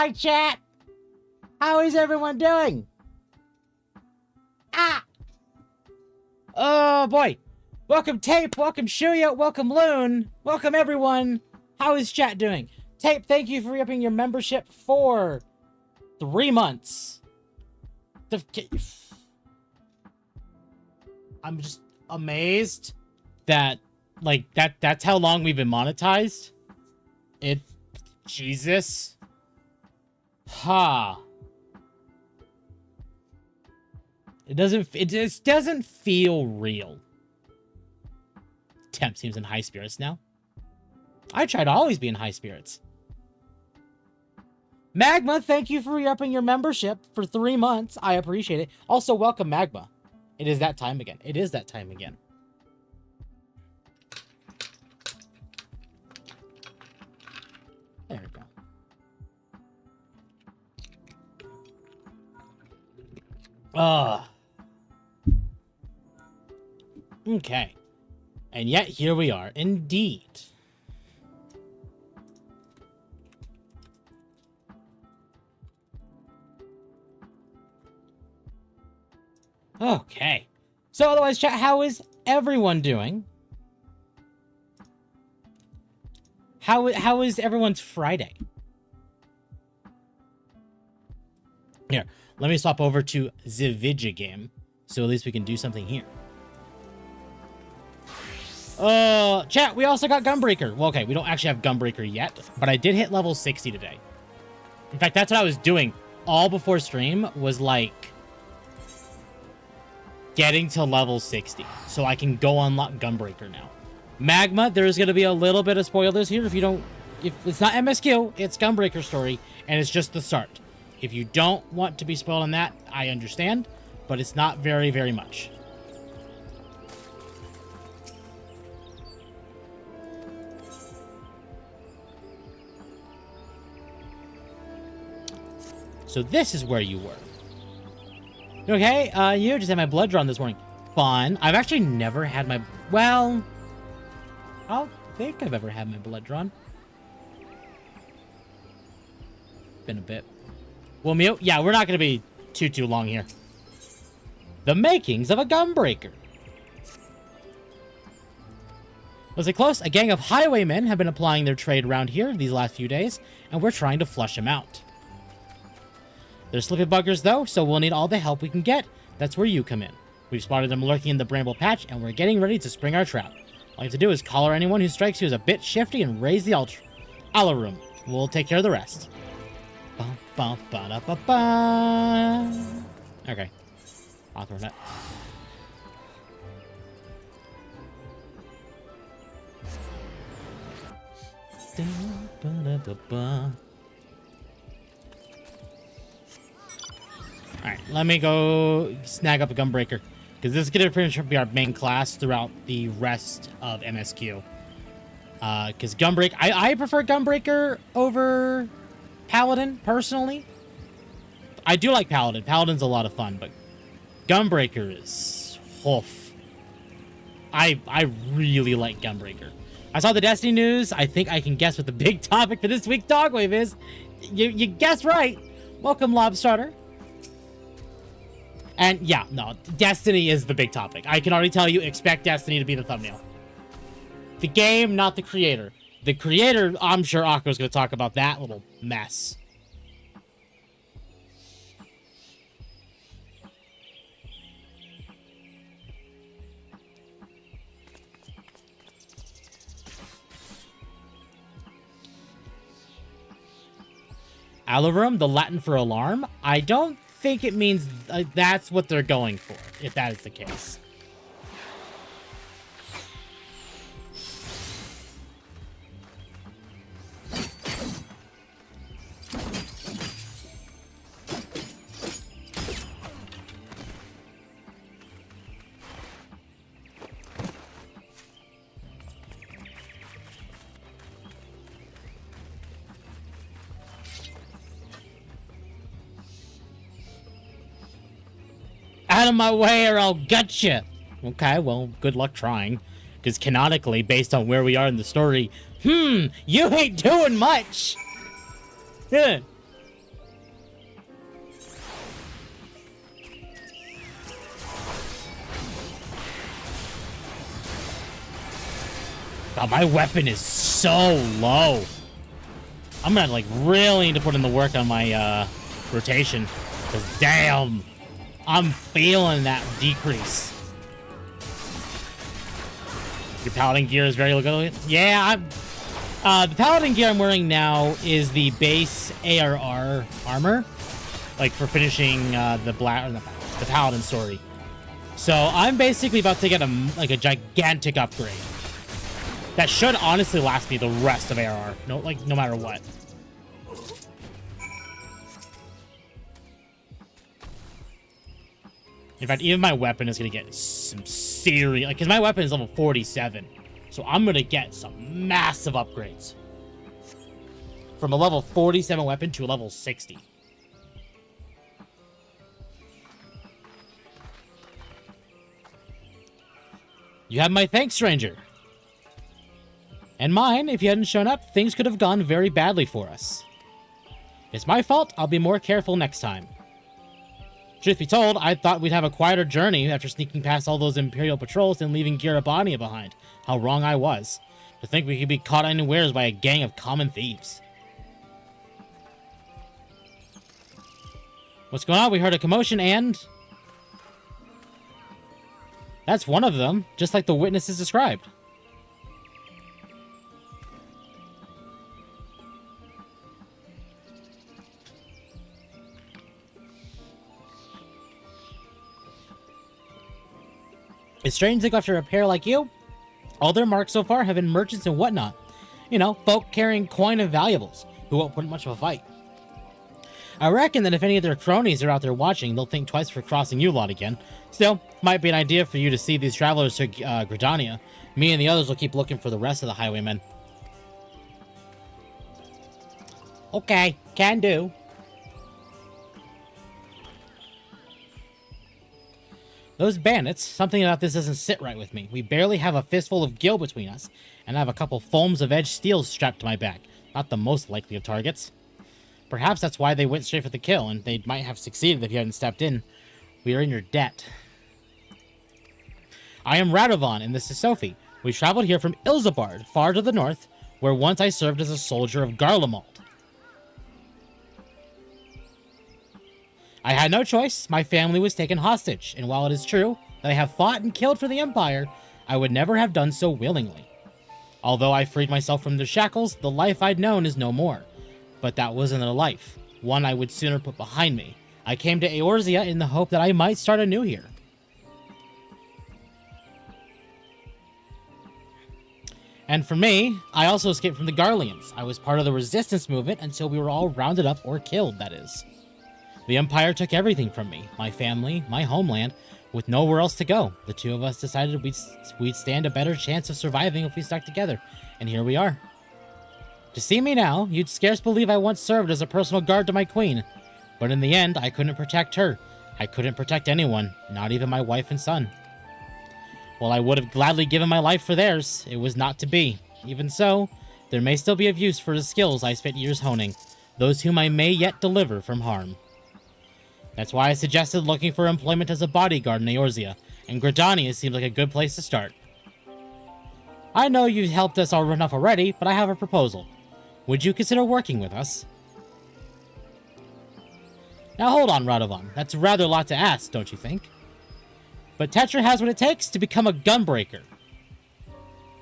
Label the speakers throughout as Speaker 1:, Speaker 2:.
Speaker 1: Hi, chat! How is everyone doing? Ah! Oh, boy. Welcome, Tape. Welcome, Shuya. Welcome, Loon. Welcome, everyone. How is chat doing? Tape, thank you for re-upping your membership for 3 months. I'm just amazed that, like, that's how long we've been monetized. Jesus. Ha. It just doesn't feel real. Temp seems in high spirits now. I try to always be in high spirits. Magma, thank you for re-upping your membership for 3 months. I appreciate it. Also, welcome, Magma. It is that time again. It is that time again. There we go. Okay. And yet, here we are, indeed. Okay. So, otherwise, chat, how is everyone doing? How is everyone's Friday? Here, let me swap over to the video game, so at least we can do something here. Chat, we also got Gunbreaker. Well, okay, we don't actually have Gunbreaker yet, but I did hit level 60 today. In fact, that's what I was doing all before stream, was like getting to level 60, so I can go unlock Gunbreaker now. Magma, there's going to be a little bit of spoilers here if it's not MSQ, it's Gunbreaker story, and it's just the start. If you don't want to be spoiled on that, I understand, but it's not very, very much. So this is where you were. Okay, you just had my blood drawn this morning. Fun. I've actually never had my... Well, I don't think I've ever had my blood drawn. Been a bit. Well, mute. Yeah, we're not going to be too long here. The makings of a Gunbreaker. Was it close? A gang of highwaymen have been applying their trade around here these last few days, and we're trying to flush them out. They're slippy buggers, though, so we'll need all the help we can get. That's where you come in. We've spotted them lurking in the bramble patch, and we're getting ready to spring our trap. All you have to do is collar anyone who strikes you as a bit shifty and raise the alarum. We'll take care of the rest. Okay. I'll throw that. Alright, let me go snag up a Gunbreaker, because this is going to pretty much be our main class throughout the rest of MSQ. Because Gunbreaker... I prefer Gunbreaker over Paladin, personally. I do like Paladin. Paladin's a lot of fun, but Gunbreaker is... Oof. I really like Gunbreaker. I saw the Destiny news. I think I can guess what the big topic for this week's Dogwave is. You guessed right. Welcome, Lobstarter. And yeah, no, Destiny is the big topic. I can already tell you, expect Destiny to be the thumbnail. The game, not the creator. The creator, I'm sure Akko's going to talk about that little mess. Alarum, the Latin for alarm? I don't think it means that's what they're going for, if that is the case. Out of my way or I'll gut you. Okay, well, good luck trying. Because canonically, based on where we are in the story, you ain't doing much. Yeah. God, my weapon is so low. I'm gonna like really need to put in the work on my rotation. Cause damn, I'm feeling that decrease. Your paladin gear is very good. Yeah, the paladin gear I'm wearing now is the base ARR armor, like for finishing the paladin story. So I'm basically about to get a gigantic upgrade that should honestly last me the rest of ARR. No matter what. In fact, even my weapon is gonna get some serious, because my weapon is level 47, so I'm gonna get some massive upgrades from a level 47 weapon to a level 60. You have my thanks, stranger. And mine. If you hadn't shown up, things could have gone very badly for us. It's my fault. I'll be more careful next time. Truth be told, I thought we'd have a quieter journey after sneaking past all those Imperial patrols and leaving Girabania behind. How wrong I was. To think we could be caught unawares by a gang of common thieves. What's going on? We heard a commotion and... That's one of them, just like the witnesses described. It's strange they go after a pair like you. All their marks so far have been merchants and whatnot. You know, folk carrying coin and valuables, who won't put much of a fight. I reckon that if any of their cronies are out there watching, they'll think twice for crossing you lot again. Still, might be an idea for you to see these travelers to Gridania. Me and the others will keep looking for the rest of the highwaymen. Okay, can do. Those bandits, something about this doesn't sit right with me. We barely have a fistful of gil between us, and I have a couple foams of edged steel strapped to my back. Not the most likely of targets. Perhaps that's why they went straight for the kill, and they might have succeeded if you hadn't stepped in. We are in your debt. I am Radovan, and this is Sophie. We traveled here from Ilzabard, far to the north, where once I served as a soldier of Garlemald. I had no choice. My family was taken hostage, and while it is true that I have fought and killed for the Empire, I would never have done so willingly. Although I freed myself from their shackles, the life I'd known is no more. But that wasn't a life, one I would sooner put behind me. I came to Eorzea in the hope that I might start anew here. And for me, I also escaped from the Garleans. I was part of the resistance movement until we were all rounded up or killed, that is. The Empire took everything from me, my family, my homeland, with nowhere else to go. The two of us decided we'd stand a better chance of surviving if we stuck together, and here we are. To see me now, you'd scarce believe I once served as a personal guard to my queen. But in the end, I couldn't protect her. I couldn't protect anyone, not even my wife and son. While I would have gladly given my life for theirs, it was not to be. Even so, there may still be of use for the skills I spent years honing, those whom I may yet deliver from harm. That's why I suggested looking for employment as a bodyguard in Eorzea, and Gridania seems like a good place to start. I know you've helped us all enough already, but I have a proposal. Would you consider working with us? Now hold on, Radovan. That's rather a lot to ask, don't you think? But Tetra has what it takes to become a Gunbreaker.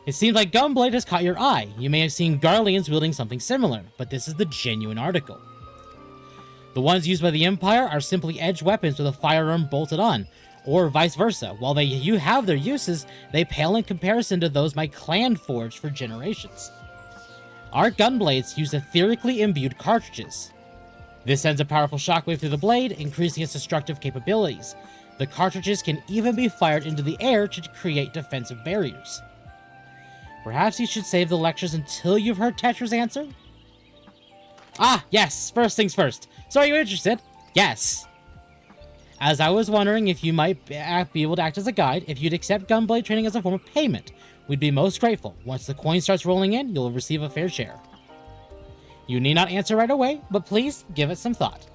Speaker 1: It seems like Gunblade has caught your eye. You may have seen Garleans wielding something similar, but this is the genuine article. The ones used by the Empire are simply edged weapons with a firearm bolted on, or vice versa. While you have their uses, they pale in comparison to those my clan forged for generations. Our gunblades use etherically imbued cartridges. This sends a powerful shockwave through the blade, increasing its destructive capabilities. The cartridges can even be fired into the air to create defensive barriers. Perhaps you should save the lectures until you've heard Tetra's answer? Ah, yes, first things first. So are you interested? Yes. As I was wondering if you might be able to act as a guide, if you'd accept gunblade training as a form of payment, we'd be most grateful. Once the coin starts rolling in, you'll receive a fair share. You need not answer right away, but please give it some thought.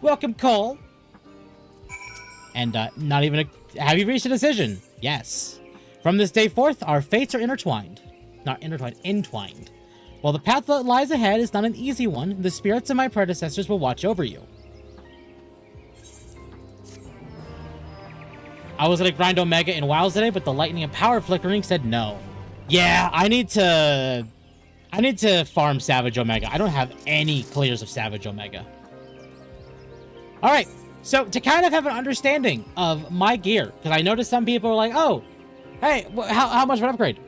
Speaker 1: Welcome, Cole. And not even have you reached a decision? Yes. From this day forth, our fates are intertwined. Not intertwined, entwined. While the path that lies ahead is not an easy one, the spirits of my predecessors will watch over you. I was gonna grind Omega in WoW today, but the lightning and power flickering said no. Yeah, I need to farm Savage Omega. I don't have any clears of Savage Omega. All right, so to kind of have an understanding of my gear, because I noticed some people are like, oh, hey, how much of an upgrade?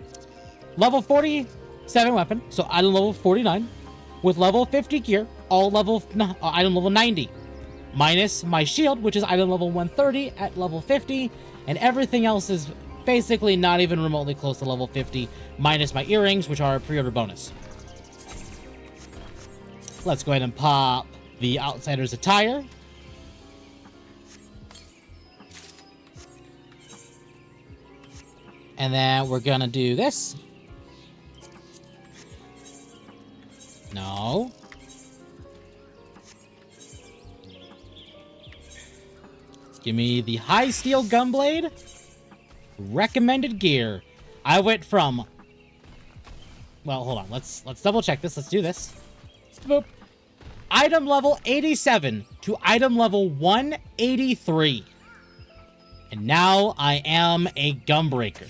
Speaker 1: Level 47 weapon, so item level 49, with level 50 gear, all level, item level 90. Minus my shield, which is item level 130 at level 50, and everything else is basically not even remotely close to level 50, minus my earrings, which are a pre-order bonus. Let's go ahead and pop the Outsider's attire. And then we're gonna do this. No. Give me the High Steel Gunblade. Recommended gear. I went from... Well, hold on. Let's double check this. Let's do this. Boop. Item level 87 to item level 183. And now I am a Gunbreaker.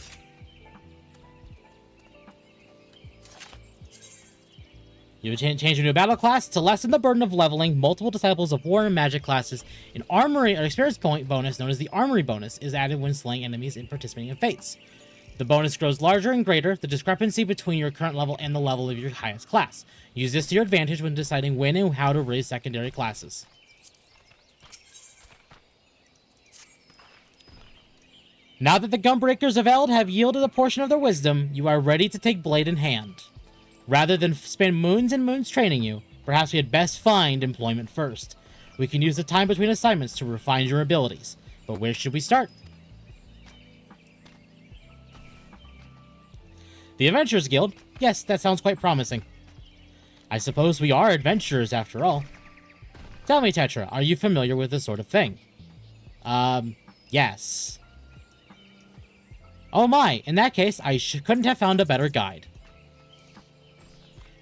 Speaker 1: You change into a battle class to lessen the burden of leveling. Multiple Disciples of War and Magic classes. An armory or experience point bonus known as the Armory bonus is added when slaying enemies and participating in fates. The bonus grows larger and greater, the discrepancy between your current level and the level of your highest class. Use this to your advantage when deciding when and how to raise secondary classes. Now that the Gunbreakers of Eld have yielded a portion of their wisdom, you are ready to take blade in hand. Rather than spend moons and moons training you, perhaps we had best find employment first. We can use the time between assignments to refine your abilities. But where should we start? The Adventurers Guild? Yes, that sounds quite promising. I suppose we are adventurers after all. Tell me, Tetra, are you familiar with this sort of thing? Yes. Oh my, in that case, I couldn't have found a better guide.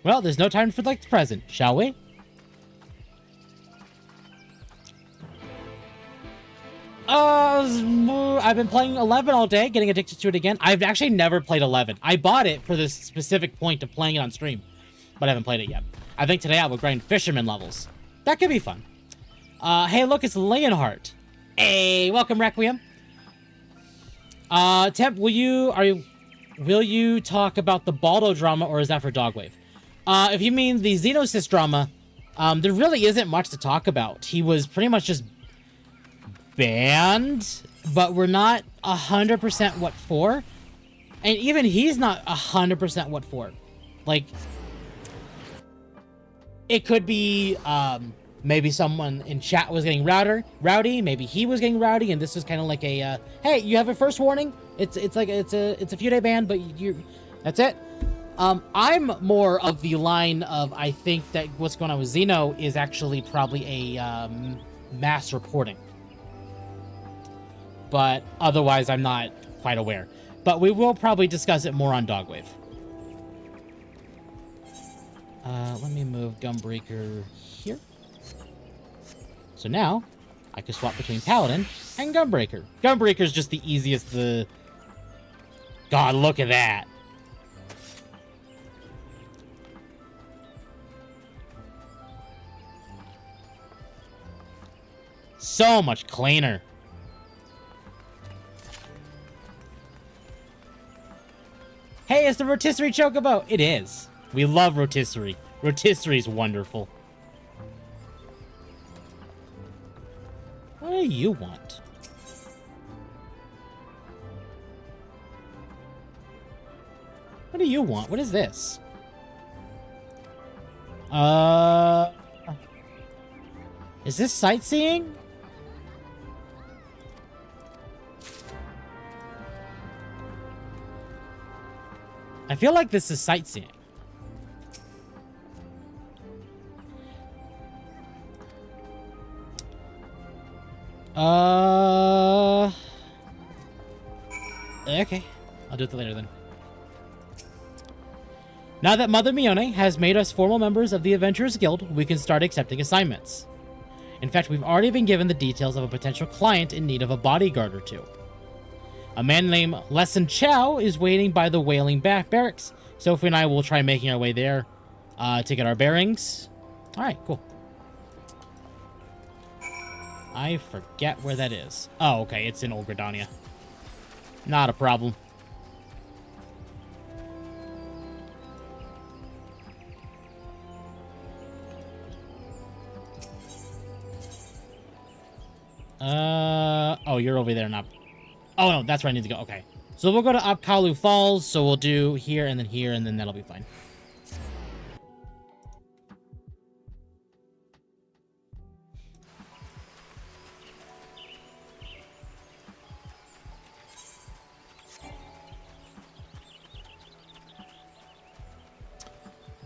Speaker 1: Well, there's no time for like the present, shall we? I've been playing 11 all day, getting addicted to it again. I've actually never played 11. I bought it for this specific point of playing it on stream, but I haven't played it yet. I think today I will grind Fisherman levels. That could be fun. Hey, look, it's Leonhardt. Hey, welcome, Requiem. Temp, will you talk about the Baldo drama, or is that for Dogwave? If you mean the Xenosys drama, there really isn't much to talk about. He was pretty much just banned, but we're not 100% what for. And even he's not 100% what for. Like, it could be, maybe someone in chat was getting rowdy. Maybe he was getting rowdy, and this was kind of like a, hey, you have a first warning. It's a few day ban, but that's it. I'm more of the line of, I think that what's going on with Xeno is actually probably a mass reporting. But otherwise, I'm not quite aware. But we will probably discuss it more on Dogwave. Let me move Gunbreaker here. So now, I can swap between Paladin and Gunbreaker. Gunbreaker's just the easiest, God, look at that. So much cleaner. Hey, it's the rotisserie chocobo. It is. We love rotisserie. Rotisserie's wonderful. What do you want? What do you want? What is this? Is this sightseeing? I feel like this is sightseeing. Okay. I'll do it later then. Now that Mother Mione has made us formal members of the Adventurers Guild, we can start accepting assignments. In fact, we've already been given the details of a potential client in need of a bodyguard or two. A man named Lesson Chow is waiting by the Wailing Barracks. Sophie and I will try making our way there to get our bearings. All right, cool. I forget where that is. Oh, okay, it's in Old Gridania. Not a problem. Oh, you're over there now. Oh, no, that's where I need to go. Okay. So we'll go to Apkalu Falls, so we'll do here, and then that'll be fine.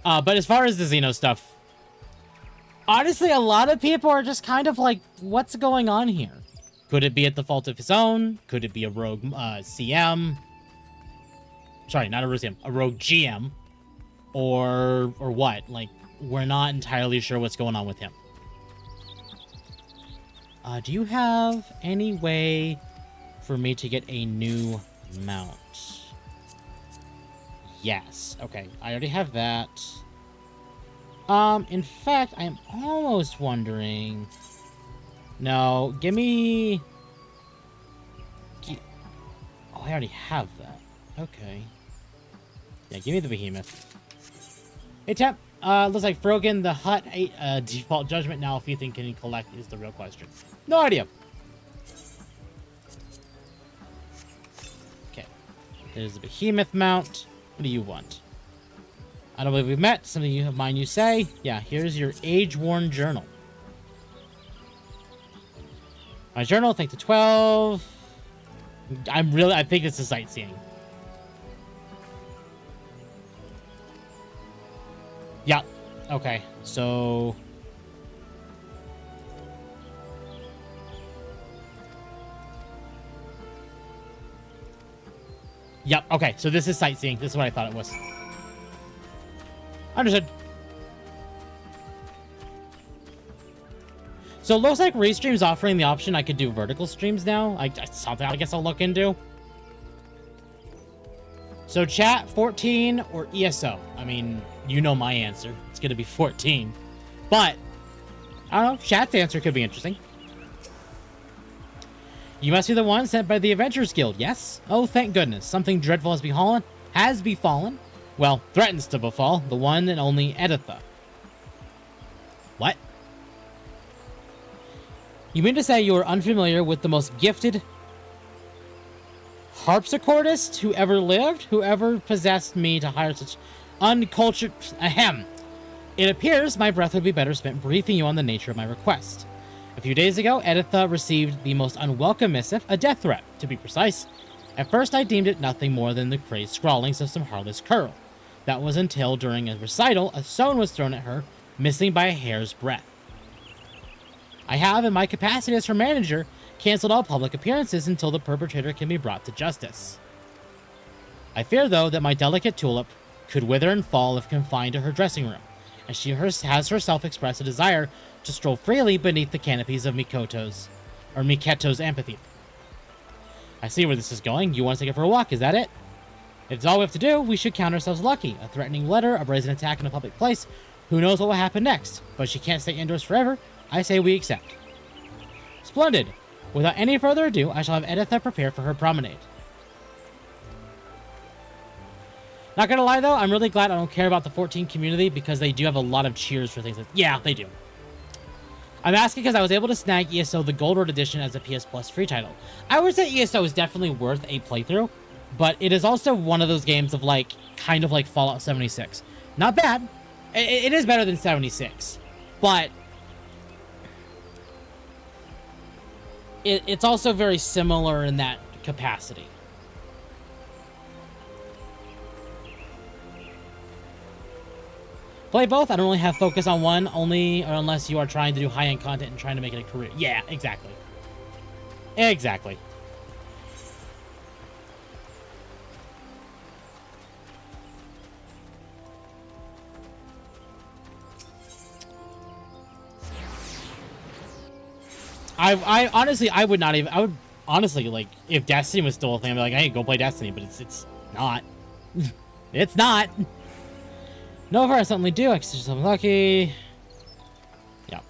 Speaker 1: But as far as the Xeno stuff, honestly, a lot of people are just kind of like, what's going on here? Could it be at the fault of his own? Could it be a rogue CM? Sorry, not a rogue CM, a rogue GM. Or what? Like, we're not entirely sure what's going on with him. Do you have any way for me to get a new mount? Yes. Okay, I already have that. In fact, I'm almost wondering... No, give me... Oh, I already have that. Okay. Yeah, give me the behemoth. Hey, Temp. Looks like Frogan the Hut ate default judgment. Now, if you think can he collect is the real question. No idea. Okay. There's the behemoth mount. What do you want? I don't believe we've met. Something of mine you say. Yeah, here's your age-worn journal. My journal, thanks to 12. I think it's a sightseeing. Yeah. Okay. So. Yep. Okay. So this is sightseeing. This is what I thought it was. Understood. So it looks like Restream's offering the option I could do vertical streams now. Something I guess I'll look into. So chat, 14 or ESO? I mean, you know my answer. It's going to be 14. But, I don't know. Chat's answer could be interesting. You must be the one sent by the Adventurers Guild, yes? Oh, thank goodness. Something dreadful has befallen. Well, threatens to befall. The one and only Editha. What? You mean to say you are unfamiliar with the most gifted harpsichordist who ever lived? Whoever possessed me to hire such uncultured... Ahem. It appears my breath would be better spent briefing you on the nature of my request. A few days ago, Editha received the most unwelcome missive, a death threat, to be precise. At first, I deemed it nothing more than the crazed scrawlings of some heartless cur. That was until, during a recital, a stone was thrown at her, missing by a hair's breadth. I have, in my capacity as her manager, canceled all public appearances until the perpetrator can be brought to justice. I fear, though, that my delicate tulip could wither and fall if confined to her dressing room, and she has herself expressed a desire to stroll freely beneath the canopies of Miketo's amphitheater. I see where this is going. You want to take it for a walk, is that it? If it's all we have to do, we should count ourselves lucky. A threatening letter, a brazen attack in a public place. Who knows what will happen next? But she can't stay indoors forever. I say we accept. Splendid. Without any further ado, I shall have Editha prepare for her promenade. Not gonna lie though, I'm really glad I don't care about the 14 community because they do have a lot of cheers for things like... Yeah, they do. I'm asking because I was able to snag ESO the Gold Road Edition as a PS Plus free title. I would say ESO is definitely worth a playthrough, but it is also one of those games of like, kind of like Fallout 76. Not bad. It is better than 76, but it's also very similar in that capacity. Play both. I don't really have focus on one, only or unless you are trying to do high-end content and trying to make it a career. Yeah, exactly. Exactly. I honestly, I would not even. I would honestly like if Destiny was still a thing. I'd be like, hey, go play Destiny, but it's not. It's not. No, for I suddenly do. I just I'm lucky. Yeah.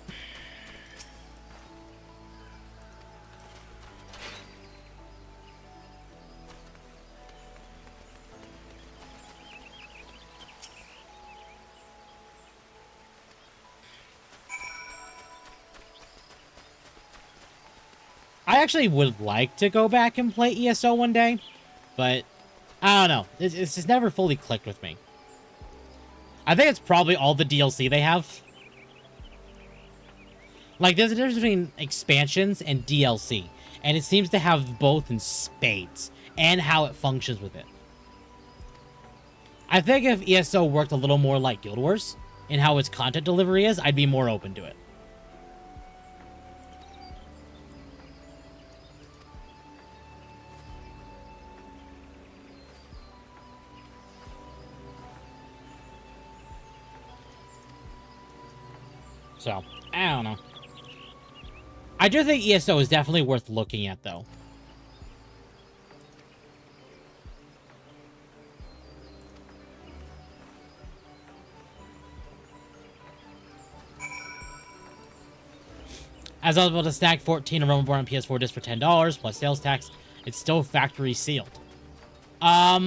Speaker 1: I actually would like to go back and play ESO one day, but I don't know. It's just never fully clicked with me. I think it's probably all the DLC they have. Like, there's a difference between expansions and DLC, and it seems to have both in spades, and how it functions with it. I think if ESO worked a little more like Guild Wars, in how its content delivery is, I'd be more open to it. So, I don't know. I do think ESO is definitely worth looking at, though. As I was able to snag 14 of Roman-born on PS4 disc for $10 plus sales tax, it's still factory sealed.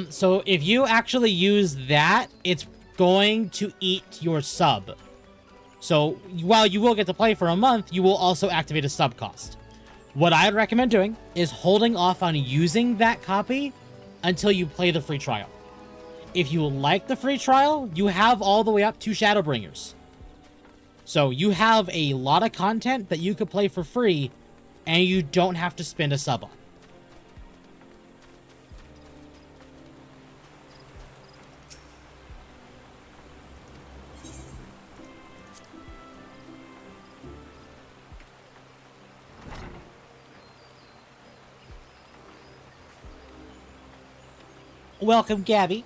Speaker 1: So if you actually use that, it's going to eat your sub. So while you will get to play for a month, you will also activate a sub cost. What I'd recommend doing is holding off on using that copy until you play the free trial. If you like the free trial, you have all the way up to Shadowbringers. So you have a lot of content that you could play for free, and you don't have to spend a sub on. Welcome, Gabby.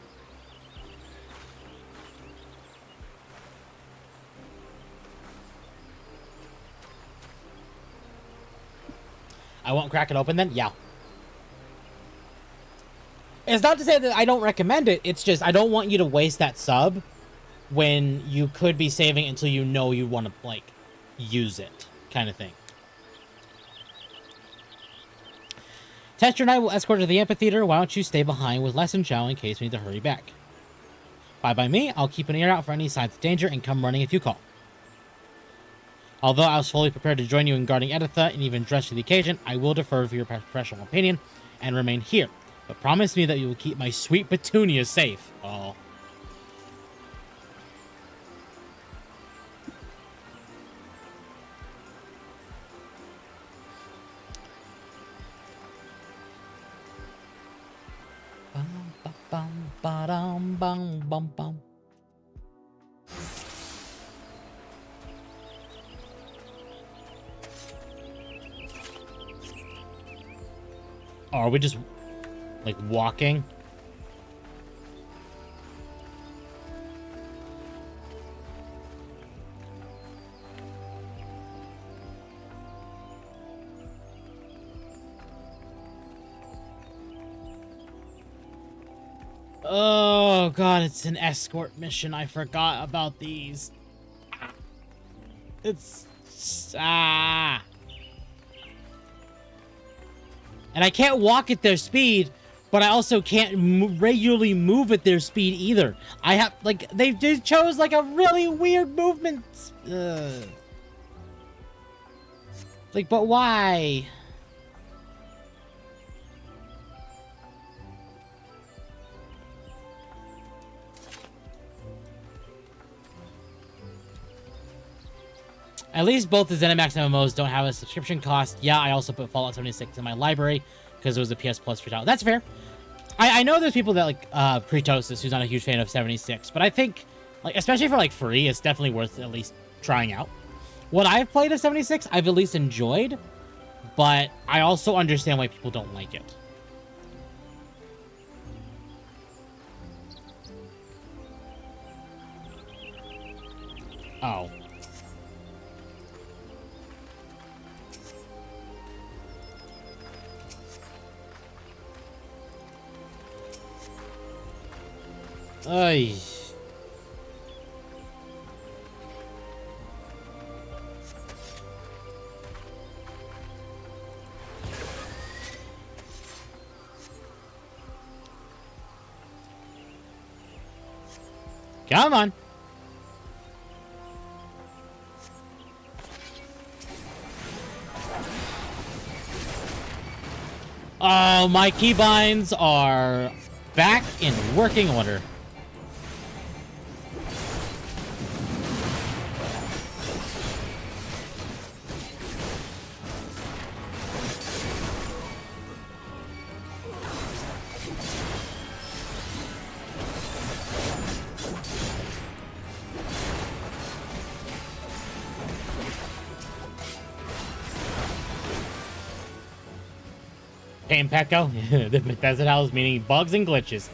Speaker 1: I won't crack it open then? Yeah. It's not to say that I don't recommend it. It's just I don't want you to waste that sub when you could be saving until you know you want to, like, use it kind of thing. Tester and I will escort to the amphitheater. Why don't you stay behind with Lesson Chow in case we need to hurry back? Bye by me. I'll keep an ear out for any signs of danger and come running if you call. Although I was fully prepared to join you in guarding Editha and even dress for the occasion, I will defer for your professional opinion and remain here. But promise me that you will keep my sweet Petunia safe. Oh. Bum, ba, bum, ba-dum, bum, bum, bum. Oh, are we just, like, walking? Oh, God, it's an escort mission. I forgot about these. It's... Ah... And I can't walk at their speed, but I also can't regularly move at their speed either. I have, like, they just chose, like, a really weird movement. Like, but why? At least both the ZeniMax MMOs don't have a subscription cost. Yeah, I also put Fallout 76 in my library because it was a PS Plus free trial. That's fair. I know there's people that like Pretosis who's not a huge fan of 76, but I think, like, especially for like free, it's definitely worth at least trying out. What I've played of 76, I've at least enjoyed, but I also understand why people don't like it. Oh. Ay. Come on. Oh, my keybinds are back in working order. Pain Pecco, the Bethesda House, meaning bugs and glitches.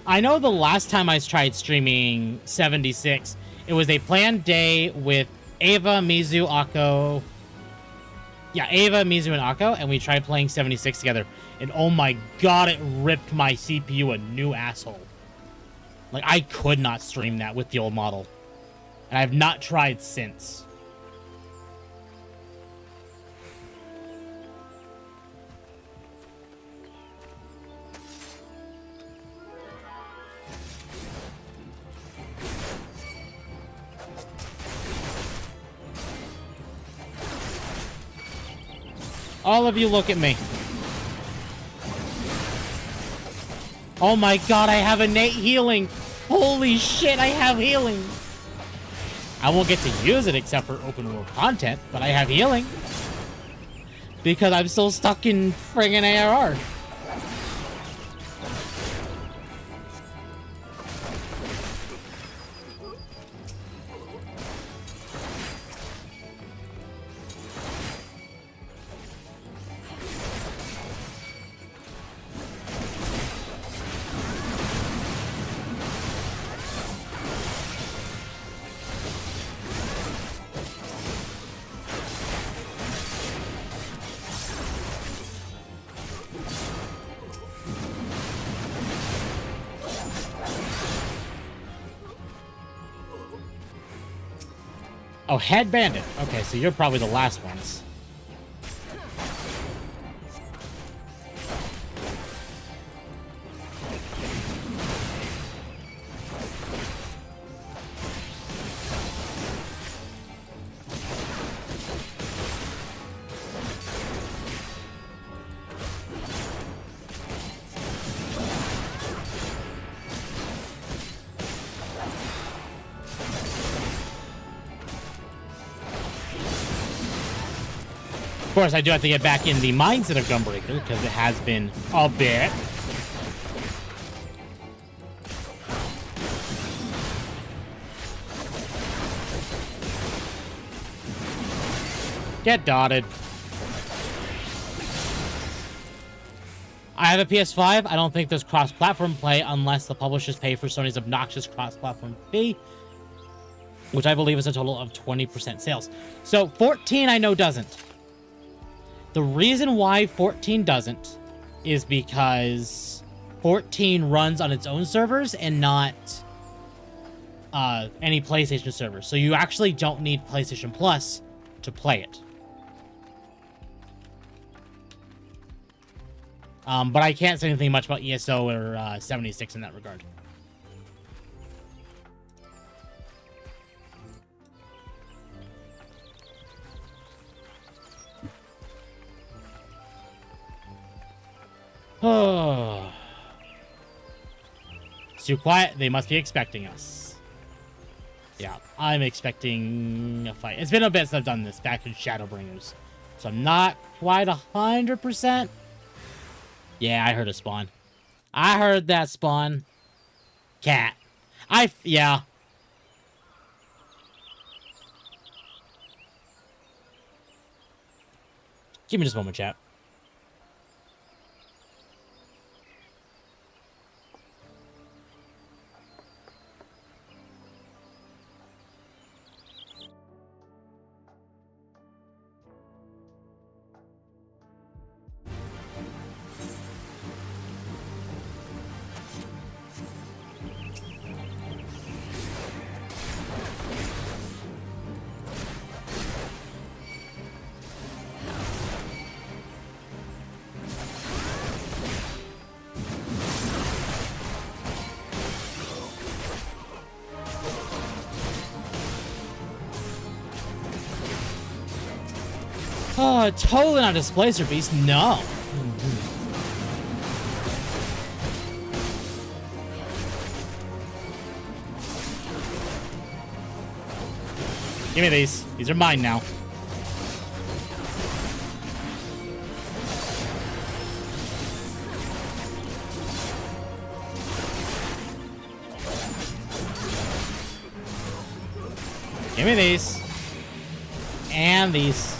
Speaker 1: I know the last time I tried streaming 76, it was a planned day with Ava, Mizu, Akko. Yeah, Ava, Mizu, and Akko, and we tried playing 76 together. And oh my god, it ripped my CPU a new asshole. Like, I could not stream that with the old model. And I have not tried since. All of you look at me. Oh my god, I have innate healing. Holy shit, I have healing. I won't get to use it except for open world content, but I have healing. Because I'm still stuck in friggin' ARR. Oh, Head Bandit. Okay, so you're probably the last ones. Of course, I do have to get back in the mindset of Gunbreaker, because it has been a bit. Get dotted. I have a PS5. I don't think there's cross-platform play unless the publishers pay for Sony's obnoxious cross-platform fee, which I believe is a total of 20% sales. So 14 I know doesn't. The reason why 14 doesn't is because 14 runs on its own servers and not any PlayStation servers. So you actually don't need PlayStation Plus to play it. But I can't say anything much about ESO or 76 in that regard. Oh. It's too quiet. They must be expecting us. Yeah, I'm expecting a fight. It's been a bit since I've done this back in Shadowbringers. So I'm not quite 100%. Yeah, I heard a spawn. I heard that spawn. Cat. Yeah. Give me just a moment, chat. Oh, totally not Displacer Beast. No. Give me these. These are mine now. Give me these. And these.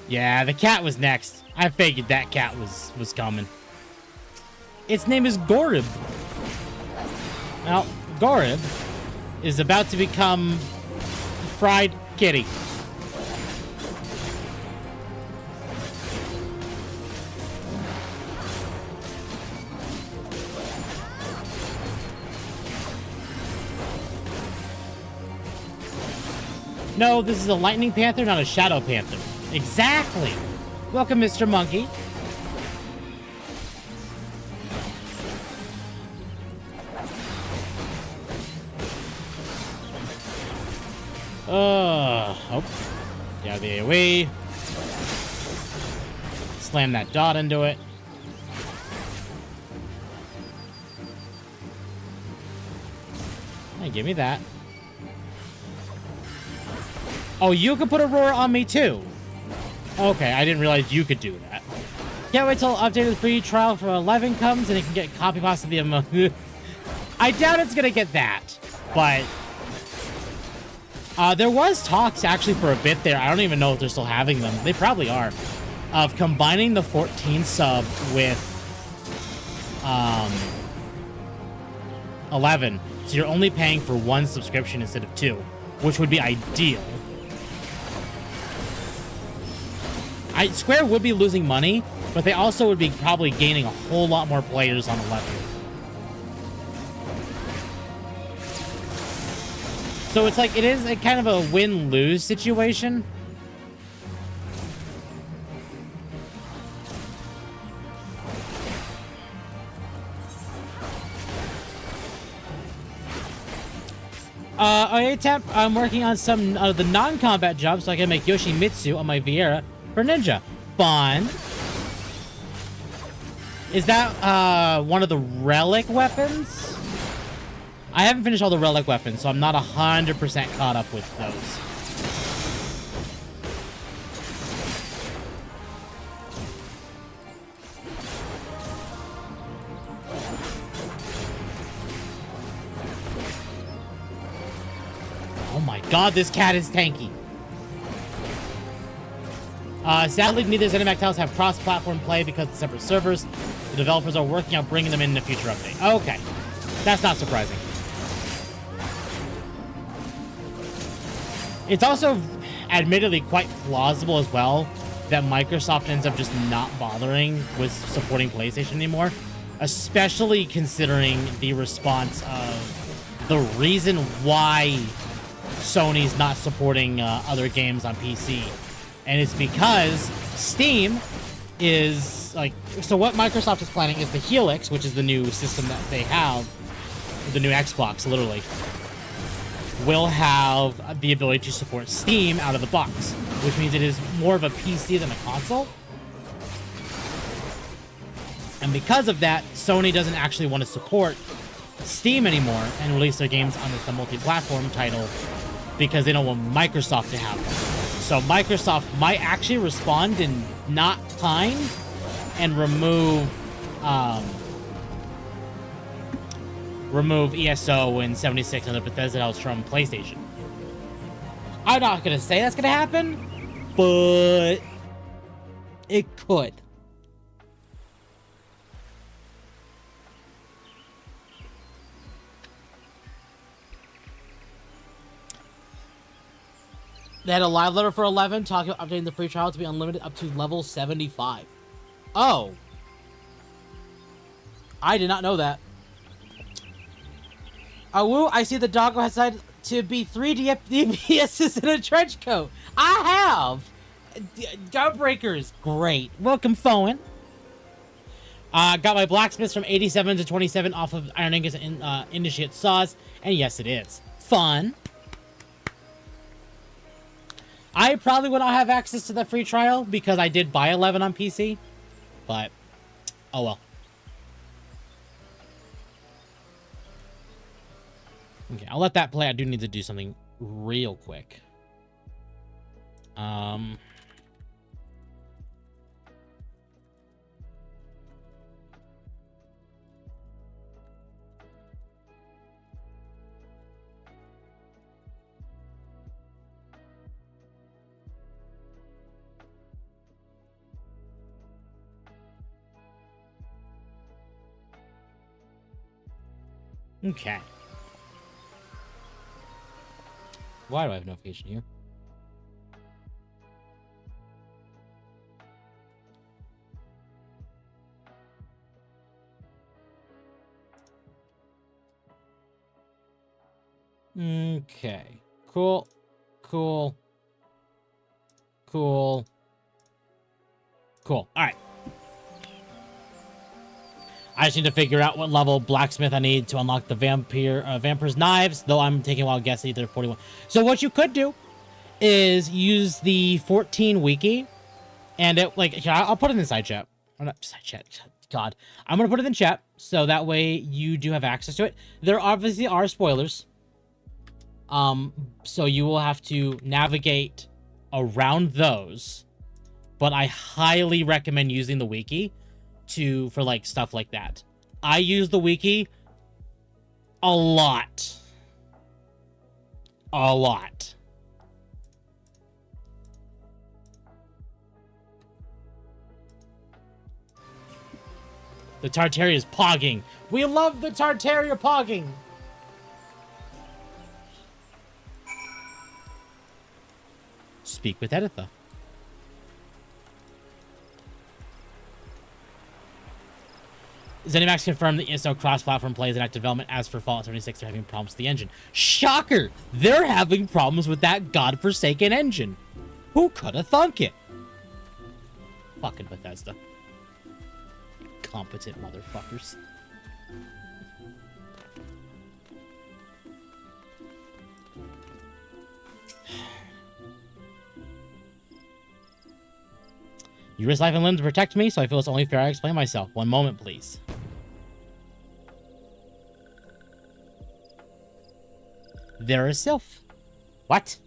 Speaker 1: Yeah, the cat was next. I figured that cat was coming. Its name is Gorib. Now, Gorib is about to become fried kitty. No, this is a lightning panther, not a shadow panther. Exactly. Welcome, Mr. Monkey. Oh. Yeah, the AoE. Slam that dot into it. Hey, give me that. Oh, you can put Aurora on me too. Okay, I didn't realize you could do that. Can't wait till updated free trial for 11 comes and it can get copy pasta the among. I doubt it's gonna get that, but there was talks actually for a bit there. I don't even know if they're still having them. They probably are. Of combining the 14 sub with 11, so you're only paying for one subscription instead of two, which would be ideal. Square would be losing money, but they also would be probably gaining a whole lot more players on 11. So it's like, it is a kind of a win-lose situation. Okay, Temp, I'm working on some of the non-combat jobs so I can make Yoshimitsu on my Vieira for Ninja. Fun. Is that one of the relic weapons? I haven't finished all the relic weapons, so I'm not 100% caught up with those. Oh my god, this cat is tanky. Sadly, neither ZeniMax titles have cross-platform play because of separate servers. The developers are working on bringing them in a future update. Okay. That's not surprising. It's also admittedly quite plausible as well that Microsoft ends up just not bothering with supporting PlayStation anymore, especially considering the response of the reason why Sony's not supporting other games on PC. And it's because Steam is like, so what Microsoft is planning is the Helix, which is the new system that they have, the new Xbox, literally, will have the ability to support Steam out of the box, which means it is more of a PC than a console. And because of that, Sony doesn't actually want to support Steam anymore and release their games on this multi-platform title because they don't want Microsoft to have them. So Microsoft might actually respond in not kind and remove ESO and 76 and the Bethesda titles from PlayStation. I'm not gonna say that's gonna happen, but it could. They had a live letter for 11 talking about updating the free trial to be unlimited up to level 75. Oh. I did not know that. Oh, woo, I see the doggo has decided to be 3 DPSs in a trench coat. I have! Gunbreaker, great. Welcome, Fowen. Got my blacksmiths from 87 to 27 off of Iron Ingots and Initiate Saws. And yes, it is. Fun. I probably would not have access to the free trial because I did buy 11 on PC. But, oh well. Okay, I'll let that play. I do need to do something real quick. Okay. Why do I have notification here? Okay. Cool. Cool. Cool. Cool. All right. I just need to figure out what level blacksmith I need to unlock the vampire's knives, though I'm taking a while guessing they're 41. So what you could do is use the 14 wiki, and it, like, I'll put it in the side chat. Or not side chat. God. I'm going to put it in chat, so that way you do have access to it. There obviously are spoilers. So you will have to navigate around those, but I highly recommend using the wiki for like stuff like that. I use the wiki a lot. A lot. The Tartaria is pogging. We love the Tartaria pogging. Speak with Editha. ZeniMax confirmed the ESO cross-platform plays in active development. As for Fallout 76, they're having problems with the engine. Shocker! They're having problems with that godforsaken engine. Who could have thunk it? Fucking Bethesda. Competent motherfuckers. You risk life and limb to protect me, so I feel it's only fair I explain myself. One moment, please. There is Sylph. What?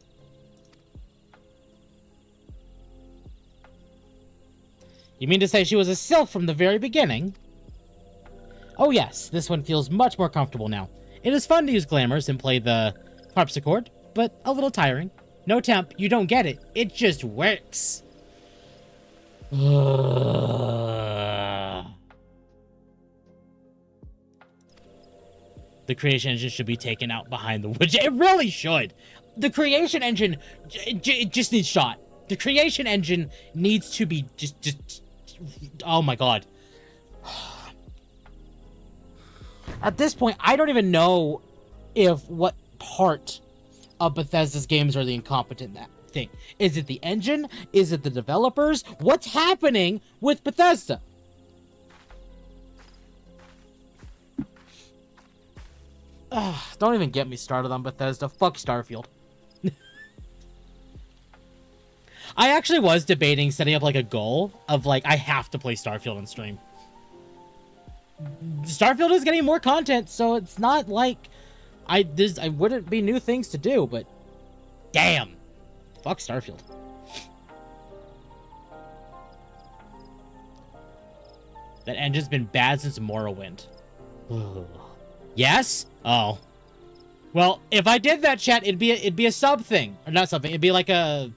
Speaker 1: You mean to say she was a Sylph from the very beginning? Oh yes, this one feels much more comfortable now. It is fun to use glamours and play the harpsichord, but a little tiring. No temp, you don't get it. It just works. The creation engine should be taken out behind the woods. It really should. The creation engine it just needs shot. The creation engine needs to be just oh my god. At this point, I don't even know if what part of Bethesda's games are the incompetent thing. Is it the engine? Is it the developers? What's happening with Bethesda? Don't even get me started on Bethesda. Fuck Starfield. I actually was debating setting up like a goal of like, I have to play Starfield on stream. Starfield is getting more content, so it's not like I wouldn't be new things to do, but damn. Fuck Starfield. That engine's been bad since Morrowind. Yes? Oh. Well, if I did that, chat, it'd be a sub thing. Or not something. It'd be like a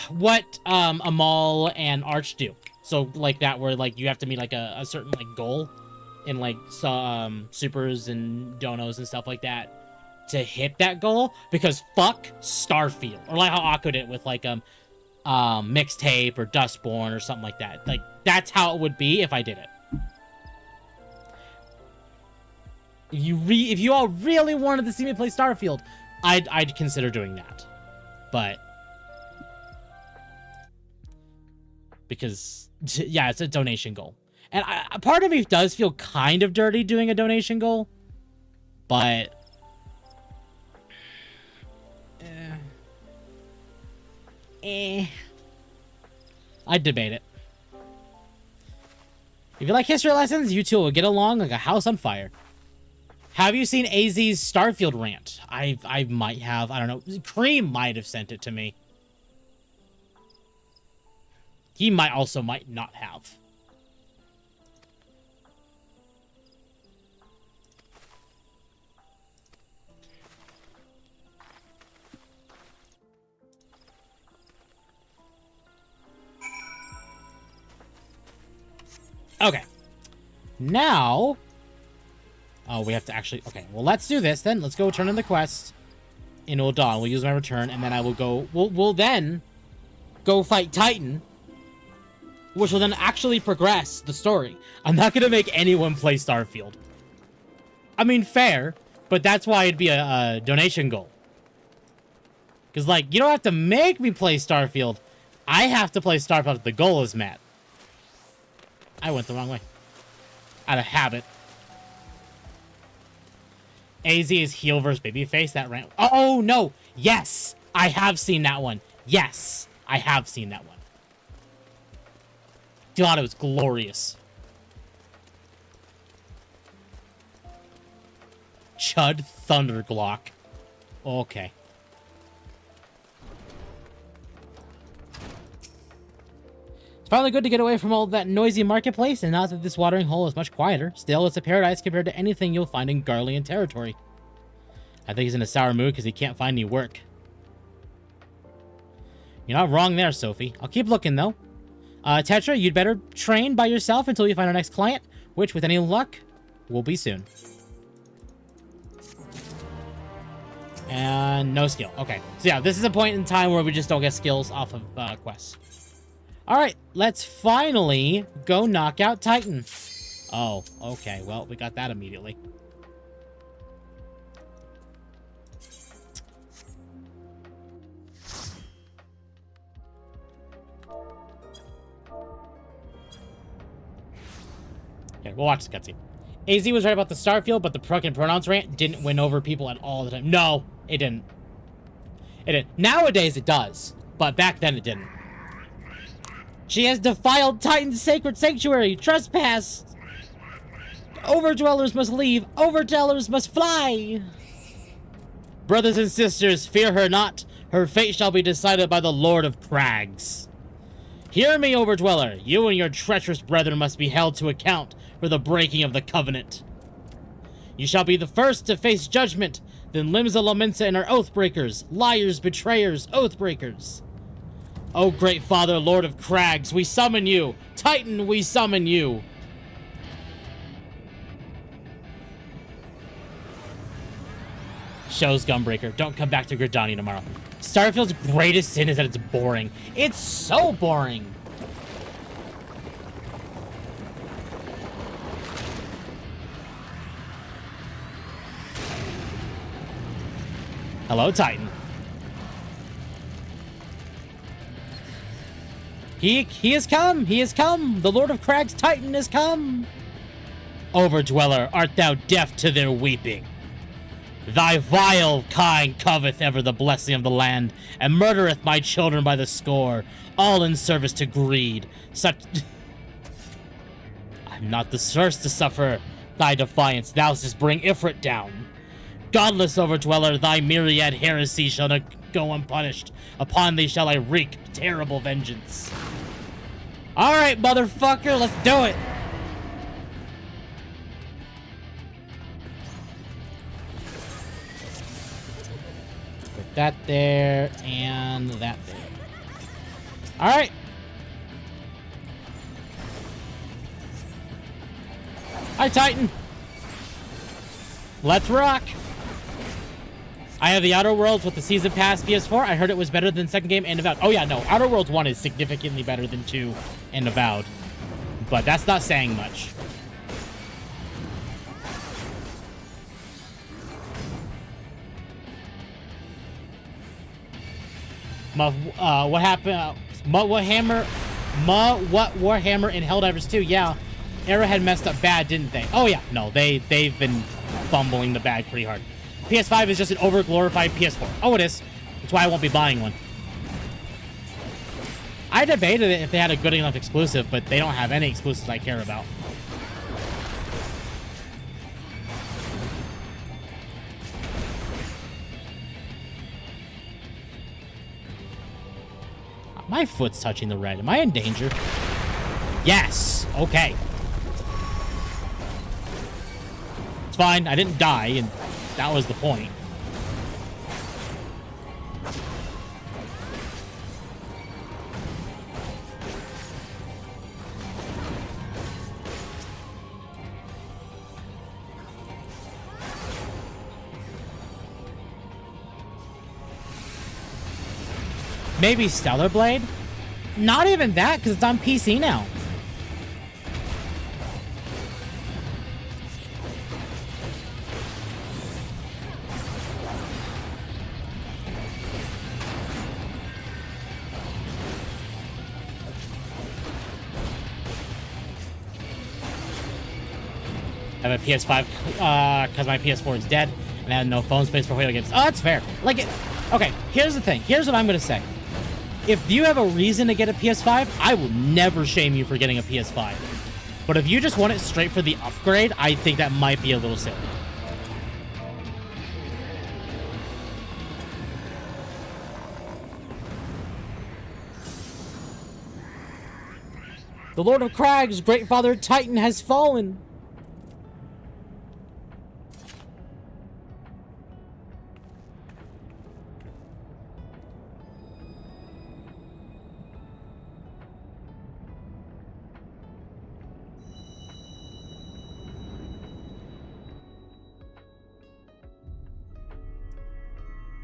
Speaker 1: what Amal and Arch do. So like that where like you have to meet like a certain like goal in like supers and donos and stuff like that to hit that goal, because fuck Starfield. Or like how Akko did it with like Mixtape or Dustborn or something like that. Like that's how it would be if I did it. If you all really wanted to see me play Starfield, I'd consider doing that. But because yeah, it's a donation goal. And part of me does feel kind of dirty doing a donation goal, but I'd debate it. If you like history lessons, you two will get along like a house on fire. Have you seen AZ's Starfield rant? I might have. I don't know. Cream might have sent it to me. He might not have. Okay. Now... Oh, we have to actually... Okay, well, let's do this then. Let's go turn in the quest in Ul'Dan. We'll use my return, and then I will go... We'll then go fight Titan, which will then actually progress the story. I'm not going to make anyone play Starfield. I mean, fair, but that's why it'd be a donation goal. Because, like, you don't have to make me play Starfield. I have to play Starfield if the goal is met. I went the wrong way. Out of habit. AZ is heel versus babyface. That rant. Oh, no. Yes. I have seen that one. Yes. I have seen that one. God, it was glorious. Chud Thunderglock. Okay. Finally good to get away from all that noisy marketplace, and now that this watering hole is much quieter, still it's a paradise compared to anything you'll find in Garlean territory. I think he's in a sour mood because he can't find any work. You're not wrong there, Sophie. I'll keep looking, though. Tetra, you'd better train by yourself until you find our next client, which, with any luck, will be soon. And no skill. Okay. So yeah, this is a point in time where we just don't get skills off of quests. Alright, let's finally go knock out Titan. Oh, okay. Well, we got that immediately. Okay, we'll watch the cutscene. AZ was right about the Starfield, but the fucking pronouns rant didn't win over people at all the time. No, it didn't. It didn't. Nowadays it does, but back then it didn't. She has defiled Titan's sacred sanctuary. Trespass. Overdwellers must leave. Overdwellers must fly. Brothers and sisters, fear her not. Her fate shall be decided by the Lord of Crags. Hear me, Overdweller. You and your treacherous brethren must be held to account for the breaking of the covenant. You shall be the first to face judgment, then Limsa Lamensa and our Oathbreakers, liars, betrayers, Oathbreakers. O great father, Lord of Crags, we summon you! Titan, we summon you! Shows Gunbreaker. Don't come back to Gridani tomorrow. Starfield's greatest sin is that it's boring. It's so boring! Hello, Titan. He has come! He has come! The Lord of Crags Titan has come! Overdweller, art thou deaf to their weeping? Thy vile kind coveth ever the blessing of the land, and murdereth my children by the score, all in service to greed. Such... I'm not the first to suffer thy defiance. Thou dost bring Ifrit down. Godless Overdweller, thy myriad heresy shall not go unpunished. Upon thee shall I wreak terrible vengeance. Alright, motherfucker, let's do it! Put that there, and that there. Alright! Hi, Titan! Let's rock! I have the Outer Worlds with the Season Pass PS4. I heard it was better than second game and Avowed. Oh yeah, no. Outer Worlds 1 is significantly better than 2 and Avowed. But that's not saying much. What happened? What Warhammer in Helldivers 2? Yeah, Arrowhead messed up bad, didn't they? Oh yeah, no, they've been fumbling the bag pretty hard. PS5 is just an over-glorified PS4. Oh, it is. That's why I won't be buying one. I debated it if they had a good enough exclusive, but they don't have any exclusives I care about. My foot's touching the red. Am I in danger? Yes. Okay. It's fine. I didn't die, and that was the point. Maybe Stellar Blade? Not even that, because it's on PC now. I have a PS5 because my PS4 is dead and I had no phone space for video games. Oh, that's fair. Like, okay, here's the thing. Here's what I'm going to say. If you have a reason to get a PS5, I will never shame you for getting a PS5. But if you just want it straight for the upgrade, I think that might be a little silly. The Lord of Crags, Great Father Titan, has fallen.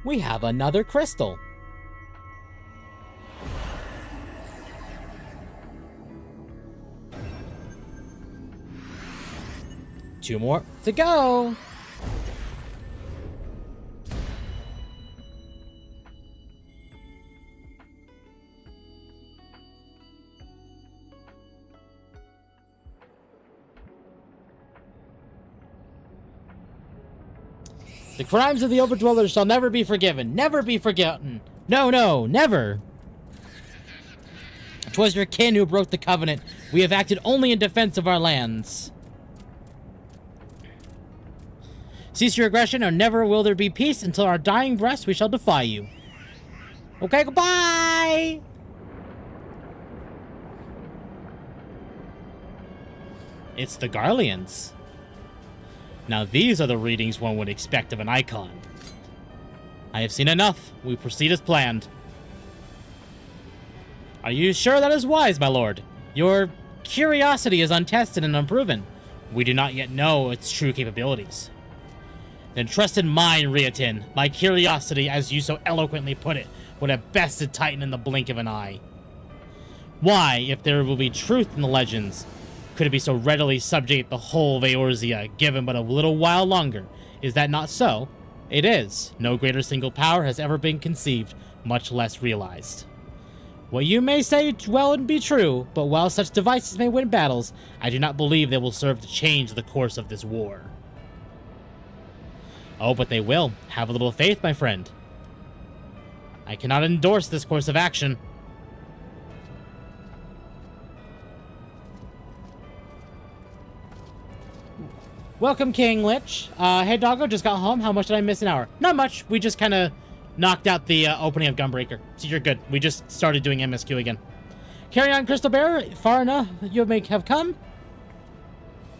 Speaker 1: We have another crystal. Two more to go. The crimes of the Overdwellers shall never be forgiven, never be forgotten. No, no, never. 'Twas your kin who broke the covenant. We have acted only in defense of our lands. Cease your aggression, or never will there be peace. Until our dying breaths, we shall defy you. Okay, goodbye! It's the Garleans. Now these are the readings one would expect of an icon. I have seen enough. We proceed as planned. Are you sure that is wise, my lord? Your curiosity is untested and unproven. We do not yet know its true capabilities. Then trust in mine, Riatin. My curiosity, as you so eloquently put it, would have bested Titan in the blink of an eye. Why, if there will be truth in the legends, could it be so readily subjugate the whole of Eorzea, given but a little while longer? Is that not so? It is. No greater single power has ever been conceived, much less realized. What you may say well and be true, but while such devices may win battles, I do not believe they will serve to change the course of this war. Oh, but they will. Have a little faith, my friend. I cannot endorse this course of action. Welcome, King Lich. Hey, Doggo, just got home. How much did I miss an hour? Not much. We just kind of knocked out the opening of Gunbreaker. So you're good. We just started doing MSQ again. Carry on, Crystal Bear. Far enough you may have come.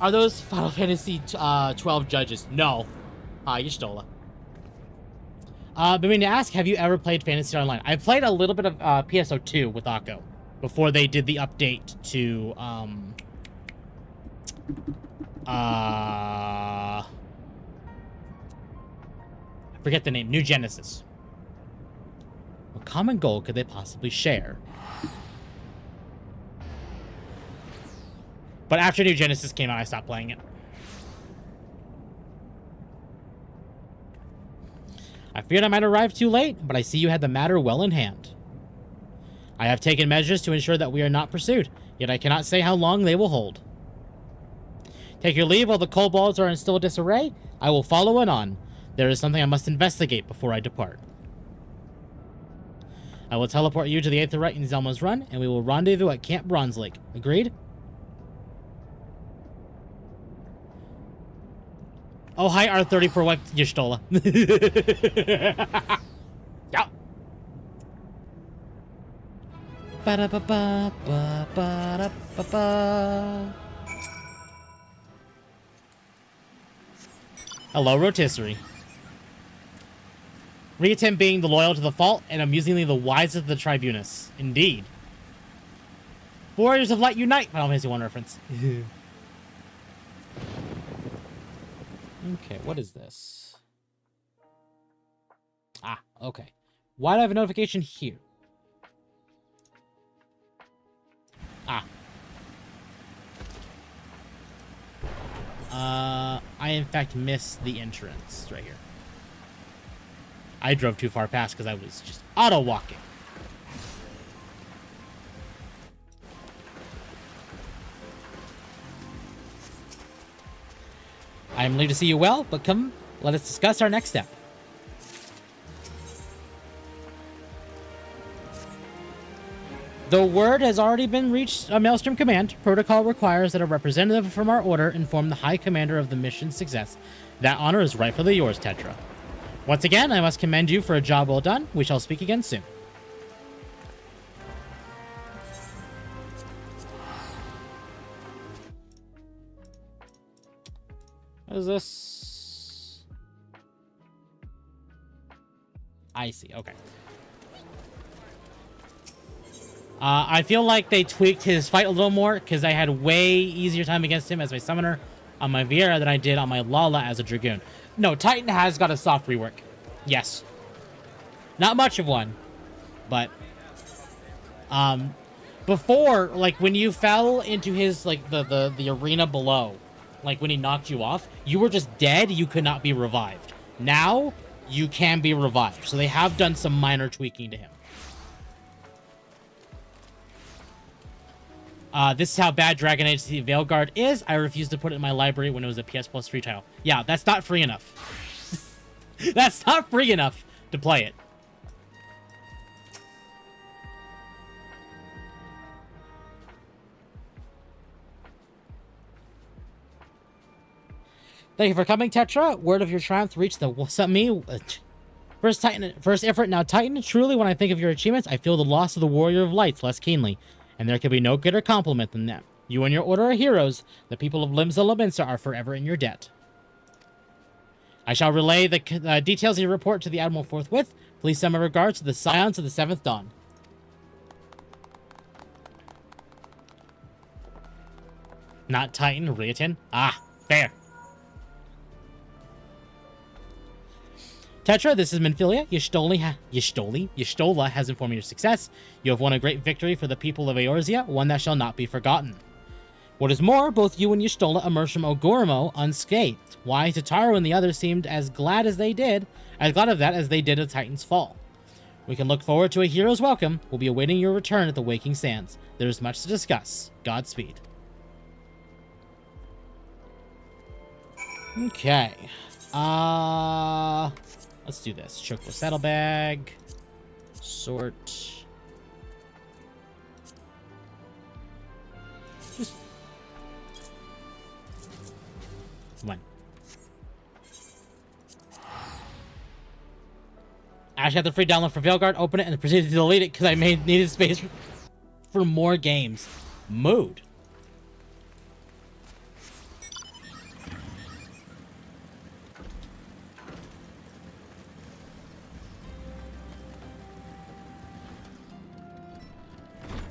Speaker 1: Are those Final Fantasy 12 judges? No. Y'shtola. But meaning to ask, have you ever played Phantasy Star Online? I've played a little bit of PSO2 with Akko before they did the update to I forget the name. New Genesis. What common goal could they possibly share? But after New Genesis came out, I stopped playing it. I feared I might arrive too late, but I see you had the matter well in hand. I have taken measures to ensure that we are not pursued, yet I cannot say how long they will hold. Take your leave while the kobolds are in still disarray. I will follow it on. There is something I must investigate before I depart. I will teleport you to the Aetherite in Zelma's Run, and we will rendezvous at Camp Bronze Lake. Agreed? Oh, hi, R34 wife Y'shtola. Yeah. Ba-da-ba-ba-ba-ba-da-ba-ba. Hello, Rotisserie. Riatim being the loyal to the fault, and amusingly the wisest of the tribunus. Indeed. Warriors of Light unite! Final Fantasy 1 reference. Okay, what is this? Ah, okay. Why do I have a notification here? Ah. I in fact missed the entrance right here. I drove too far past because I was just auto-walking. I am relieved to see you well, but come, let us discuss our next step. The word has already been reached Maelstrom Command. Protocol requires that a representative from our order inform the High Commander of the mission's success. That honor is rightfully yours, Tetra. Once again, I must commend you for a job well done. We shall speak again soon. What is this? I see. Okay. I feel like they tweaked his fight a little more because I had way easier time against him as my summoner on my Viera than I did on my Lala as a Dragoon. No, Titan has got a soft rework. Yes. Not much of one, but before, like when you fell into his like the arena below, like when he knocked you off, you were just dead. You could not be revived. Now you can be revived. So they have done some minor tweaking to him. This is how bad Dragon Age the Veilguard is. I refused to put it in my library when it was a PS Plus free title. Yeah, that's not free enough. That's not free enough to play it. Thank you for coming, Tetra. Word of your triumph reached the me. First Titan, first Ifrit, now Titan. Truly, when I think of your achievements, I feel the loss of the Warrior of Lights less keenly. And there could be no greater compliment than that. You and your order are heroes. The people of Limsa Laminsa are forever in your debt. I shall relay the details of your report to the Admiral forthwith. Please send my regards to the Scions of the Seventh Dawn. Not Titan, Riatin. Ah, fair. Tetra, this is Minfilia. Y'shtola has informed me of your success. You have won a great victory for the people of Eorzea, one that shall not be forgotten. What is more, both you and Y'shtola emerged from Ogormo unscathed. Why, Tataru and the others seemed as glad of that as they did of Titan's fall. We can look forward to a hero's welcome. We'll be awaiting your return at the Waking Sands. There is much to discuss. Godspeed. Okay. Let's do this. Chocobo saddlebag. Sort. Just... Come on. Ash got the free download for Veilguard. Open it and proceeded to delete it because I needed space for more games. Mood.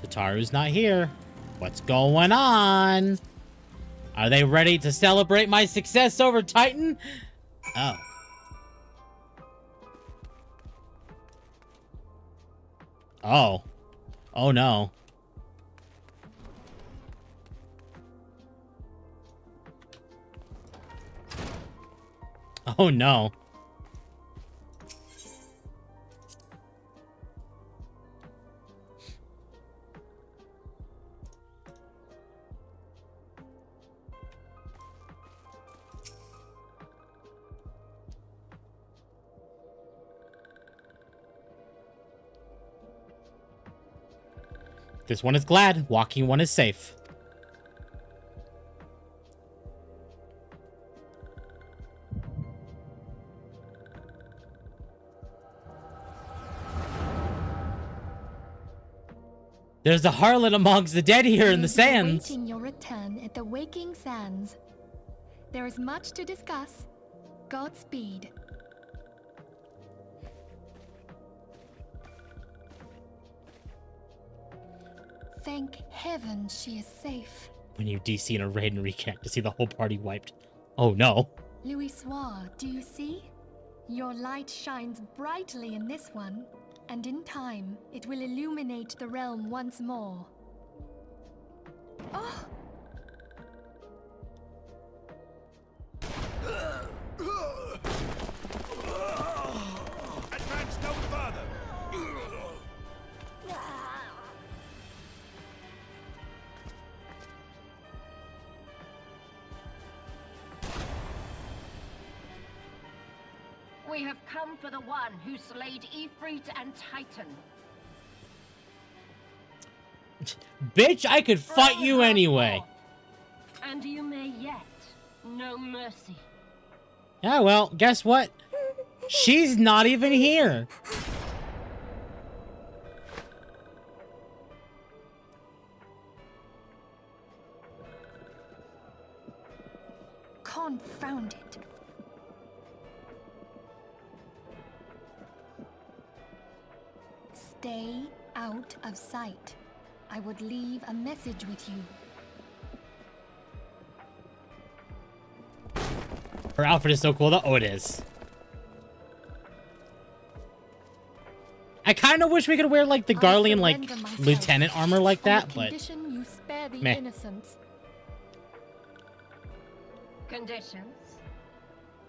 Speaker 1: Tataru's not here. What's going on? Are they ready to celebrate my success over Titan? Oh. Oh. Oh no. Oh no. This one is glad. Walking one is safe. There's a harlot amongst the dead here in the sands.
Speaker 2: Awaiting your return at the Waking Sands. There is much to discuss. Godspeed. Thank heaven she is safe.
Speaker 1: When you DC in a raid and reconnect to see the whole party wiped. Oh no.
Speaker 2: Louis Soir, do you see? Your light shines brightly in this one, and in time, it will illuminate the realm once more. Oh!
Speaker 3: Advance no further.
Speaker 4: We have come for the one who slayed Ifrit and Titan.
Speaker 1: Bitch, I could fight you anyway.
Speaker 4: And you may yet know mercy.
Speaker 1: Yeah, well, guess what? She's not even here.
Speaker 2: Confound it. Stay out of sight. I would leave a message with you.
Speaker 1: Her outfit is so cool though. Oh, it is. I kind of wish we could wear like the Garlean like lieutenant armor like that, but
Speaker 2: You spare the
Speaker 1: meh.
Speaker 2: innocents.
Speaker 4: Conditions.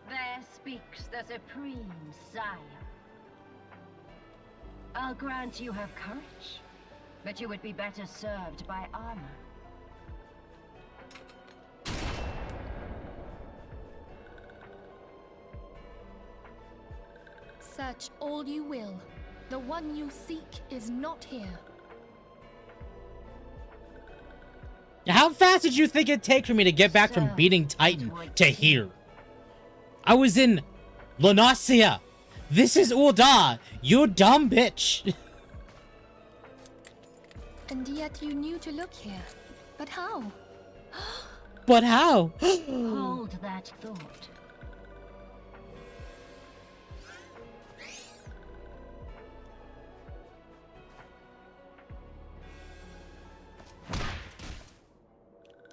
Speaker 4: There speaks the Supreme Sire. I'll grant you have courage, but you would be better served by armor.
Speaker 2: Search all you will. The one you seek is not here.
Speaker 1: how fast did you think it'd take for me to get back from beating Titan to here? I was in Lunacia. This is Ul'dah, you dumb bitch.
Speaker 2: And yet you knew to look here. But how?
Speaker 1: But how?
Speaker 4: Hold that thought.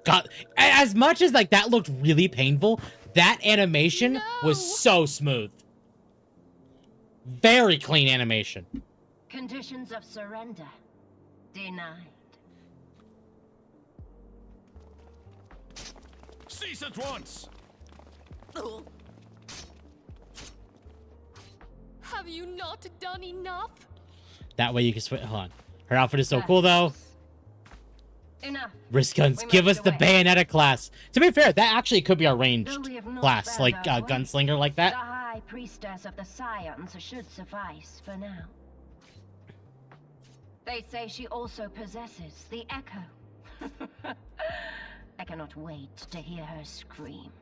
Speaker 1: God, as much as like that looked really painful, that animation was so smooth. Very clean animation.
Speaker 4: Conditions of surrender denied.
Speaker 3: Cease at once.
Speaker 2: Have you not done enough?
Speaker 1: That way you can switch. Hold on. Her outfit is so cool though.
Speaker 4: Enough.
Speaker 1: Wrist guns.
Speaker 4: We
Speaker 1: Give
Speaker 4: must
Speaker 1: us the
Speaker 4: away.
Speaker 1: Bayonetta class. To be fair, that actually could be our ranged
Speaker 4: Though we have not
Speaker 1: class,
Speaker 4: found
Speaker 1: like
Speaker 4: our way,
Speaker 1: gunslinger like
Speaker 4: The
Speaker 1: that.
Speaker 4: High Priestess of the Scions should suffice for now. They say she also possesses the Echo. I cannot wait to hear her scream.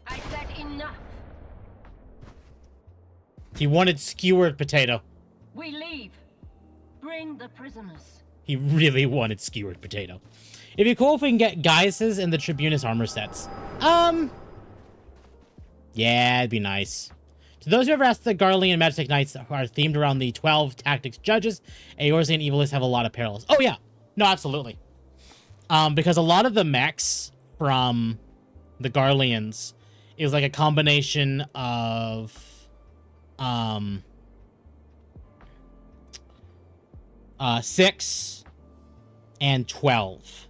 Speaker 4: I said enough.
Speaker 1: He wanted skewered potato.
Speaker 4: We leave. Bring the prisoners.
Speaker 1: He really wanted skewered potato. It'd be cool if we can get Gaius's and the Tribunus armor sets. Yeah, it'd be nice. To those who ever asked, the Garlean Magic Knights are themed around the 12 tactics judges. Eorzean and Evilists have a lot of parallels. Oh yeah, no, absolutely. Because a lot of the mechs from the Garleans is like a combination of 6 and 12.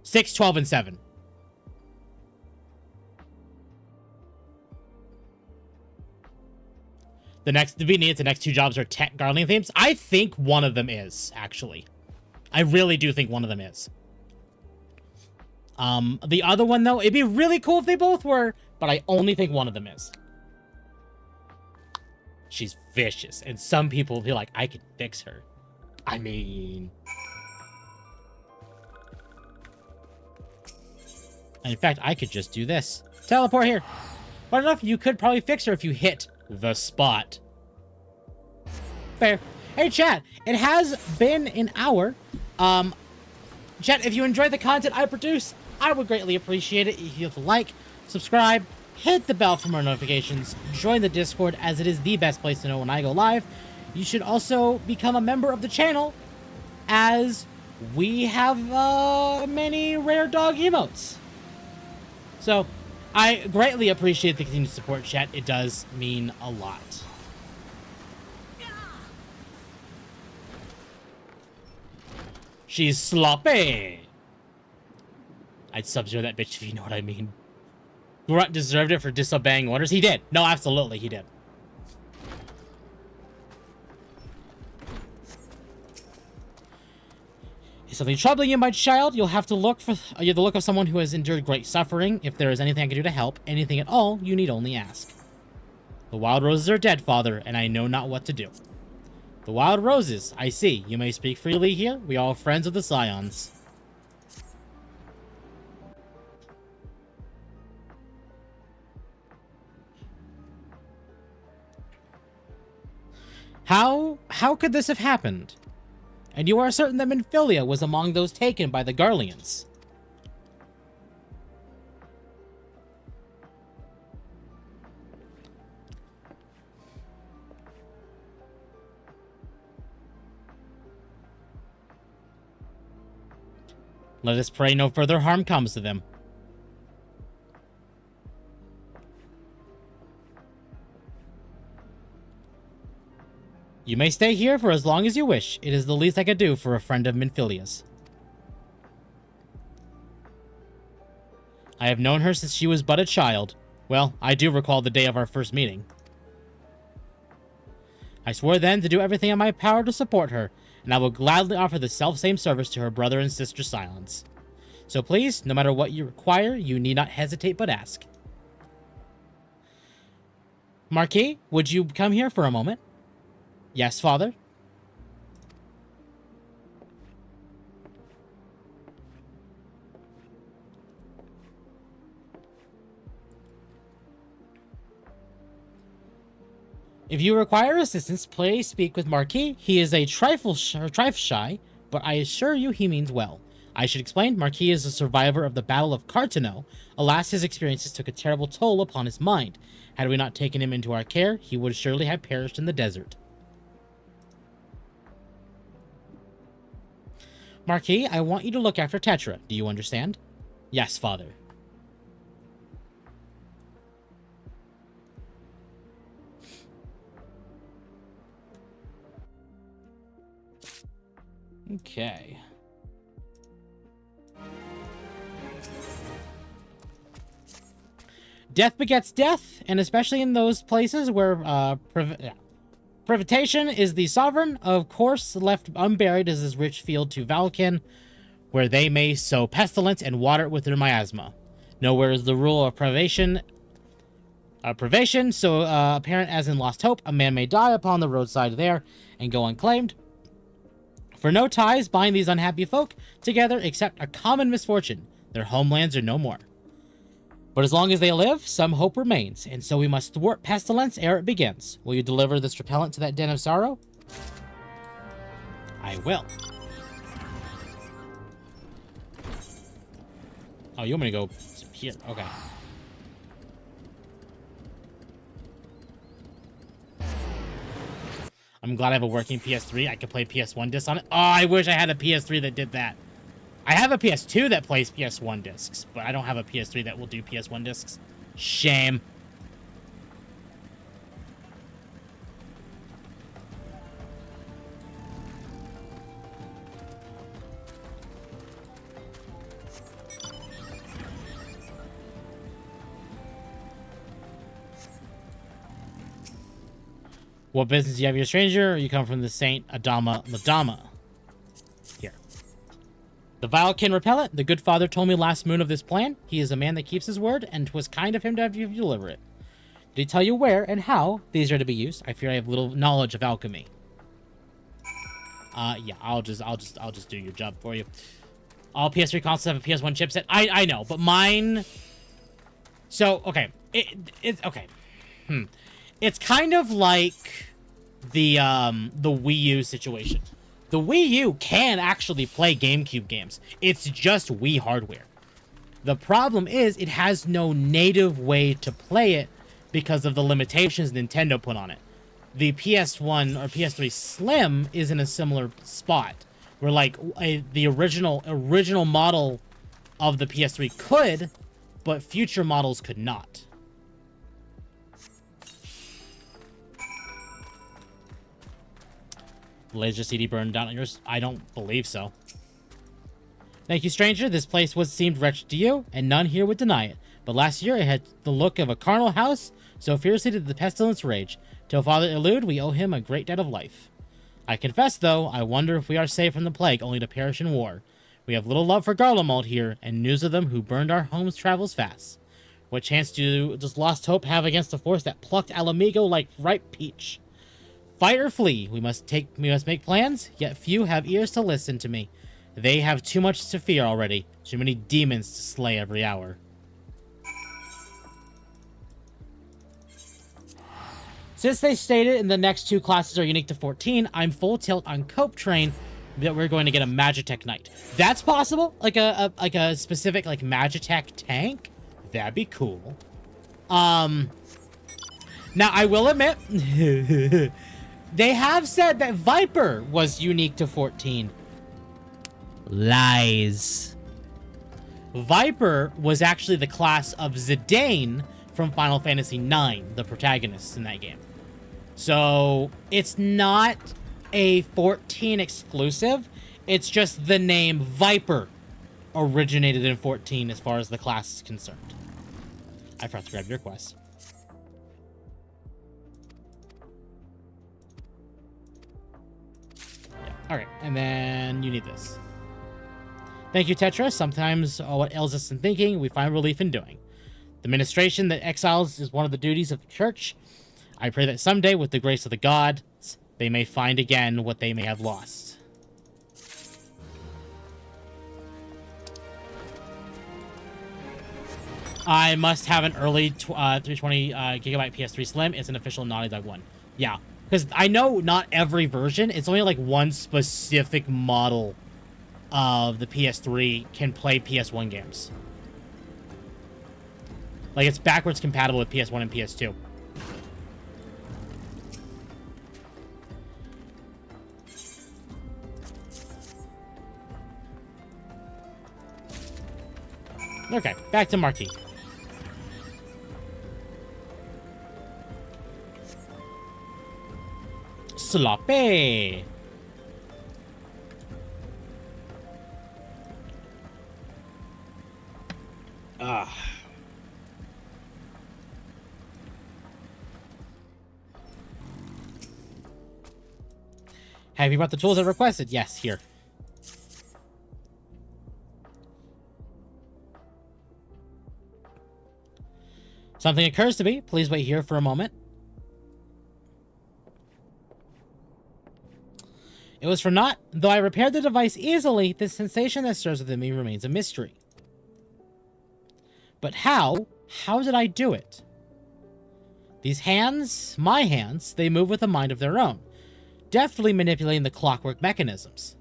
Speaker 1: 6, 12, and 7. The next to be needed, the next two jobs are tech Garlean themes. I think one of them is, actually. I really do think one of them is. The other one, though, it'd be really cool if they both were, but I only think one of them is. She's vicious, and some people feel like I could fix her. I mean... In fact, I could just do this. Teleport here. But enough, you could probably fix her if you hit the spot. Fair. Hey, chat. It has been an hour. Chat, if you enjoy the content I produce, I would greatly appreciate it if you have to like, subscribe, hit the bell for more notifications, join the Discord, as it is the best place to know when I go live. You should also become a member of the channel, as we have many rare dog emotes. So, I greatly appreciate the continued support, chat. It does mean a lot. She's sloppy. I'd sub-zero that bitch if you know what I mean. Grunt deserved it for disobeying orders. He did. No, absolutely, he did. Is something troubling you, my child? You'll have to look for you have the look of someone who has endured great suffering. If there is anything I can do to help, anything at all, you need only ask. The wild roses are dead, father, and I know not what to do. The wild roses, I see. You may speak freely here. We are all friends of the Scions. How could this have happened? And you are certain that Minfilia was among those taken by the Garleans? Let us pray no further harm comes to them. You may stay here for as long as you wish. It is the least I could do for a friend of Minfilia's. I have known her since she was but a child. Well, I do recall the day of our first meeting. I swore then to do everything in my power to support her, and I will gladly offer the self-same service to her brother and sister Silence. So please, no matter what you require, you need not hesitate but ask. Marquis, would you come here for a moment? Yes, father? If you require assistance, please speak with Marquis. He is a trifle shy, but I assure you he means well. I should explain, Marquis is a survivor of the Battle of Cartano. Alas, his experiences took a terrible toll upon his mind. Had we not taken him into our care, he would surely have perished in the desert. Marquis, I want you to look after Tetra. Do you understand? Yes, father. Okay. Death begets death, and especially in those places where privitation is the sovereign, of course, left unburied is this rich field to Valken, where they may sow pestilence and water it with their miasma. Nowhere is the rule of privation so apparent as in Lost Hope. A man may die upon the roadside there and go unclaimed. For no ties bind these unhappy folk together except a common misfortune. Their homelands are no more. But as long as they live, some hope remains, and so we must thwart pestilence ere it begins. Will you deliver this repellent to that den of sorrow? I will. Oh, you want me to go here? Okay. I'm glad I have a working PS3. I can play PS1 discs on it. Oh, I wish I had a PS3 that did that. I have a PS2 that plays PS1 discs, but I don't have a PS3 that will do PS1 discs. Shame. What business do you have, your stranger? Or you come from the Saint Adama Madama? Here. The Valken repellent. The good father told me last moon of this plan. He is a man that keeps his word, and 'twas kind of him to have you deliver it. Did he tell you where and how these are to be used? I fear I have little knowledge of alchemy. Yeah, I'll just do your job for you. All PS3 consoles have a PS1 chipset. I know, but mine. So okay, it's okay. It's kind of like the Wii U situation. The Wii U can actually play GameCube games. It's just Wii hardware. The problem is it has no native way to play it because of the limitations Nintendo put on it. The PS1 or PS3 Slim is in a similar spot where like the original model of the PS3 could, but future models could not. Laser CD burned down on yours? I don't believe so. Thank you, stranger. This place seemed wretched to you, and none here would deny it. But last year it had the look of a carnal house, so fiercely did the pestilence rage. Till Father elude, we owe him a great debt of life. I confess, though, I wonder if we are saved from the plague, only to perish in war. We have little love for Garlemald here, and news of them who burned our homes travels fast. What chance does Lost Hope have against a force that plucked Alamigo like ripe peach? Fight or flee, we must make plans, yet few have ears to listen to me. They have too much to fear already, too many demons to slay every hour. Since they stated in the next two classes are unique to 14, I'm full tilt on Cope Train that we're going to get a Magitech Knight. That's possible? Like a specific like Magitech tank? That'd be cool. Now I will admit they have said that Viper was unique to 14. Lies. Viper was actually the class of Zidane from Final Fantasy IX, the protagonist in that game. So it's not a 14 exclusive. It's just the name Viper originated in 14 as far as the class is concerned. I forgot to grab your quest. Yeah. Okay, and then you need this. Thank you, Tetra. Sometimes what ails us in thinking, we find relief in doing. The ministration that exiles is one of the duties of the church. I pray that someday, with the grace of the gods, they may find again what they may have lost. I must have an early 320 gigabyte PS3 Slim. It's an official Naughty Dog one. Yeah, because I know not every version. It's only like one specific model of the PS3 can play PS1 games. Like, it's backwards compatible with PS1 and PS2. Okay, back to Marquis. Sloppy. Have you brought the tools I requested? Yes, here. Something occurs to me. Please wait here for a moment. It was for naught. Though I repaired the device easily, the sensation that stirs within me remains a mystery. But how? How did I do it? These hands, my hands, they move with a mind of their own, deftly manipulating the clockwork mechanisms.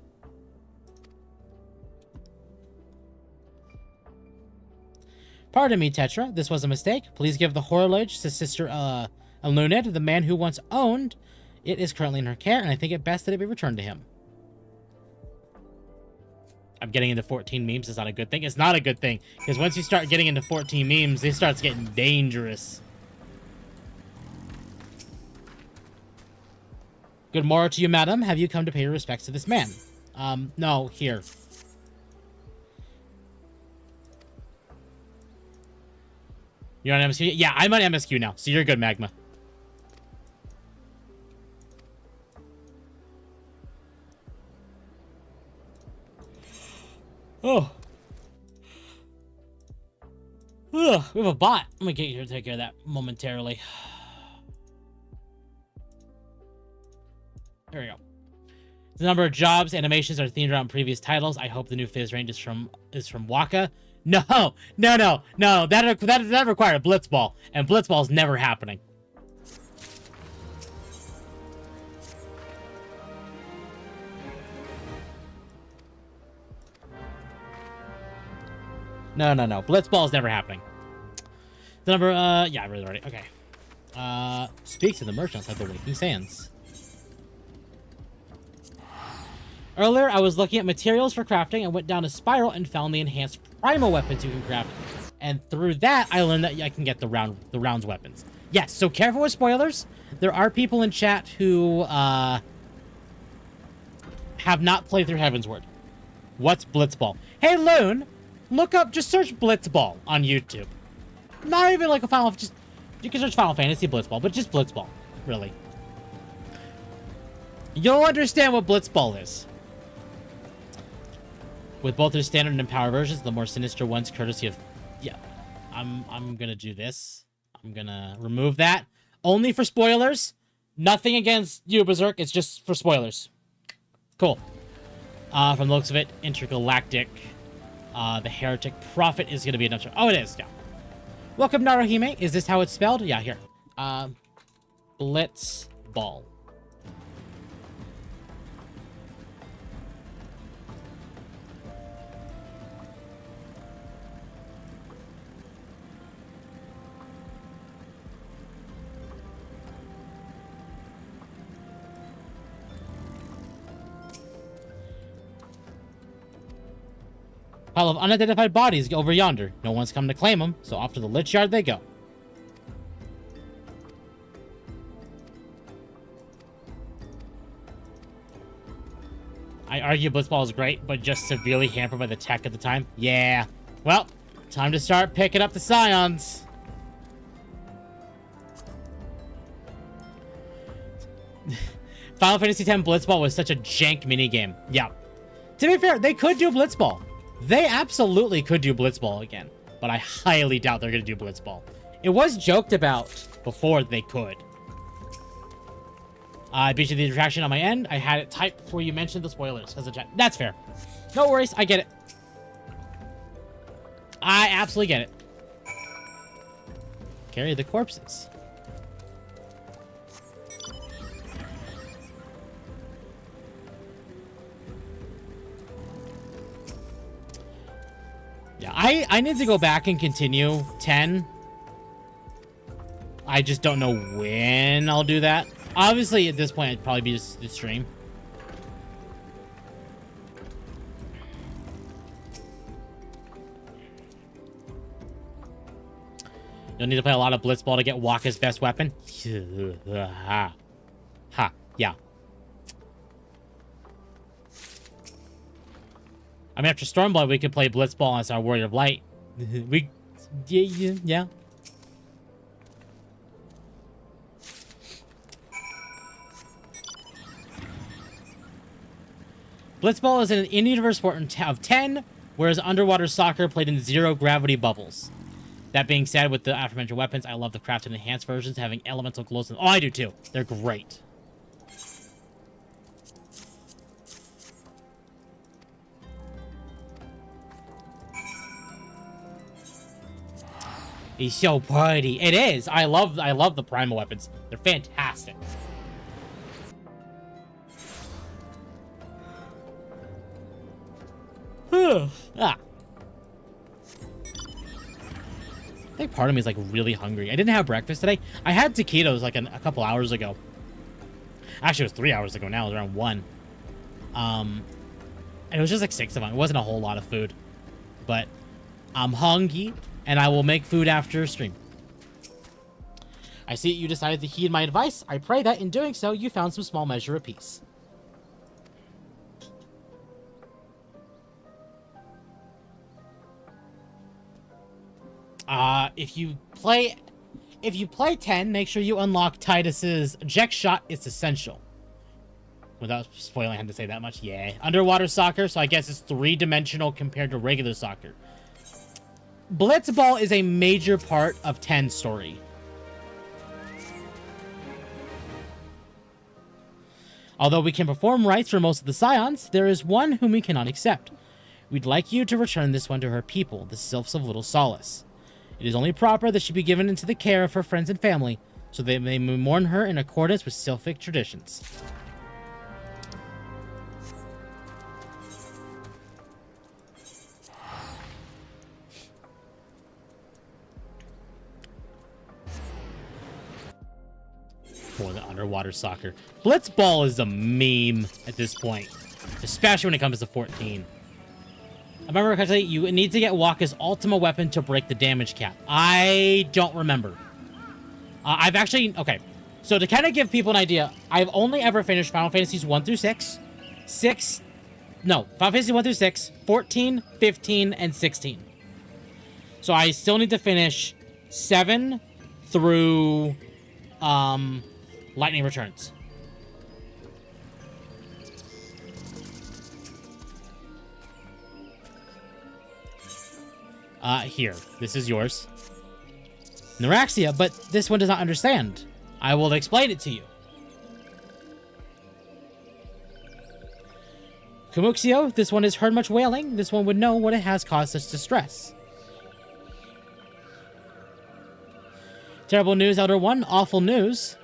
Speaker 1: Pardon me, Tetra. This was a mistake. Please give the horologe to Sister Alunid, the man who once owned. It is currently in her care, and I think it best that it be returned to him. I'm getting into 14 memes. It's not a good thing. It's not a good thing, because once you start getting into 14 memes, it starts getting dangerous. Good morrow to you, madam. Have you come to pay your respects to this man? No, here. You're on MSQ? Yeah, I'm on MSQ now, so you're good, Magma. Oh. Ugh, we have a bot. I'm gonna get you to take care of that momentarily. There we go. The number of jobs, animations are themed around previous titles. I hope the new Fizz range is from Waka. No. That required a Blitzball, and Blitzball is never happening. No. Blitzball is never happening. The number, yeah, I read it already. Okay. Speaks to the merchants like the Waking Sands. Earlier, I was looking at materials for crafting and went down a spiral and found the enhanced primal weapons you can craft. And through that, I learned that I can get the rounds weapons. Yes, so careful with spoilers. There are people in chat who, have not played through Heavensward. What's Blitzball? Hey, Loon, look up, just search Blitzball on YouTube. Not even like a Final, just, you can search Final Fantasy Blitzball, but just Blitzball, really. You'll understand what Blitzball is. With both their standard and power versions, the more sinister ones, courtesy of... Yeah, I'm gonna do this. I'm gonna remove that. Only for spoilers. Nothing against you, Berserk. It's just for spoilers. Cool. From the looks of it, Intergalactic, the Heretic Prophet is gonna be another... Oh, it is, yeah. Welcome, Naruhime. Is this how it's spelled? Yeah, here. Blitzball. Pile of unidentified bodies over yonder. No one's come to claim them, so off to the Lich Yard they go. I argue Blitzball is great, but just severely hampered by the tech at the time. Yeah. Well, time to start picking up the Scions. Final Fantasy X Blitzball was such a jank minigame. Yeah. To be fair, they could do Blitzball. They absolutely could do Blitzball again, but I highly doubt they're going to do Blitzball. It was joked about before they could. I beat you the attraction on my end. I had it typed before you mentioned the spoilers. That's fair. No worries. I get it. I absolutely get it. Carry the corpses. Yeah, I need to go back and continue 10. I just don't know when I'll do that. Obviously, at this point, it'd probably be just the stream. You'll need to play a lot of Blitzball to get Waka's best weapon. Ha. Yeah. I mean, after Stormblood, we could play Blitzball as our Warrior of Light. Yeah. Blitzball is an in-universe sport of 10, whereas underwater soccer played in zero-gravity bubbles. That being said, with the aforementioned weapons, I love the crafted and enhanced versions having elemental glows. Oh, I do too. They're great. He's so pretty. It is. I love the primal weapons. They're fantastic. I think part of me is like really hungry. I didn't have breakfast today. I had taquitos like a couple hours ago. Actually, it was 3 hours ago now. It was around 1. And it was just like 6 of them. It wasn't a whole lot of food. But I'm hungry, and I will make food after stream. I see you decided to heed my advice. I pray that in doing so, you found some small measure of peace. If you play 10, make sure you unlock Titus's eject shot. It's essential. Without spoiling, I had to say that much. Yeah. Underwater soccer, so I guess it's 3-dimensional compared to regular soccer. Blitzball is a major part of 10's story. Although we can perform rites for most of the scions, there is one whom we cannot accept. We'd like you to return this one to her people, the Sylphs of Little Solace. It is only proper that she be given into the care of her friends and family, so they may mourn her in accordance with Sylphic traditions. For the underwater soccer. Blitzball is a meme at this point, especially when it comes to 14. I remember correctly, you need to get Wakka's Ultima weapon to break the damage cap. I don't remember. I've actually... Okay, so to kind of give people an idea, I've only ever finished Final Fantasies 1 through 6. Final Fantasy 1 through 6, 14, 15, and 16. So I still need to finish 7 through... Lightning Returns. Here. This is yours. Neuraxia, but this one does not understand. I will explain it to you. Kumuxio, this one has heard much wailing. This one would know what it has caused such distress. Terrible news, Elder One. Awful news.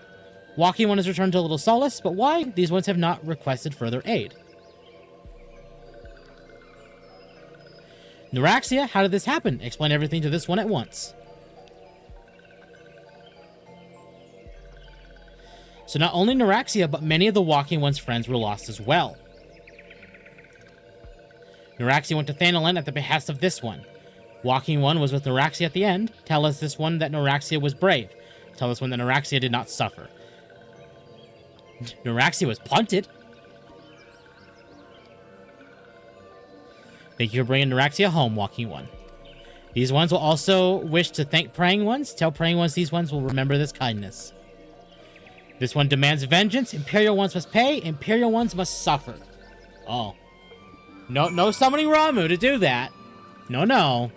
Speaker 1: Walking One has returned to Little Solace, but why? These ones have not requested further aid. Neuraxia, how did this happen? Explain everything to this one at once. So not only Neuraxia, but many of the Walking One's friends were lost as well. Neuraxia went to Thanalan at the behest of this one. Walking One was with Neuraxia at the end. Tell us this one that Neuraxia was brave. Tell us one that Neuraxia did not suffer. Neuraxia was punted. Thank you for bringing Neuraxia home, Walking One. These ones will also wish to thank Praying Ones. Tell Praying Ones these ones will remember this kindness. This one demands vengeance. Imperial Ones must pay. Imperial Ones must suffer. Oh. No summoning Ramu to do that. No.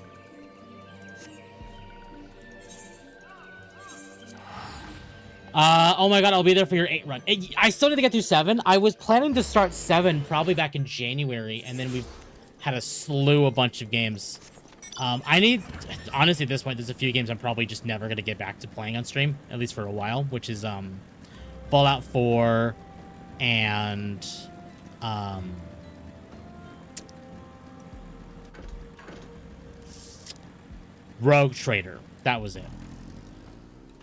Speaker 1: Oh my god, I'll be there for your 8 run. I still need to get through 7. I was planning to start 7 probably back in January, and then we've had a bunch of games. Honestly, at this point, there's a few games I'm probably just never going to get back to playing on stream, at least for a while, which is, Fallout 4 and, Rogue Trader. That was it.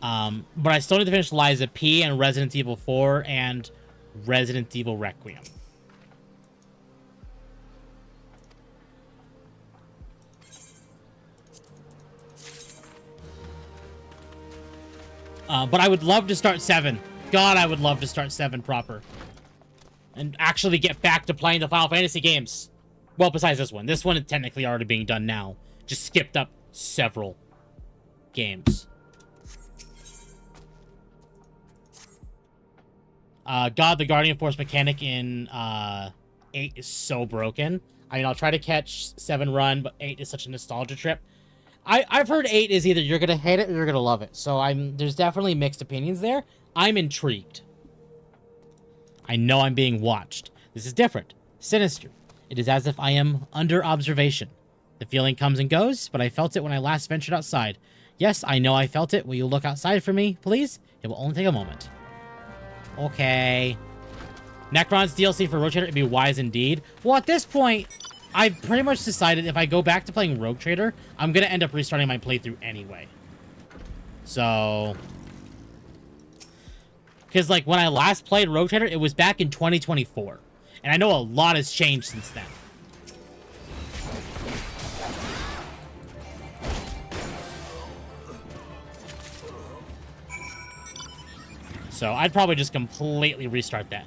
Speaker 1: But I still need to finish Liza P and Resident Evil 4 and Resident Evil Requiem. But I would love to start 7. God, I would love to start 7 proper. And actually get back to playing the Final Fantasy games. Well, besides this one. This one is technically already being done now. Just skipped up several games. God, the Guardian Force mechanic in 8 is so broken. I mean, I'll try to catch 7 run, but 8 is such a nostalgia trip. I've heard 8 is either you're gonna hate it or you're gonna love it. So there's definitely mixed opinions there. I'm intrigued. I know I'm being watched. This is different. Sinister. It is as if I am under observation. The feeling comes and goes, but I felt it when I last ventured outside. Yes, I know I felt it. Will you look outside for me, please? It will only take a moment. Okay. Necron's DLC for Rogue Trader would be wise indeed. Well, at this point, I've pretty much decided if I go back to playing Rogue Trader, I'm going to end up restarting my playthrough anyway. So... Because, like, when I last played Rogue Trader, it was back in 2024. And I know a lot has changed since then. So I'd probably just completely restart that.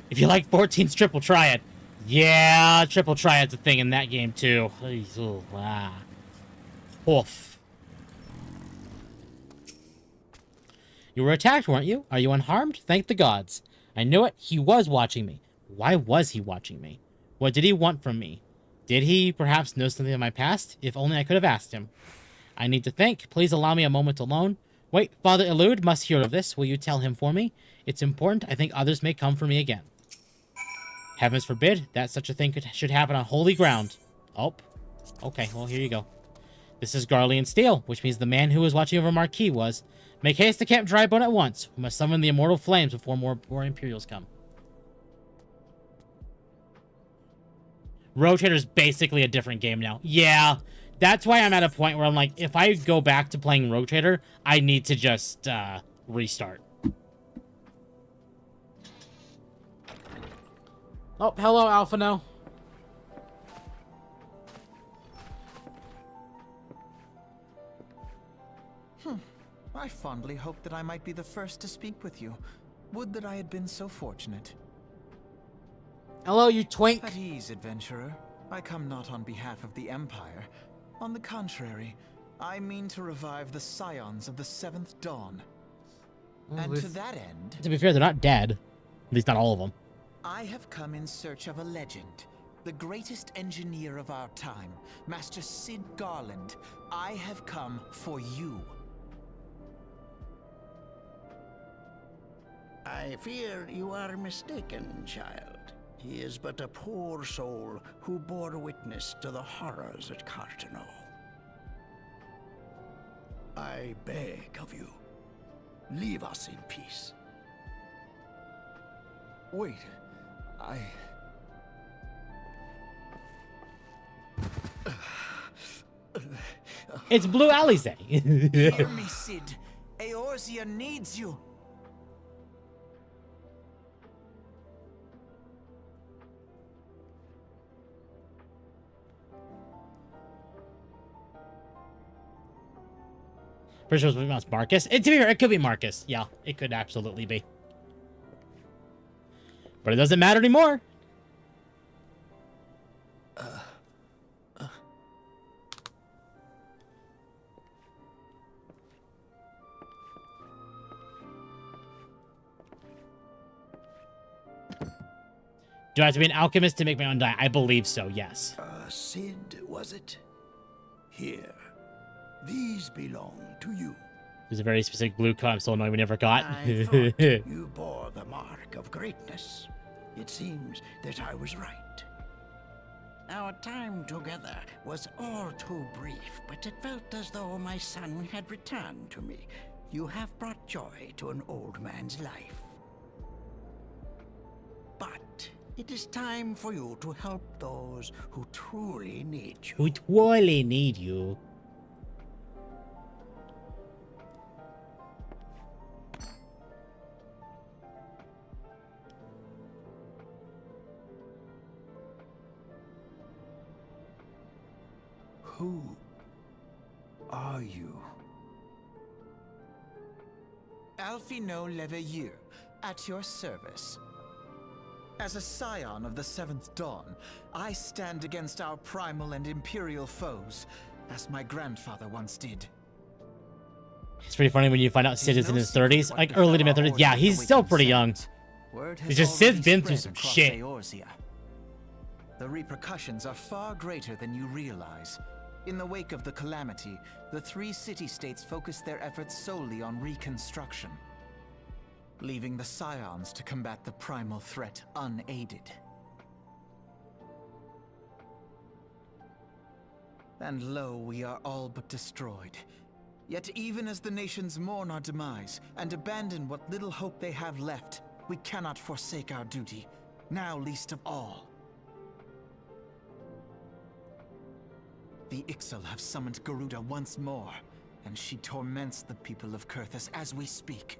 Speaker 1: If you like 14's Triple Triad. Yeah, Triple Triad's a thing in that game too. Oof. You were attacked, weren't you? Are you unharmed? Thank the gods. I knew it. He was watching me. Why was he watching me? What did he want from me? Did he perhaps know something of my past? If only I could have asked him. I need to think. Please allow me a moment alone. Wait, Father Elude must hear of this. Will you tell him for me? It's important. I think others may come for me again. Heavens forbid that such a thing should happen on holy ground. Oh, okay, well, here you go. This is Garlean Steel, which means the man who was watching over Marquis was. Make haste to Camp Drybone at once. We must summon the immortal flames before more Imperials come. Rotator's basically a different game now. Yeah, that's why I'm at a point where I'm like, if I go back to playing Rotator, I need to just restart. Oh, hello, Alphino.
Speaker 5: I fondly hoped that I might be the first to speak with you. Would that I had been so fortunate.
Speaker 1: Hello, you twink.
Speaker 5: At ease, adventurer. I come not on behalf of the Empire. On the contrary, I mean to revive the scions of the 7th Dawn. And to that end...
Speaker 1: To be fair, they're not dead. At least not all of them.
Speaker 5: I have come in search of a legend. The greatest engineer of our time, Master Cid Garland. I have come for you.
Speaker 6: I fear you are mistaken, child. He is but a poor soul who bore witness to the horrors at Cartano. I beg of you, leave us in peace.
Speaker 5: Wait,
Speaker 1: It's Blue Alize.
Speaker 5: Hear me, Cid. Eorzea needs you.
Speaker 1: Pretty sure it's Marcus. To be fair, it could be Marcus. Yeah, it could absolutely be. But it doesn't matter anymore. Do I have to be an alchemist to make my own dye? I believe so, yes.
Speaker 6: Cid, was it? Here. These belong to you.
Speaker 1: There's a very specific blue coat I'm so annoyed we never got.
Speaker 6: I thought you bore the mark of greatness. It seems that I was right. Our time together was all too brief, but it felt as though my son had returned to me. You have brought joy to an old man's life. But it is time for you to help those who truly need you.
Speaker 1: Who truly need you.
Speaker 5: Who are you? Alphino Leveilleur, at your service. As a scion of the 7th Dawn, I stand against our primal and imperial foes, as my grandfather once did.
Speaker 1: It's pretty funny when you find out Cid is in his 30s, like early to mid-30s. Yeah, he's still pretty young. It's just Cid's been through some shit.
Speaker 5: Eorzea. The repercussions are far greater than you realize. In the wake of the calamity, the 3 city-states focused their efforts solely on reconstruction, leaving the scions to combat the primal threat unaided. And lo, we are all but destroyed. Yet even as the nations mourn our demise and abandon what little hope they have left, we cannot forsake our duty, now least of all. The Ixal have summoned Garuda once more, and she torments the people of Kurthus as we speak.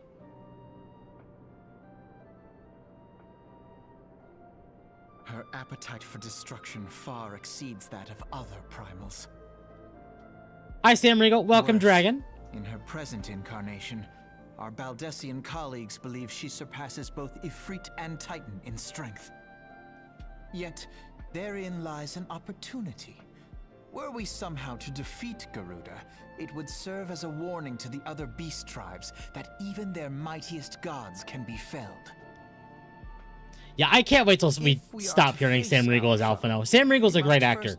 Speaker 5: Her appetite for destruction far exceeds that of other primals.
Speaker 1: Hi, Sam Riegel. Welcome,
Speaker 5: Worse,
Speaker 1: Dragon.
Speaker 5: In her present incarnation, our Baldessian colleagues believe she surpasses both Ifrit and Titan in strength. Yet, therein lies an opportunity. Were we somehow to defeat Garuda, it would serve as a warning to the other beast tribes that even their mightiest gods can be felled.
Speaker 1: Yeah, I can't wait till we stop hearing Sam Riegel as Alphino. Sam Riegel's a great actor,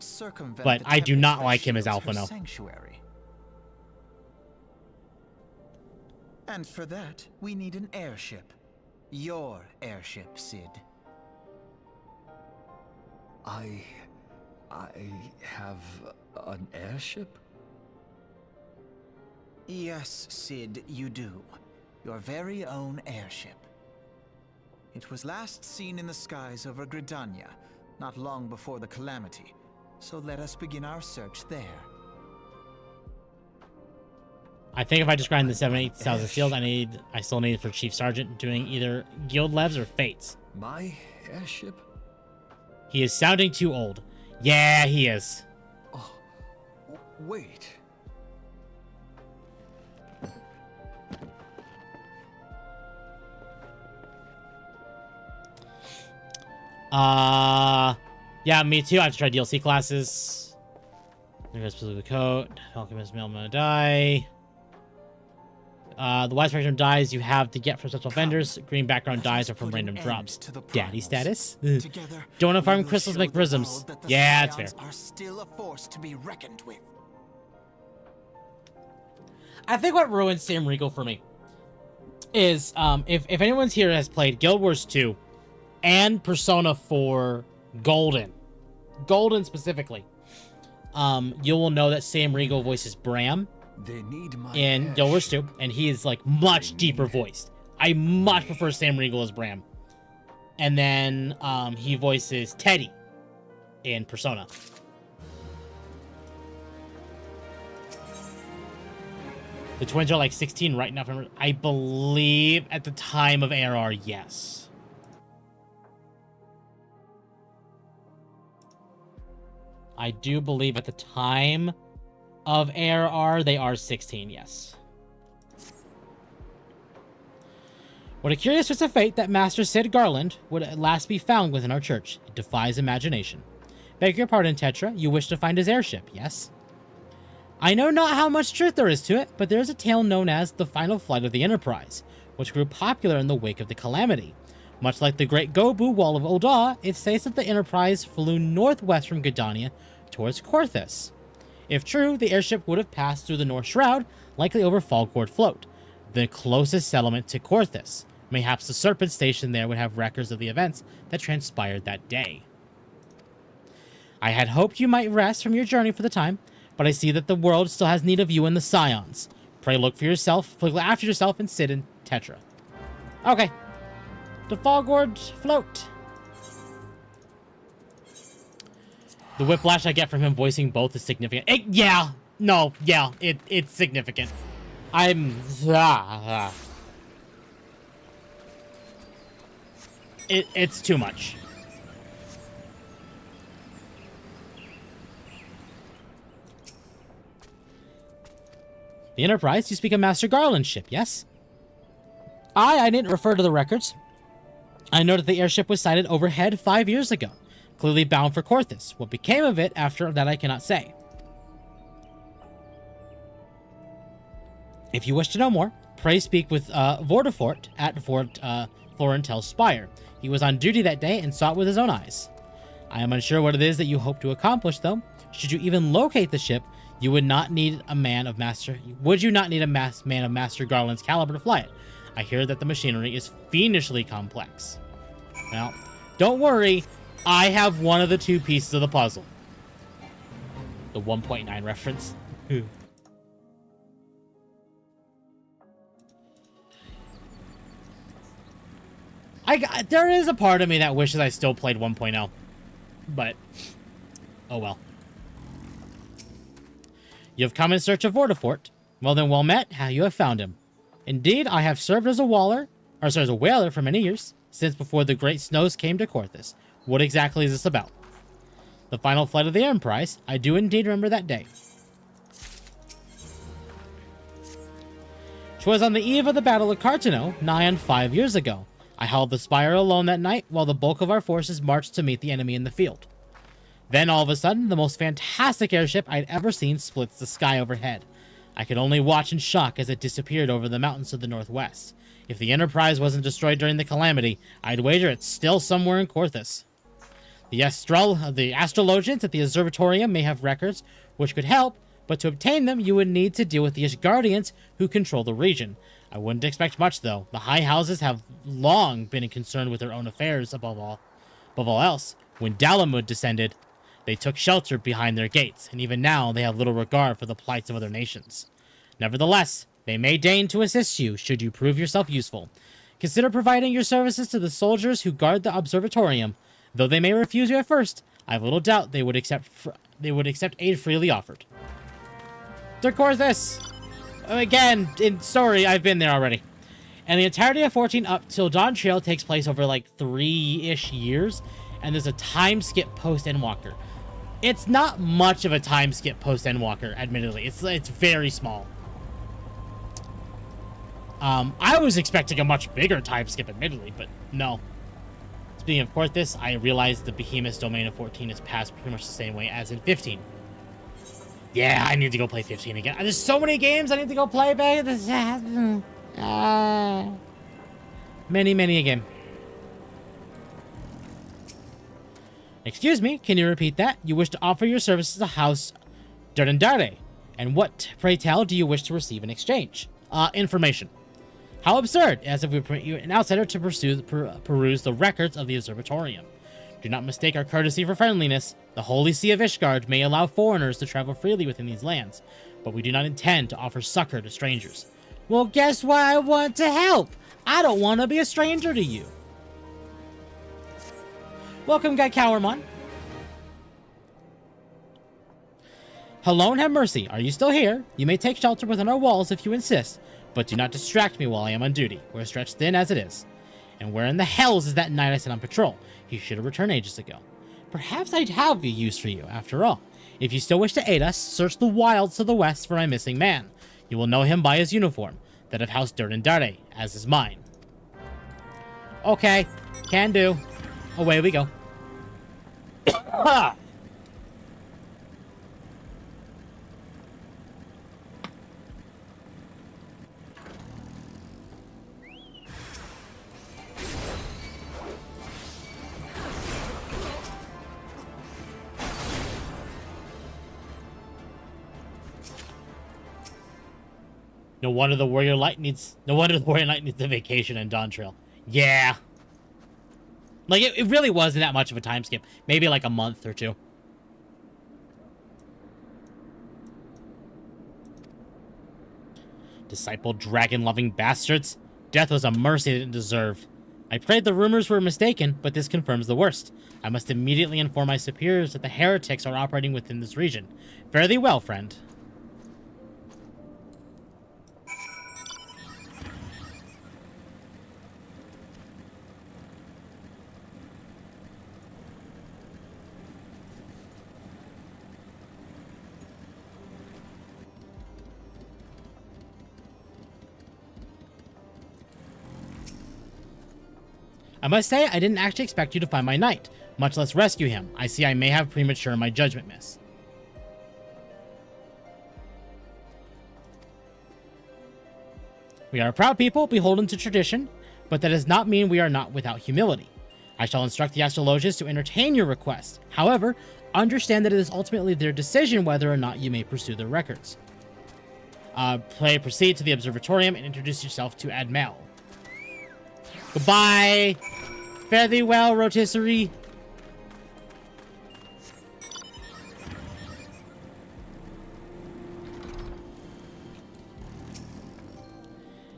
Speaker 1: but I do not like him as Alphino.
Speaker 5: Sanctuary. And for that, we need an airship. Your airship, Cid.
Speaker 7: I have an airship?
Speaker 5: Yes, Sid, you do. Your very own airship. It was last seen in the skies over Gridania, not long before the calamity. So let us begin our search there.
Speaker 1: I think if I just grind the 7,000 seals, I still need it for Chief Sergeant doing either guild levs or fates.
Speaker 7: My airship?
Speaker 1: He is sounding too old. Yeah, he is.
Speaker 7: Oh, wait.
Speaker 1: Yeah, me too. I have to try DLC classes. There's the coat. Alchemist Mailman die. The wide spectrum dies you have to get from special vendors. Green background dies are from random drops. Daddy status. Don't want to farm crystals make prisms. Yeah, that's fair.
Speaker 5: Are still a force to be reckoned with.
Speaker 1: I think what ruins Sam Riegel for me is if anyone's here has played Guild Wars 2 and Persona 4 Golden specifically, you will know that Sam Riegel voices Bram
Speaker 7: They need my
Speaker 1: in Guild Wars 2, and he is like much deeper voiced. I much prefer Sam Riegel as Bram. And then he voices Teddy in Persona. The twins are like 16 right now. I believe at the time of ARR, yes. I do believe at the time of ARR, they are 16, yes. What a curious twist of fate that Master Sid Garland would at last be found within our church. It defies imagination. Beg your pardon, Tetra. You wish to find his airship, yes? I know not how much truth there is to it, but there is a tale known as the final flight of the Enterprise, which grew popular in the wake of the calamity. Much like the Great Gobu Wall of Oda, it says that the Enterprise flew northwest from Gridania towards Korthus. If true, the airship would have passed through the North Shroud, likely over Falkord Float, the closest settlement to Korthus. Mayhaps the Serpent Station there would have records of the events that transpired that day. I had hoped you might rest from your journey for the time, but I see that the world still has need of you and the Scions. Pray look after yourself and Sid and Tetra. Okay. To Falkord Float. The whiplash I get from him voicing both is significant. It's significant. It's too much. The Enterprise, you speak of Master Garland's ship, yes? I didn't refer to the records. I know that the airship was sighted overhead 5 years ago, clearly bound for Korthus. What became of it after that I cannot say. If you wish to know more, pray speak with Vordefort at Fort Florentel's Spire. He was on duty that day and saw it with his own eyes. I am unsure what it is that you hope to accomplish, though. Should you even locate the ship, you would not need a man of Master... Would you not need a man of Master Garland's caliber to fly it? I hear that the machinery is fiendishly complex. Well, don't worry. I have one of the two pieces of the puzzle. The 1.9 reference. There is a part of me that wishes I still played 1.0. But, oh well. You have come in search of Vordefort. Well then, well met. How you have found him. Indeed, I have served as a whaler for many years, since before the great snows came to Korthus. What exactly is this about? The final flight of the Enterprise. I do indeed remember that day. 'Twas on the eve of the Battle of Cartano, nigh on 5 years ago. I held the spire alone that night, while the bulk of our forces marched to meet the enemy in the field. Then, all of a sudden, the most fantastic airship I'd ever seen splits the sky overhead. I could only watch in shock as it disappeared over the mountains to the northwest. If the Enterprise wasn't destroyed during the calamity, I'd wager it's still somewhere in Korthus. The astrologians at the observatorium may have records which could help, but to obtain them, you would need to deal with the Ishgardians who control the region. I wouldn't expect much, though. The high houses have long been concerned with their own affairs above all else. When Dalamud descended, they took shelter behind their gates, and even now they have little regard for the plights of other nations. Nevertheless, they may deign to assist you should you prove yourself useful. Consider providing your services to the soldiers who guard the observatorium. Though they may refuse you at first, I have little doubt they would accept aid freely offered. This. Again, in story, I've been there already. And the entirety of 14 up till Dawn Trail takes place over like 3-ish years, and there's a time skip post Endwalker. It's not much of a time skip post Endwalker, admittedly. It's very small. I was expecting a much bigger time skip, admittedly, but no. Speaking of Korthus, I realized the behemoth's domain of 14 is passed pretty much the same way as in 15. Yeah, I need to go play 15 again. There's so many games I need to go play, babe. Many a game. Excuse me, can you repeat that? You wish to offer your services to House Durdendare. And what, pray tell, do you wish to receive in exchange? Information. How absurd, as if we permit you an outsider to peruse the records of the observatorium. Do not mistake our courtesy for friendliness. The Holy See of Ishgard may allow foreigners to travel freely within these lands, but we do not intend to offer succor to strangers. Well, guess why I want to help? I don't want to be a stranger to you. Welcome, Guy Cowermon. Hello and have mercy. Are you still here? You may take shelter within our walls if you insist, but do not distract me while I am on duty. We're stretched thin as it is. And where in the hells is that knight I sent on patrol? He should have returned ages ago. Perhaps I'd have a use for you, after all. If you still wish to aid us, search the wilds to the west for my missing man. You will know him by his uniform, that of House Durdendare, as is mine. Okay, can do. Away we go. No wonder the Warrior Knight needs a vacation in Dawn Trail. Yeah. Like, it really wasn't that much of a time skip. Maybe like a month or two. Disciple dragon-loving bastards. Death was a mercy they didn't deserve. I prayed the rumors were mistaken, but this confirms the worst. I must immediately inform my superiors that the heretics are operating within this region. Fare thee well, friend. I must say, I didn't actually expect you to find my knight, much less rescue him. I see I may have premature in my judgment, miss. We are a proud people, beholden to tradition, but that does not mean we are not without humility. I shall instruct the astrologists to entertain your request. However, understand that it is ultimately their decision whether or not you may pursue their records. Proceed to the observatorium and introduce yourself to Admel. Goodbye. Fare thee well, rotisserie.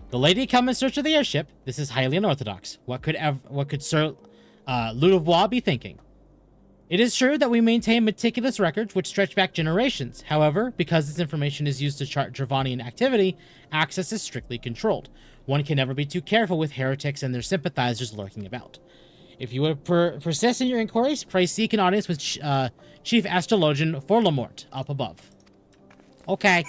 Speaker 1: The lady come in search of the airship. This is highly unorthodox. What could Sir Ludovois be thinking? It is true that we maintain meticulous records which stretch back generations. However, because this information is used to chart Dravanian activity, access is strictly controlled. One can never be too careful with heretics and their sympathizers lurking about. If you would persist in your inquiries, pray seek an audience with Chief Astrologian Forlamort up above. Okay.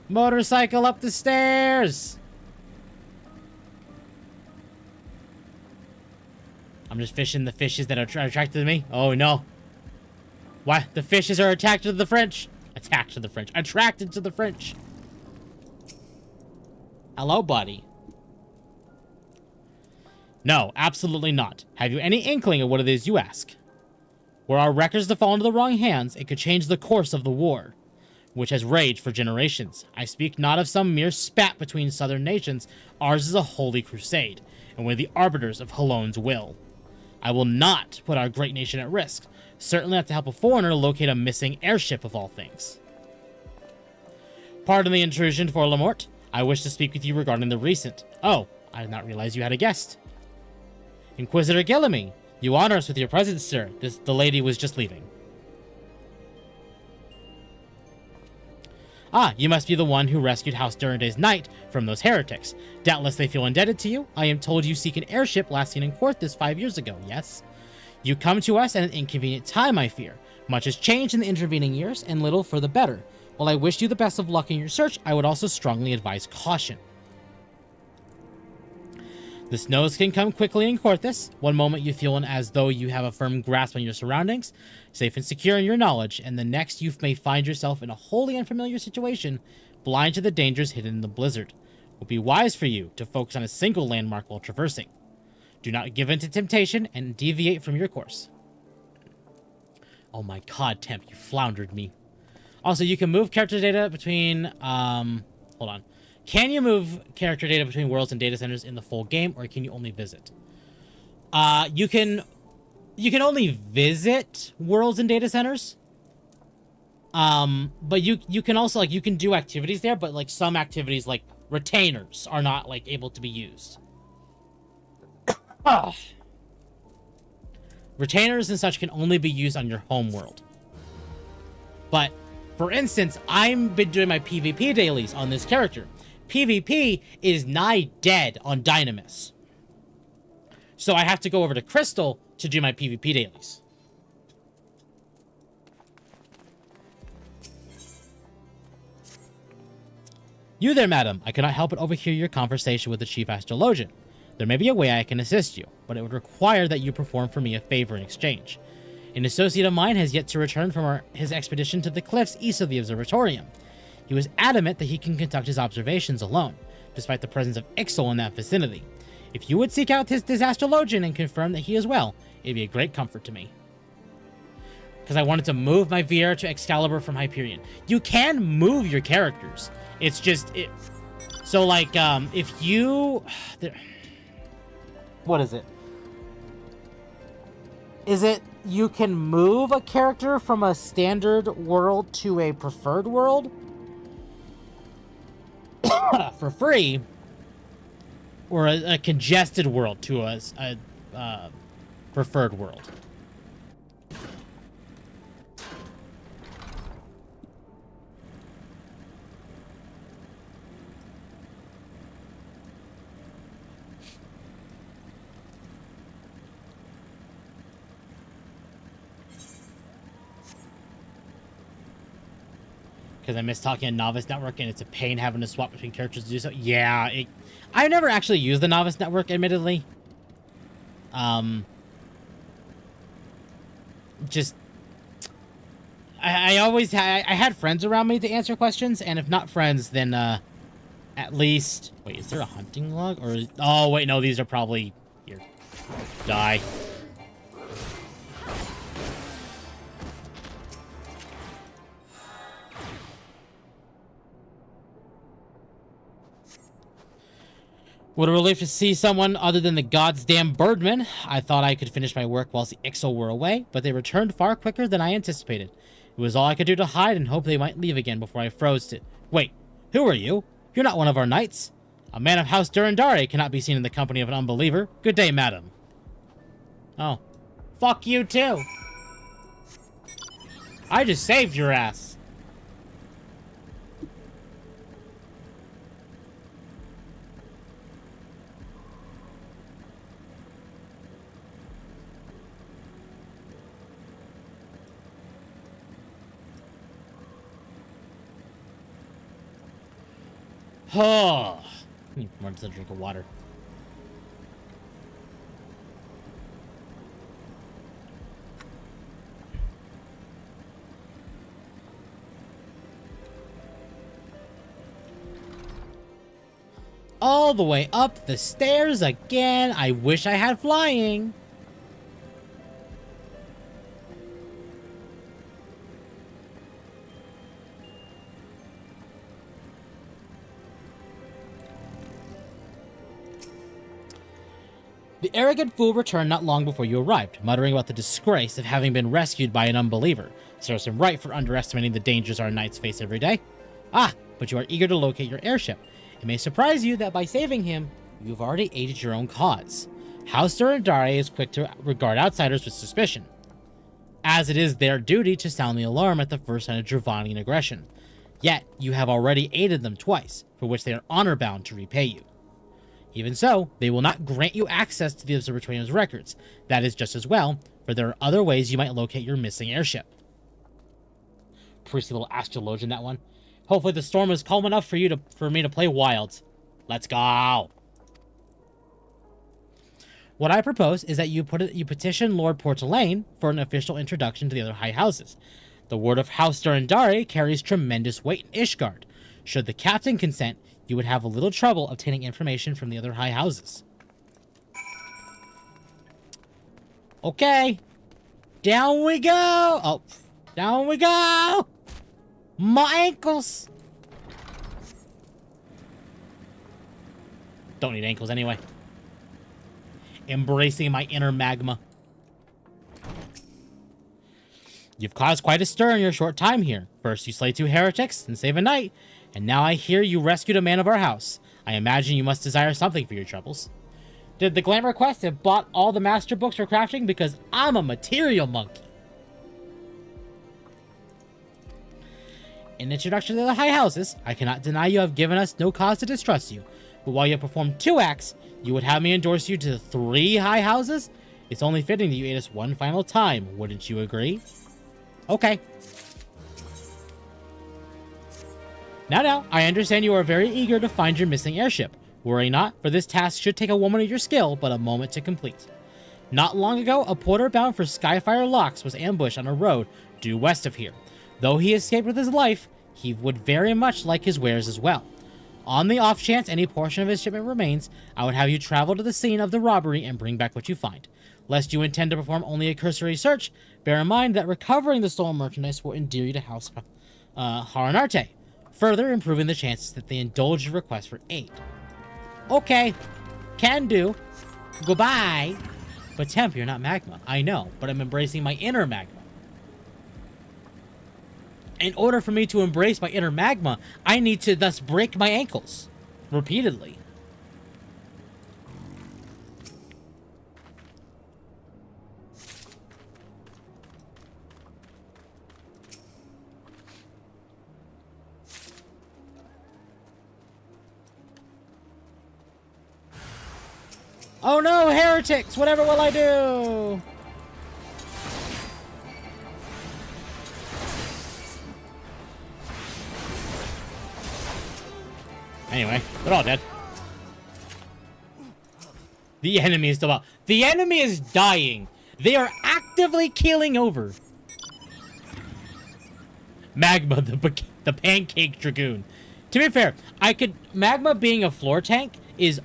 Speaker 1: Motorcycle up the stairs! I'm just fishing the fishes that are attracted to me. Oh no. Why? The fishes are attracted to the French. Attracted to the French. Hello, buddy. No, absolutely not. Have you any inkling of what it is you ask? Were our records to fall into the wrong hands, it could change the course of the war, which has raged for generations. I speak not of some mere spat between southern nations. Ours is a holy crusade. and we're the arbiters of Halone's will. I will not put our great nation at risk, certainly not to help a foreigner locate a missing airship of all things. Pardon the intrusion, for Lamort. I wish to speak with you regarding the recent... Oh, I did not realize you had a guest. Inquisitor Gillamy, you honor us with your presence, sir. The lady was just leaving. Ah, you must be the one who rescued House Duranday's knight from those heretics. Doubtless they feel indebted to you. I am told you seek an airship last seen in Quarthus 5 years ago, yes? You come to us at an inconvenient time, I fear. Much has changed in the intervening years, and little for the better. While I wish you the best of luck in your search, I would also strongly advise caution. The snows can come quickly in Quarthus. One moment you feel as though you have a firm grasp on your surroundings, safe and secure in your knowledge, and the next you may find yourself in a wholly unfamiliar situation, blind to the dangers hidden in the blizzard. It would be wise for you to focus on a single landmark while traversing. Do not give in to temptation and deviate from your course. Oh my god, Temp, you floundered me. Also, you can move character data between, hold on. Can you move character data between worlds and data centers in the full game, or can you only visit? You can only visit worlds and data centers. But you can also, like, you can do activities there, but, like, some activities, like, retainers are not, like, able to be used. Retainers and such can only be used on your home world. But, for instance, I've been doing my PvP dailies on this character. PvP is nigh dead on Dynamis. So I have to go over to Crystal to do my PvP dailies. You there, madam. I cannot help but overhear your conversation with the chief astrologian. There may be a way I can assist you, but it would require that you perform for me a favor in exchange. An associate of mine has yet to return from his expedition to the cliffs east of the observatorium. He was adamant that he can conduct his observations alone, despite the presence of Ixal in that vicinity. If you would seek out this astrologian and confirm that he is well, it'd be a great comfort to me. Because I wanted to move my VR to Excalibur from Hyperion. You can move your characters. It's just... So, like, if you... What is it? Is it you can move a character from a standard world to a preferred world? For free, or a congested world to a preferred world. Because I miss talking on Novice Network, and it's a pain having to swap between characters to do so. Yeah, I never actually used the Novice Network, admittedly. Just... I always I had friends around me to answer questions, and if not friends, then, at least... Wait, is there a hunting log? Or... Oh, wait, no, these are probably... Here. Die. What a relief to see someone other than the goddamn birdmen. I thought I could finish my work whilst the Ixal were away, but they returned far quicker than I anticipated. It was all I could do to hide and hope they might leave again before I froze to... Wait, who are you? You're not one of our knights. A man of House Durandare cannot be seen in the company of an unbeliever. Good day, madam. Oh. Fuck you, too. I just saved your ass. Oh, I need more than a drink of water. All the way up the stairs again. I wish I had flying. The arrogant fool returned not long before you arrived, muttering about the disgrace of having been rescued by an unbeliever. Serves him right for underestimating the dangers our knights face every day. Ah, but you are eager to locate your airship. It may surprise you that by saving him, you've already aided your own cause. House Durandare is quick to regard outsiders with suspicion, as it is their duty to sound the alarm at the first sign of Dravanian aggression. Yet, you have already aided them twice, for which they are honor-bound to repay you. Even so, they will not grant you access to the Observatorium's records. That is just as well, for there are other ways you might locate your missing airship. Priesty little astrologian, that one. Hopefully the storm is calm enough for me to play Wilds. Let's go! What I propose is that you petition Lord Portelaine for an official introduction to the other high houses. The word of House Durandare carries tremendous weight in Ishgard. Should the captain consent, you would have a little trouble obtaining information from the other high houses. Okay. Down we go! Oh, down we go! My ankles! Don't need ankles anyway. Embracing my inner magma. You've caused quite a stir in your short time here. First you slay 2 heretics and save a knight, and now I hear you rescued a man of our house. I imagine you must desire something for your troubles. Did the Glamour Quest have bought all the master books for crafting? Because I'm a material monkey. In introduction to the high houses, I cannot deny you have given us no cause to distrust you. But while you have performed 2 acts, you would have me endorse you to the 3 high houses? It's only fitting that you aid us one final time, wouldn't you agree? Okay. Now, I understand you are very eager to find your missing airship. Worry not, for this task should take a woman of your skill, but a moment to complete. Not long ago, a porter bound for Skyfire Locks was ambushed on a road due west of here. Though he escaped with his life, he would very much like his wares as well. On the off chance any portion of his shipment remains, I would have you travel to the scene of the robbery and bring back what you find. Lest you intend to perform only a cursory search, bear in mind that recovering the stolen merchandise will endear you to House Haranarte, further improving the chances that they indulge your request for aid. Okay, can do. Goodbye. But Temp, you're not magma. I know, but I'm embracing my inner magma. In order for me to embrace my inner magma, I need to thus break my ankles. Repeatedly. Oh no, heretics! Whatever will I do? Anyway, they're all dead. The enemy is still out. The enemy is dying. They are actively keeling over. Magma, the pancake dragoon. To be fair, Magma being a floor tank is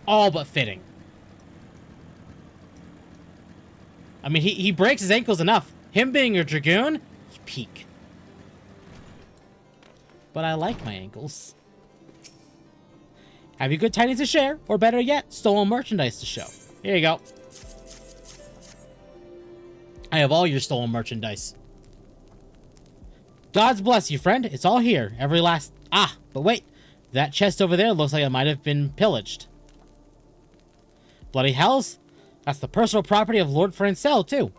Speaker 1: all but fitting. I mean, he breaks his ankles enough. Him being a dragoon, is peak. But I like my ankles. Have you good tidings to share? Or better yet, stolen merchandise to show? Here you go. I have all your stolen merchandise. God's bless you, friend. It's all here. Every last... Ah, but wait. That chest over there looks like it might have been pillaged. Bloody hells. That's the personal property of Lord Francel, too.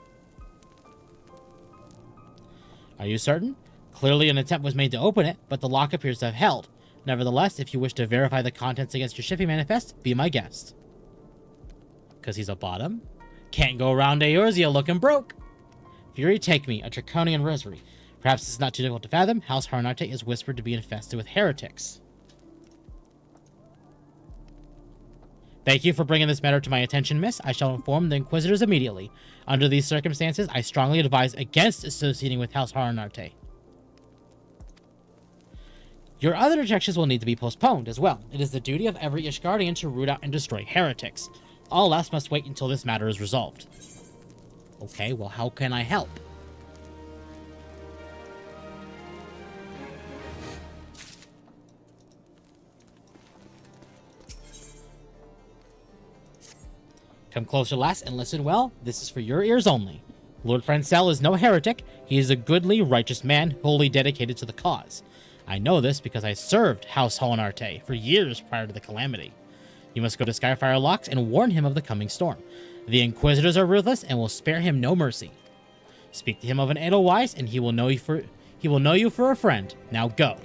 Speaker 1: Are you certain? Clearly an attempt was made to open it, but the lock appears to have held. Nevertheless, if you wish to verify the contents against your shipping manifest, be my guest. Because he's a bottom? Can't go around Eorzea looking broke. Fury take me, a draconian rosary. Perhaps it's not too difficult to fathom. House Haranarte is whispered to be infested with heretics. Thank you for bringing this matter to my attention, miss. I shall inform the Inquisitors immediately. Under these circumstances, I strongly advise against associating with House Haranarte. Your other detections will need to be postponed as well. It is the duty of every Ishgardian to root out and destroy heretics. All else must wait until this matter is resolved. Okay, well, how can I help? Come closer, lass, and listen well. This is for your ears only. Lord Francel is no heretic. He is a goodly, righteous man, wholly dedicated to the cause. I know this because I served House Hohenarte for years prior to the calamity. You must go to Skyfire Locks and warn him of the coming storm. The Inquisitors are ruthless and will spare him no mercy. Speak to him of an Edelweiss, and he will know you for a friend. Now go.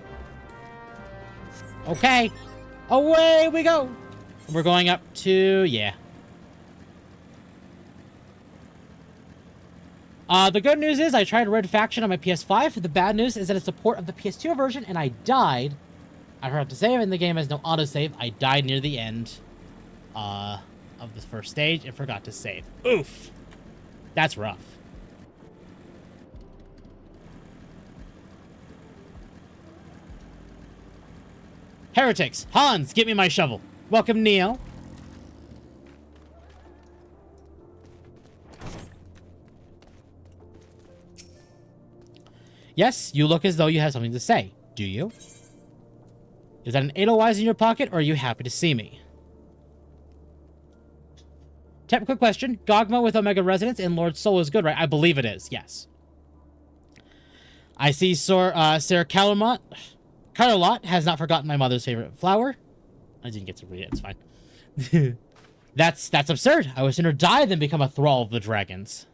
Speaker 1: Okay. Away we go. We're going up to, yeah. The good news is I tried Red Faction on my PS5. The bad news is that it's a port of the PS2 version, and I died. I forgot to save, and the game has no autosave. I died near the end of the first stage and forgot to save. Oof. That's rough. Heretics! Hans, get me my shovel. Welcome, Neo. Yes, you look as though you have something to say. Do you? Is that an Edelweiss in your pocket, or are you happy to see me? Quick question. Gogma with Omega Resonance and Lord Soul is good, right? I believe it is, yes. I see Sarah Carlot has not forgotten my mother's favorite flower. I didn't get to read it, it's fine. That's absurd. I would sooner die than become a thrall of the dragons.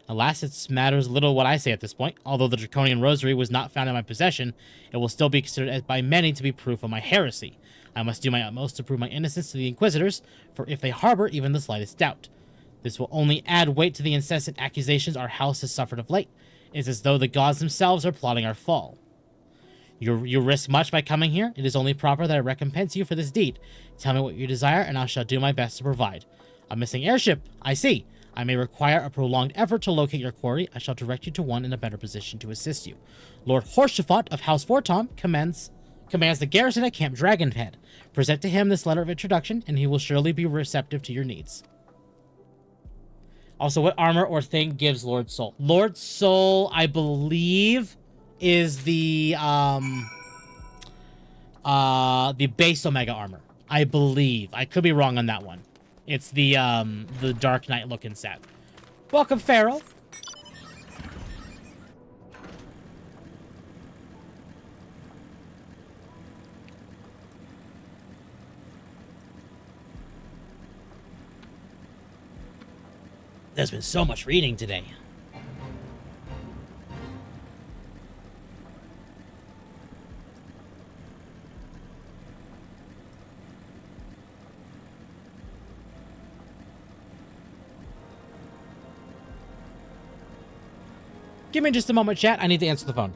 Speaker 1: Alas, it matters little what I say at this point. Although the Draconian Rosary was not found in my possession, it will still be considered by many to be proof of my heresy. I must do my utmost to prove my innocence to the Inquisitors, for if they harbor even the slightest doubt, this will only add weight to the incessant accusations our house has suffered of late. It is as though the gods themselves are plotting our fall. You risk much by coming here. It is only proper that I recompense you for this deed. Tell me what you desire, and I shall do my best to provide. A missing airship, I see. I may require a prolonged effort to locate your quarry. I shall direct you to one in a better position to assist you. Lord Horschaffot of House Fortom commands the garrison at Camp Dragonhead. Present to him this letter of introduction, and he will surely be receptive to your needs. Also, what armor or thing gives Lord Soul? Lord Soul, I believe, is the base Omega armor. I believe. I could be wrong on that one. It's the Dark Knight looking set. Welcome, Farrell. There's been so much reading today. Give me just a moment, chat. I need to answer the phone.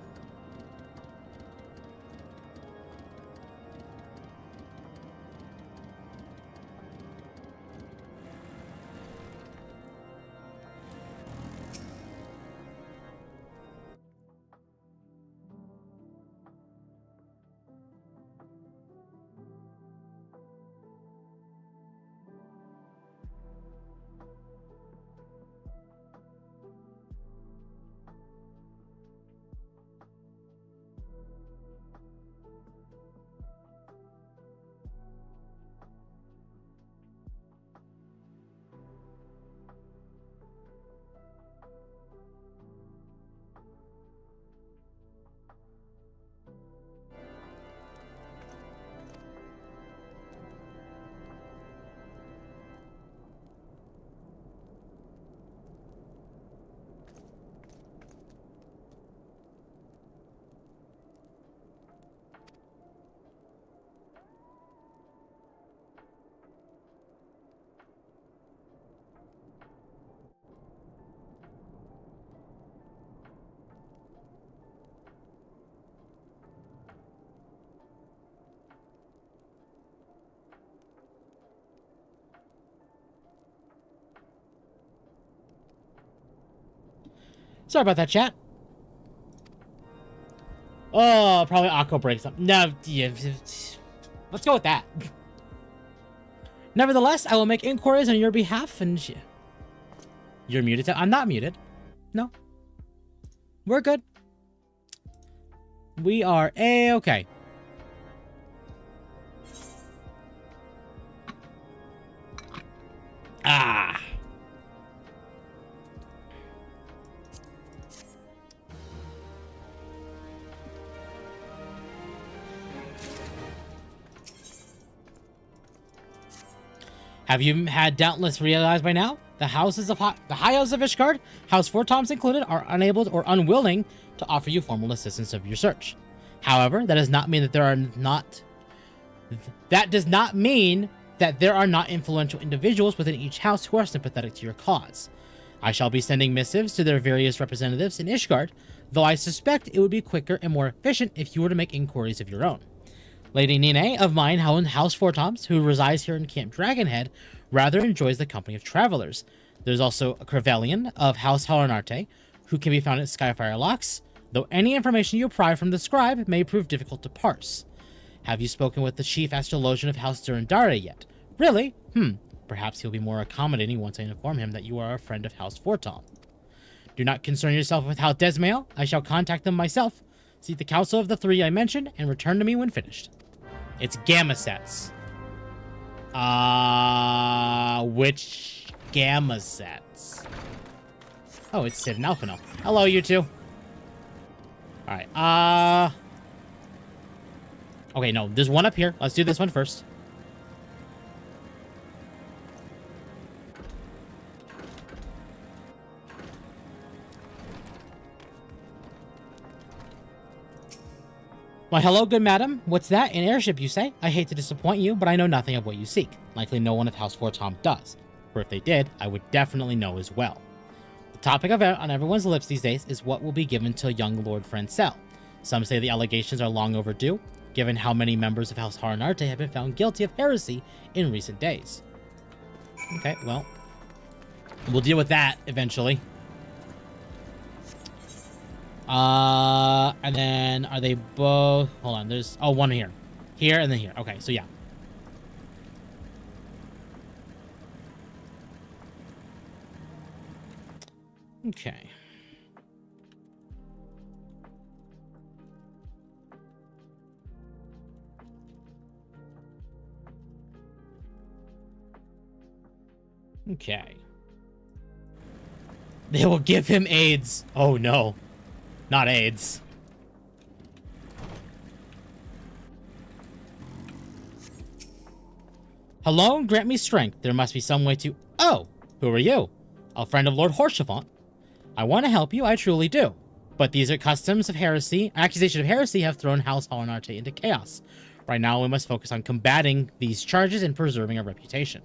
Speaker 1: Sorry about that, chat. Oh, probably Akko breaks up. No, yeah, let's go with that. Nevertheless, I will make inquiries on your behalf, and you're muted. I'm not muted. No, we're good. We are A-okay. Have you had doubtless realized by now? The High Houses of Ishgard, House Four Toms included, are unable or unwilling to offer you formal assistance of your search. However, that does not mean that there are not influential individuals within each house who are sympathetic to your cause. I shall be sending missives to their various representatives in Ishgard, though I suspect it would be quicker and more efficient if you were to make inquiries of your own. Lady Nine of mine, House Four Toms, who resides here in Camp Dragonhead, rather enjoys the company of travelers. There's also a Crevellian of House Holinarte, who can be found at Skyfire Locks, though any information you pry from the scribe may prove difficult to parse. Have you spoken with the chief astrologian of House Durandare yet? Really? Perhaps he'll be more accommodating once I inform him that you are a friend of House Fortom. Do not concern yourself with House Desmail. I shall contact them myself, seek the counsel of the three I mentioned, and return to me when finished. It's Gamma Sets. Which Gamma Sets? Oh, it's Sid and Alphino. Hello, you two. Alright, okay, no, there's one up here. Let's do this one first. Why, hello, good madam. What's that? An airship, you say? I hate to disappoint you, but I know nothing of what you seek. Likely no one of House Fortom does. For if they did, I would definitely know as well. The topic on everyone's lips these days is what will be given to young Lord Francel. Some say the allegations are long overdue, given how many members of House Holinarte have been found guilty of heresy in recent days. Okay, well, we'll deal with that eventually. And then are they both? Hold on, there's one here. Here and then here. Okay, so yeah. Okay. Okay. They will give him AIDS. Oh no. Not AIDS. Alone, grant me strength. There must be some way to... Oh! Who are you? A friend of Lord Horschiffant. I want to help you, I truly do. But these accusations of heresy have thrown House Holinarte into chaos. Right now, we must focus on combating these charges and preserving our reputation.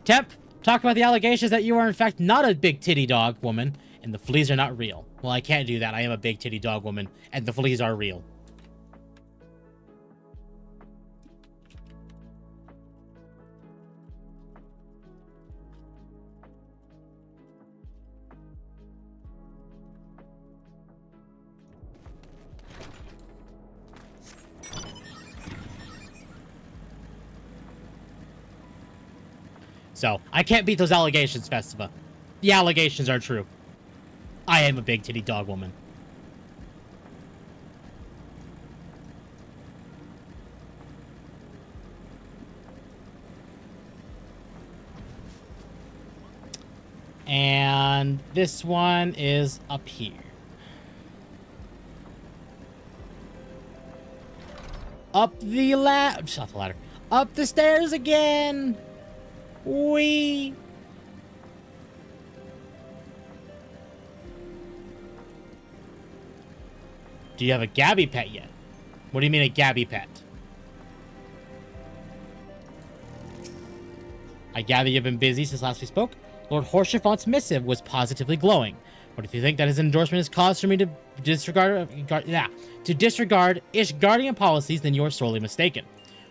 Speaker 1: Temp, talk about the allegations that you are in fact not a big titty dog woman, and the fleas are not real. Well, I can't do that. I am a big titty dog woman, and the fleas are real. So, I can't beat those allegations, Festiva. The allegations are true. I am a big titty dog woman. And this one is up here. Up the ladder. Up the stairs again. Wee. Do you have a Gabby pet yet? What do you mean a Gabby pet? I gather you've been busy since last we spoke. Lord Horschiffant's missive was positively glowing. But if you think that his endorsement is cause for me to disregard Ishgardian policies, then you're sorely mistaken.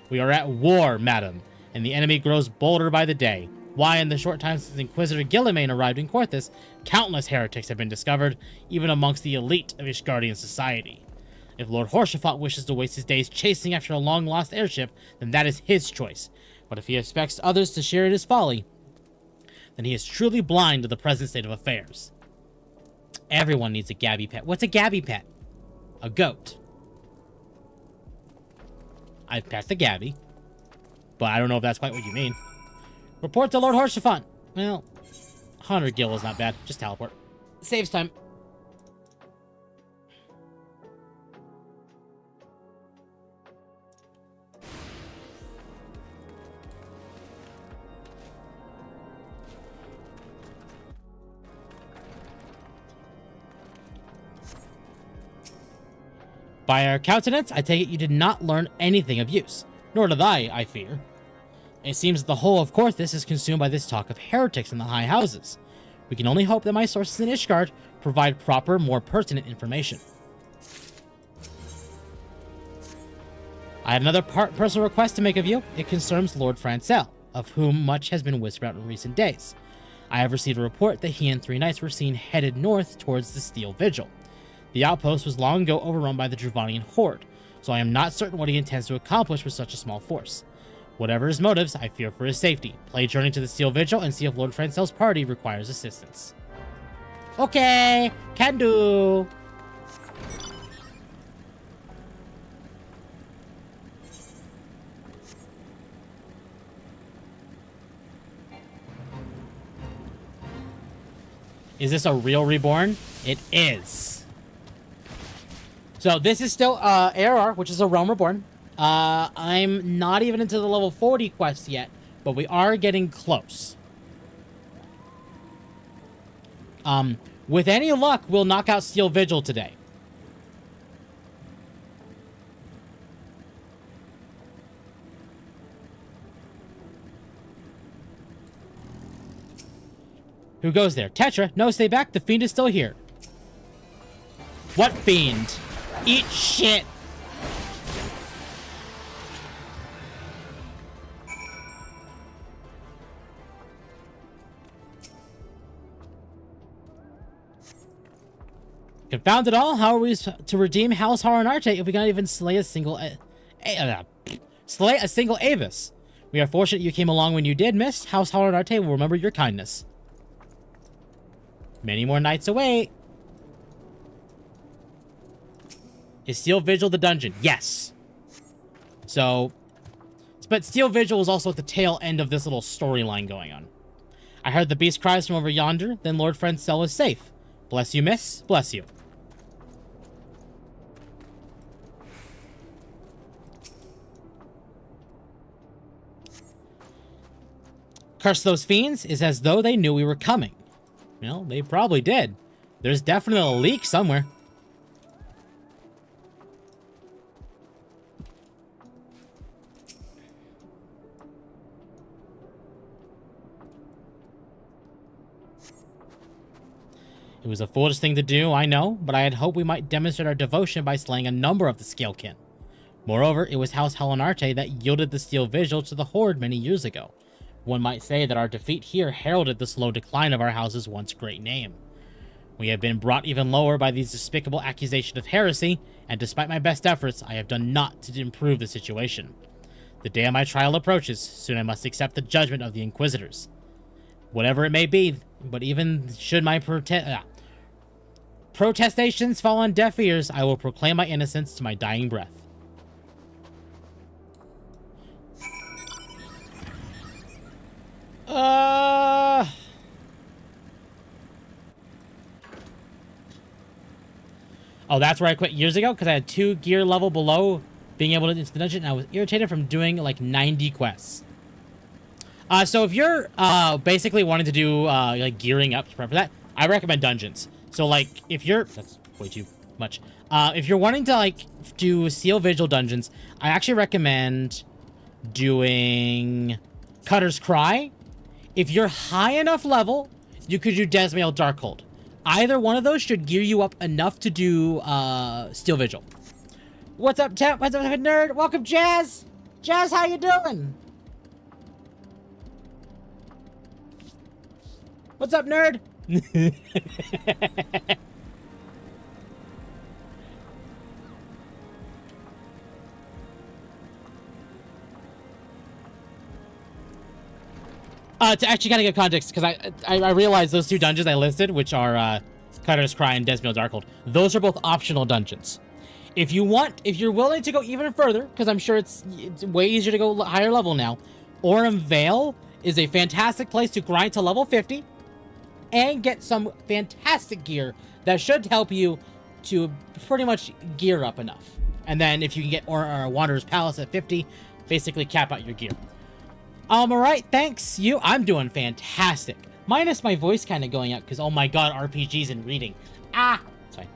Speaker 1: We are at war, madam, and the enemy grows bolder by the day. Why, in the short time since Inquisitor Guilliman arrived in Corthus, countless heretics have been discovered, even amongst the elite of Ishgardian society. If Lord Horschiffant wishes to waste his days chasing after a long-lost airship, then that is his choice. But if he expects others to share in his folly, then he is truly blind to the present state of affairs. Everyone needs a Gabby pet. What's a Gabby pet? A goat. I've pet the Gabby, but I don't know if that's quite what you mean. Report to Lord Horschiffant. Well, 100 gil is not bad. Just teleport. Saves time. By our countenance, I take it you did not learn anything of use. Nor did I fear. It seems that the whole of Korthus is consumed by this talk of heretics in the high houses. We can only hope that my sources in Ishgard provide proper, more pertinent information. I had another personal request to make of you. It concerns Lord Francel, of whom much has been whispered out in recent days. I have received a report that he and 3 knights were seen headed north towards the Steel Vigil. The outpost was long ago overrun by the Druvanian horde, so I am not certain what he intends to accomplish with such a small force. Whatever his motives, I fear for his safety. Play Journey to the Steel Vigil and see if Lord Francel's party requires assistance. Okay, can do. Is this a real reborn? It is. So this is still ARR, which is a Realm Reborn. I'm not even into the level 40 quest yet, but we are getting close. With any luck, we'll knock out Steel Vigil today. Who goes there? Tetra? No, stay back. The fiend is still here. What fiend? Eat shit. Confound it all. How are we to redeem House Haranarte if we cannot even slay a single Avis? We are fortunate you came along when you did, miss. House Haranarte will remember your kindness. Many more nights away. Is Steel Vigil the dungeon? Yes. So, but Steel Vigil is also at the tail end of this little storyline going on. I heard the beast cries from over yonder, then Lord Francel is safe. Bless you, miss. Bless you. Curse those fiends is as though they knew we were coming. Well, they probably did. There's definitely a leak somewhere. It was a foolish thing to do, I know, but I had hoped we might demonstrate our devotion by slaying a number of the Scalekin. Moreover, it was House Haranarte that yielded the Steel Vigil to the Horde many years ago. One might say that our defeat here heralded the slow decline of our house's once great name. We have been brought even lower by these despicable accusations of heresy, and despite my best efforts, I have done naught to improve the situation. The day of my trial approaches, soon I must accept the judgment of the Inquisitors. Whatever it may be, but even should my protestations fall on deaf ears, I will proclaim my innocence to my dying breath. Oh, that's where I quit years ago, because I had 2 gear level below being able to into the dungeon, and I was irritated from doing like 90 quests. So if you're basically wanting to do like gearing up to prep for that, I recommend dungeons. So like if you're, that's way too much. If you're wanting to like do Steel Vigil dungeons, I actually recommend doing Cutter's Cry. If you're high enough level, you could do Desmail Darkhold. Either one of those should gear you up enough to do Steel Vigil. What's up, Temp? What's up, nerd? Welcome, Jazz. Jazz, how you doing? What's up, nerd? To actually kind of get context, because I realized those 2 dungeons I listed, which are Cutter's Cry and Desmail Darkhold, those are both optional dungeons. If you're willing to go even further, because I'm sure it's way easier to go higher level now, Aurum Vale is a fantastic place to grind to level 50 and get some fantastic gear that should help you to pretty much gear up enough. And then if you can get Wanderer's Palace at 50, basically cap out your gear. Alright, thanks you. I'm doing fantastic. Minus my voice kind of going out because, oh my god, RPGs and reading. Ah! It's fine.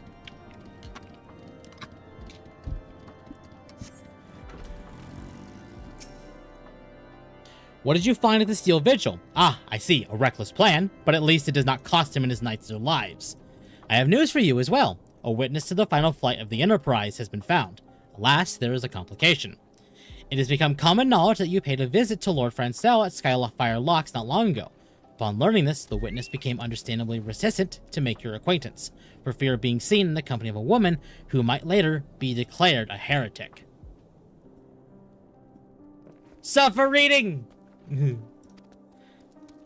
Speaker 1: What did you find at the Steel Vigil? Ah, I see, a reckless plan, but at least it does not cost him and his knights their lives. I have news for you as well. A witness to the final flight of the Enterprise has been found. Alas, there is a complication. It has become common knowledge that you paid a visit to Lord Francel at Skyfire Locks not long ago. Upon learning this, the witness became understandably resistant to make your acquaintance, for fear of being seen in the company of a woman who might later be declared a heretic. Suffer reading!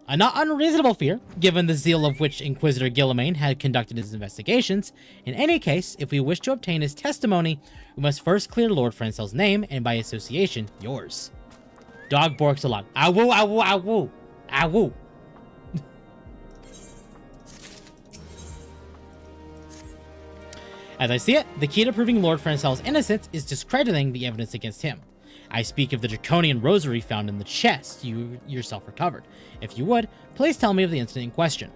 Speaker 1: A not unreasonable fear, given the zeal of which Inquisitor Guilliman had conducted his investigations. In any case, if we wish to obtain his testimony, we must first clear Lord Francel's name, and by association, yours. Dog barks a lot. Awoo, awoo, awoo, awoo. As I see it, the key to proving Lord Francel's innocence is discrediting the evidence against him. I speak of the draconian rosary found in the chest you yourself recovered. If you would, please tell me of the incident in question.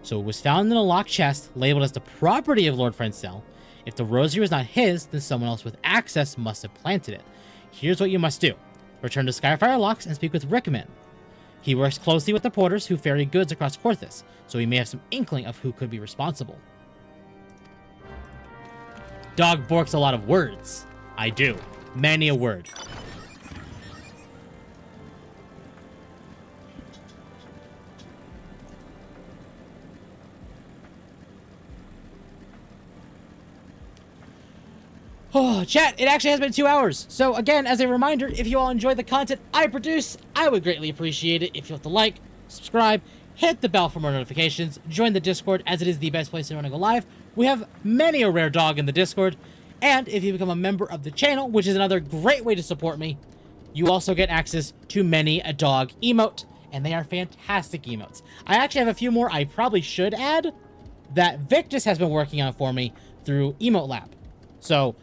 Speaker 1: So it was found in a locked chest, labeled as the property of Lord Francel. If the rosary was not his, then someone else with access must have planted it. Here's what you must do. Return to Skyfire Locks and speak with Rickman. He works closely with the porters who ferry goods across Korthus, so he may have some inkling of who could be responsible. Dog barks a lot of words. I do. Many a word. Oh, chat, it actually has been 2 hours. So again, as a reminder, if you all enjoy the content I produce, I would greatly appreciate it if you have to like, subscribe, hit the bell for more notifications, join the Discord as it is the best place to run and go live. We have many a rare dog in the Discord. And if you become a member of the channel, which is another great way to support me, you also get access to many a dog emote, and they are fantastic emotes. I actually have a few more I probably should add that Victus has been working on for me through Emote Lab. So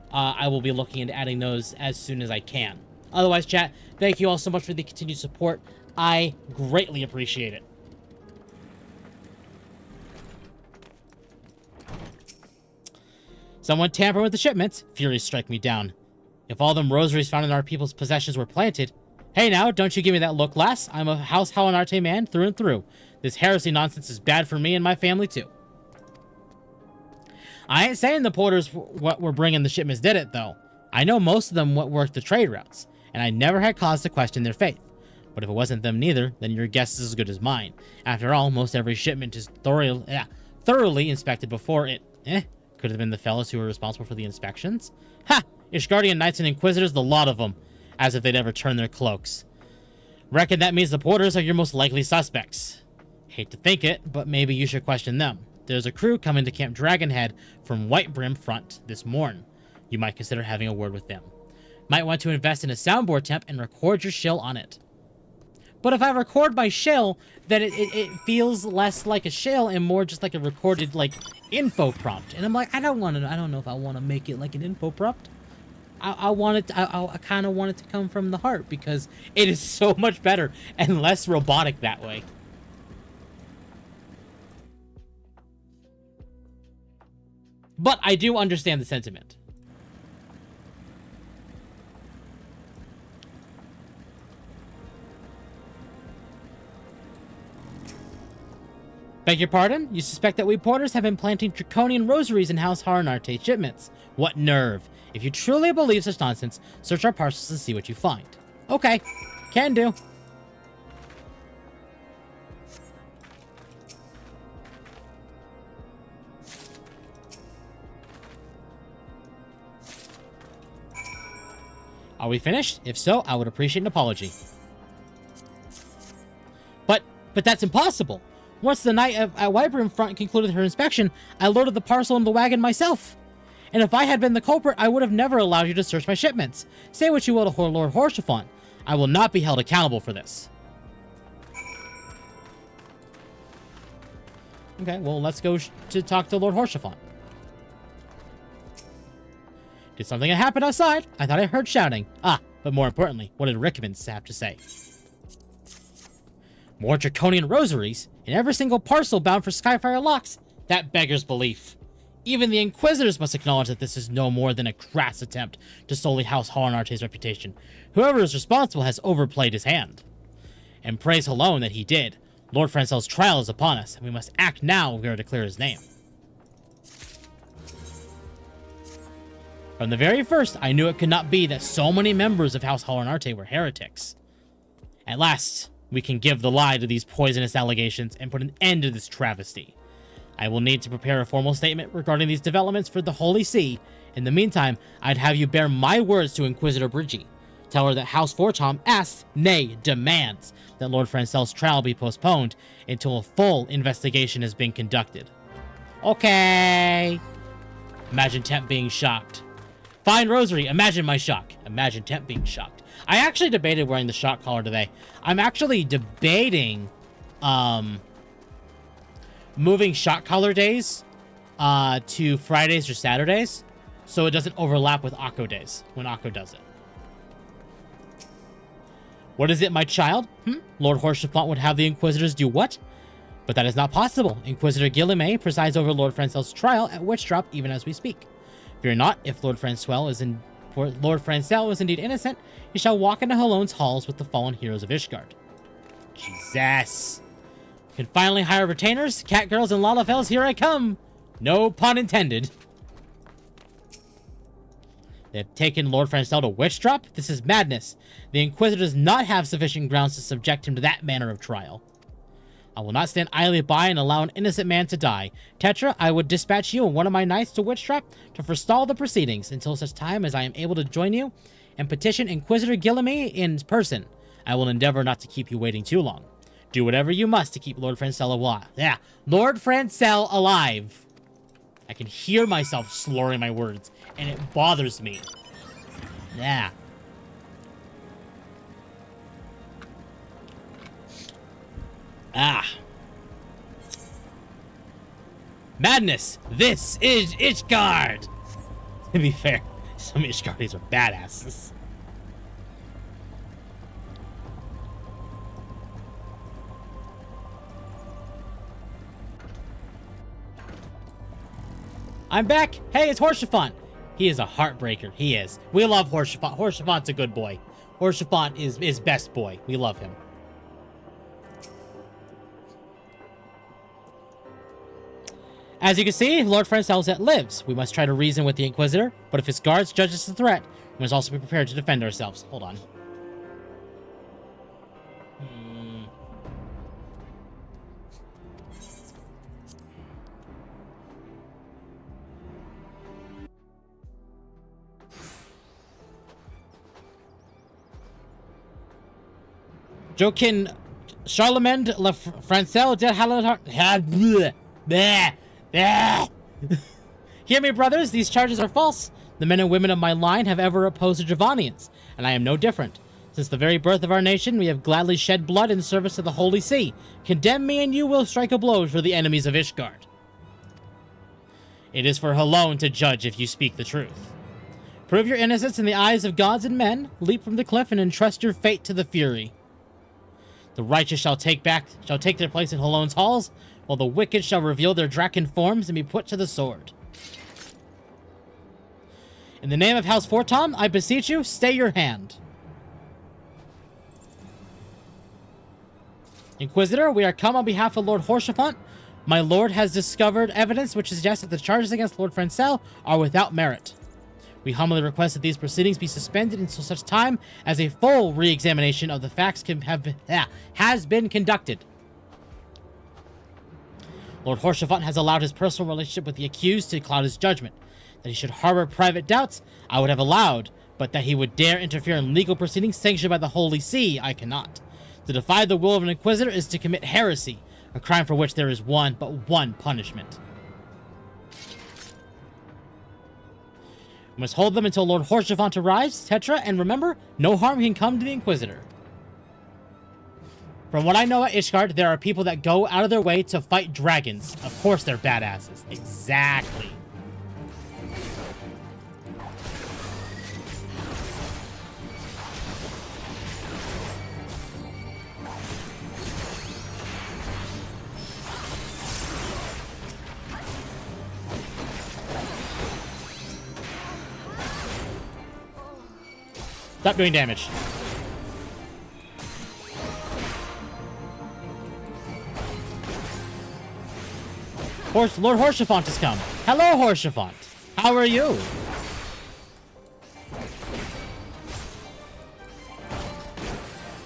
Speaker 1: I will be looking into adding those as soon as I can. Otherwise, chat, thank you all so much for the continued support. I greatly appreciate it. Someone tampered with the shipments. Furies strike me down. If all them rosaries found in our people's possessions were planted... Hey now, don't you give me that look, lass. I'm a House Halinarte man through and through. This heresy nonsense is bad for me and my family too. I ain't saying the porters what were bringing the shipments did it, though. I know most of them what worked the trade routes, and I never had cause to question their faith. But if it wasn't them neither, then your guess is as good as mine. After all, most every shipment is thoroughly inspected before it... Could have been the fellows who were responsible for the inspections. Ha! Ishgardian Knights and Inquisitors, the lot of them. As if they'd ever turn their cloaks. Reckon that means the porters are your most likely suspects. Hate to think it, but maybe you should question them. There's a crew coming to Camp Dragonhead from Whitebrim Front this morn. You might consider having a word with them. Might want to invest in a soundboard temp and record your shill on it. But if I record my shill, then it feels less like a shill and more just like a recorded, like, info prompt. And I'm like, I don't know if I want to make it like an info prompt. I kind of want it to come from the heart because it is so much better and less robotic that way. But I do understand the sentiment. Beg your pardon? You suspect that we porters have been planting draconian rosaries in House Harinarte shipments? What nerve! If you truly believe such nonsense, search our parcels and see what you find. Okay, can do. Are we finished? If so, I would appreciate an apology. But that's impossible. Once the knight at Whitebrim Front concluded her inspection, I loaded the parcel in the wagon myself. And if I had been the culprit, I would have never allowed you to search my shipments. Say what you will to Lord Horschiffon. I will not be held accountable for this. Okay, well, let's go to talk to Lord Horschiffon. Did something happen outside? I thought I heard shouting. Ah, but more importantly, what did Rickman have to say? More draconian rosaries in every single parcel bound for Skyfire Locks. That beggars belief. Even the Inquisitors must acknowledge that this is no more than a crass attempt to sully House Hohenarte's reputation. Whoever is responsible has overplayed his hand. And praise alone that he did. Lord Francel's trial is upon us, and we must act now if we are to clear his name. From the very first, I knew it could not be that so many members of House Hohenarte were heretics. At last, we can give the lie to these poisonous allegations and put an end to this travesty. I will need to prepare a formal statement regarding these developments for the Holy See. In the meantime, I'd have you bear my words to Inquisitor Bridgie. Tell her that House Fortom asks, nay, demands, that Lord Francel's trial be postponed until a full investigation has been conducted. Okay. Imagine Temp being shocked. Fine Rosary, imagine my shock. Imagine Temp being shocked. I actually debated wearing the shock collar today. I'm actually debating moving shock collar days to Fridays or Saturdays so it doesn't overlap with Akko days when Akko does it. What is it, my child? Lord Horsefont would have the Inquisitors do what? But that is not possible. Inquisitor Guillemets presides over Lord Francel's trial at Witchdrop even as we speak. Fear not, if Lord Francel is indeed innocent, he shall walk into Halone's halls with the fallen heroes of Ishgard. Jesus. Can finally hire retainers, catgirls, and Lalafels, here I come! No pun intended. They have taken Lord Francel to Witchdrop? This is madness. The Inquisitor does not have sufficient grounds to subject him to that manner of trial. I will not stand idly by and allow an innocent man to die. Tetra, I would dispatch you and one of my knights to Witchdrop to forestall the proceedings until such time as I am able to join you and petition Inquisitor Guillemets in person. I will endeavor not to keep you waiting too long. Do whatever you must to keep Lord Francel alive. Yeah, Lord Francel alive. I can hear myself slurring my words, and it bothers me. Yeah. Ah. Madness! This is Ishgard! To be fair, some Ishgardis are badasses. I'm back! Hey, it's Horsefont! He is a heartbreaker. He is. We love Horsefont. Horsefont's a good boy. Horsefont is best boy. We love him. As you can see, Lord Francel yet lives. We must try to reason with the Inquisitor, but if his guards judge us a threat, we must also be prepared to defend ourselves. Hold on. Jokin Charlemagne Le Francel de Halard. Hear me, brothers, these charges are false. The men and women of my line have ever opposed the Javanians, and I am no different. Since the very birth of our nation, we have gladly shed blood in service to the Holy See. Condemn me and you will strike a blow for the enemies of Ishgard. It is for Halone to judge if you speak the truth. Prove your innocence in the eyes of gods and men, leap from the cliff and entrust your fate to the Fury. The righteous shall take their place in Halone's halls, while the wicked shall reveal their Draken forms and be put to the sword. In the name of House Fortom, I beseech you, stay your hand. Inquisitor, we are come on behalf of Lord Horsefont. My lord has discovered evidence which suggests that the charges against Lord Francel are without merit. We humbly request that these proceedings be suspended until such time as a full re-examination of the facts has been conducted. Lord Horsefont has allowed his personal relationship with the accused to cloud his judgment. That he should harbor private doubts, I would have allowed, but that he would dare interfere in legal proceedings sanctioned by the Holy See, I cannot. To defy the will of an Inquisitor is to commit heresy, a crime for which there is but one punishment. We must hold them until Lord Horsefont arrives, Tetra, and remember, no harm can come to the Inquisitor. From what I know at Ishgard, there are people that go out of their way to fight dragons. Of course they're badasses. Exactly. Stop doing damage. Lord Horsefont has come. Hello, Horsefont. How are you?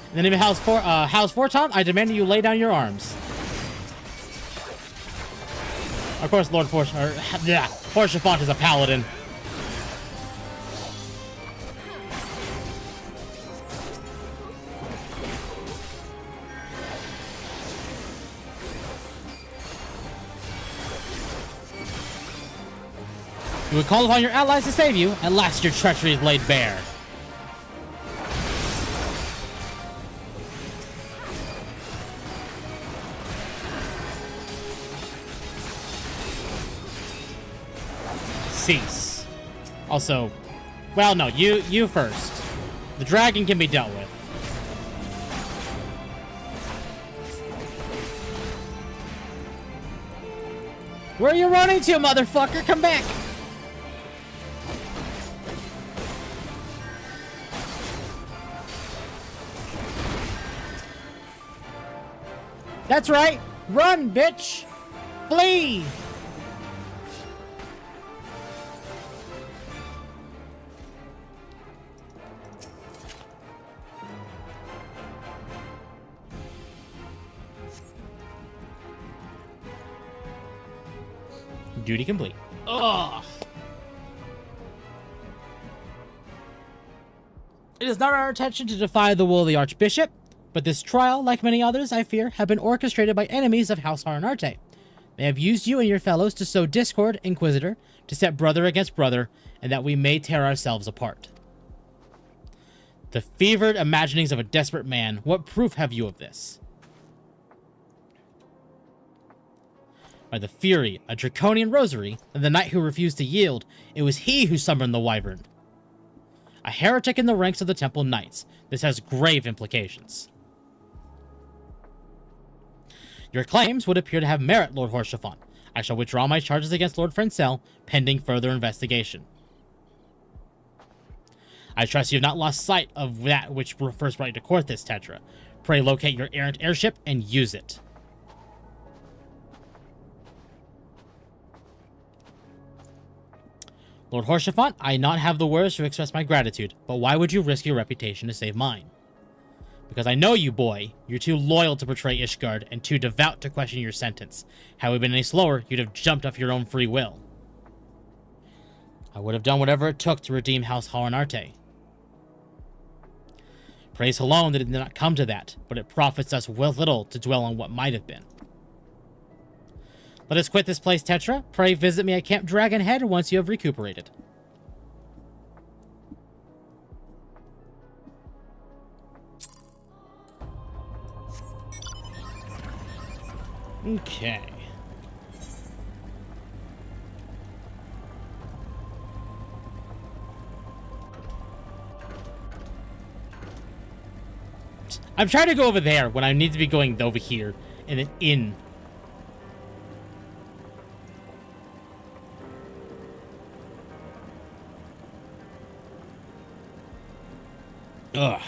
Speaker 1: In the name of House Forton, I demand that you lay down your arms. Of course, Lord Horsefont is a paladin. You would call upon your allies to save you. At last, your treachery is laid bare. Cease. Also, well, no, you first. The dragon can be dealt with. Where are you running to, motherfucker? Come back. That's right. Run, bitch. Flee. Duty complete. Ugh. It is not our intention to defy the will of the Archbishop, but this trial, like many others, I fear, have been orchestrated by enemies of House Harrenarte. They have used you and your fellows to sow discord, Inquisitor, to set brother against brother, and that we may tear ourselves apart. The fevered imaginings of a desperate man, what proof have you of this? By the Fury, a draconian rosary, and the knight who refused to yield, it was he who summoned the Wyvern. A heretic in the ranks of the Temple Knights. This has grave implications. Your claims would appear to have merit, Lord Horsefont. I shall withdraw my charges against Lord Francel, pending further investigation. I trust you have not lost sight of that which first brought you to court this Tetra. Pray locate your errant airship and use it. Lord Horsefont, I not have the words to express my gratitude, but why would you risk your reputation to save mine? Because I know you, boy. You're too loyal to betray Ishgard, and too devout to question your sentence. Had we been any slower, you'd have jumped off your own free will. I would have done whatever it took to redeem House Harrenarte. Praise alone that it did not come to that, but it profits us little to dwell on what might have been. Let us quit this place, Tetra. Pray visit me at Camp Dragonhead once you have recuperated. Okay. I'm trying to go over there when I need to be going over here and then in. Ugh.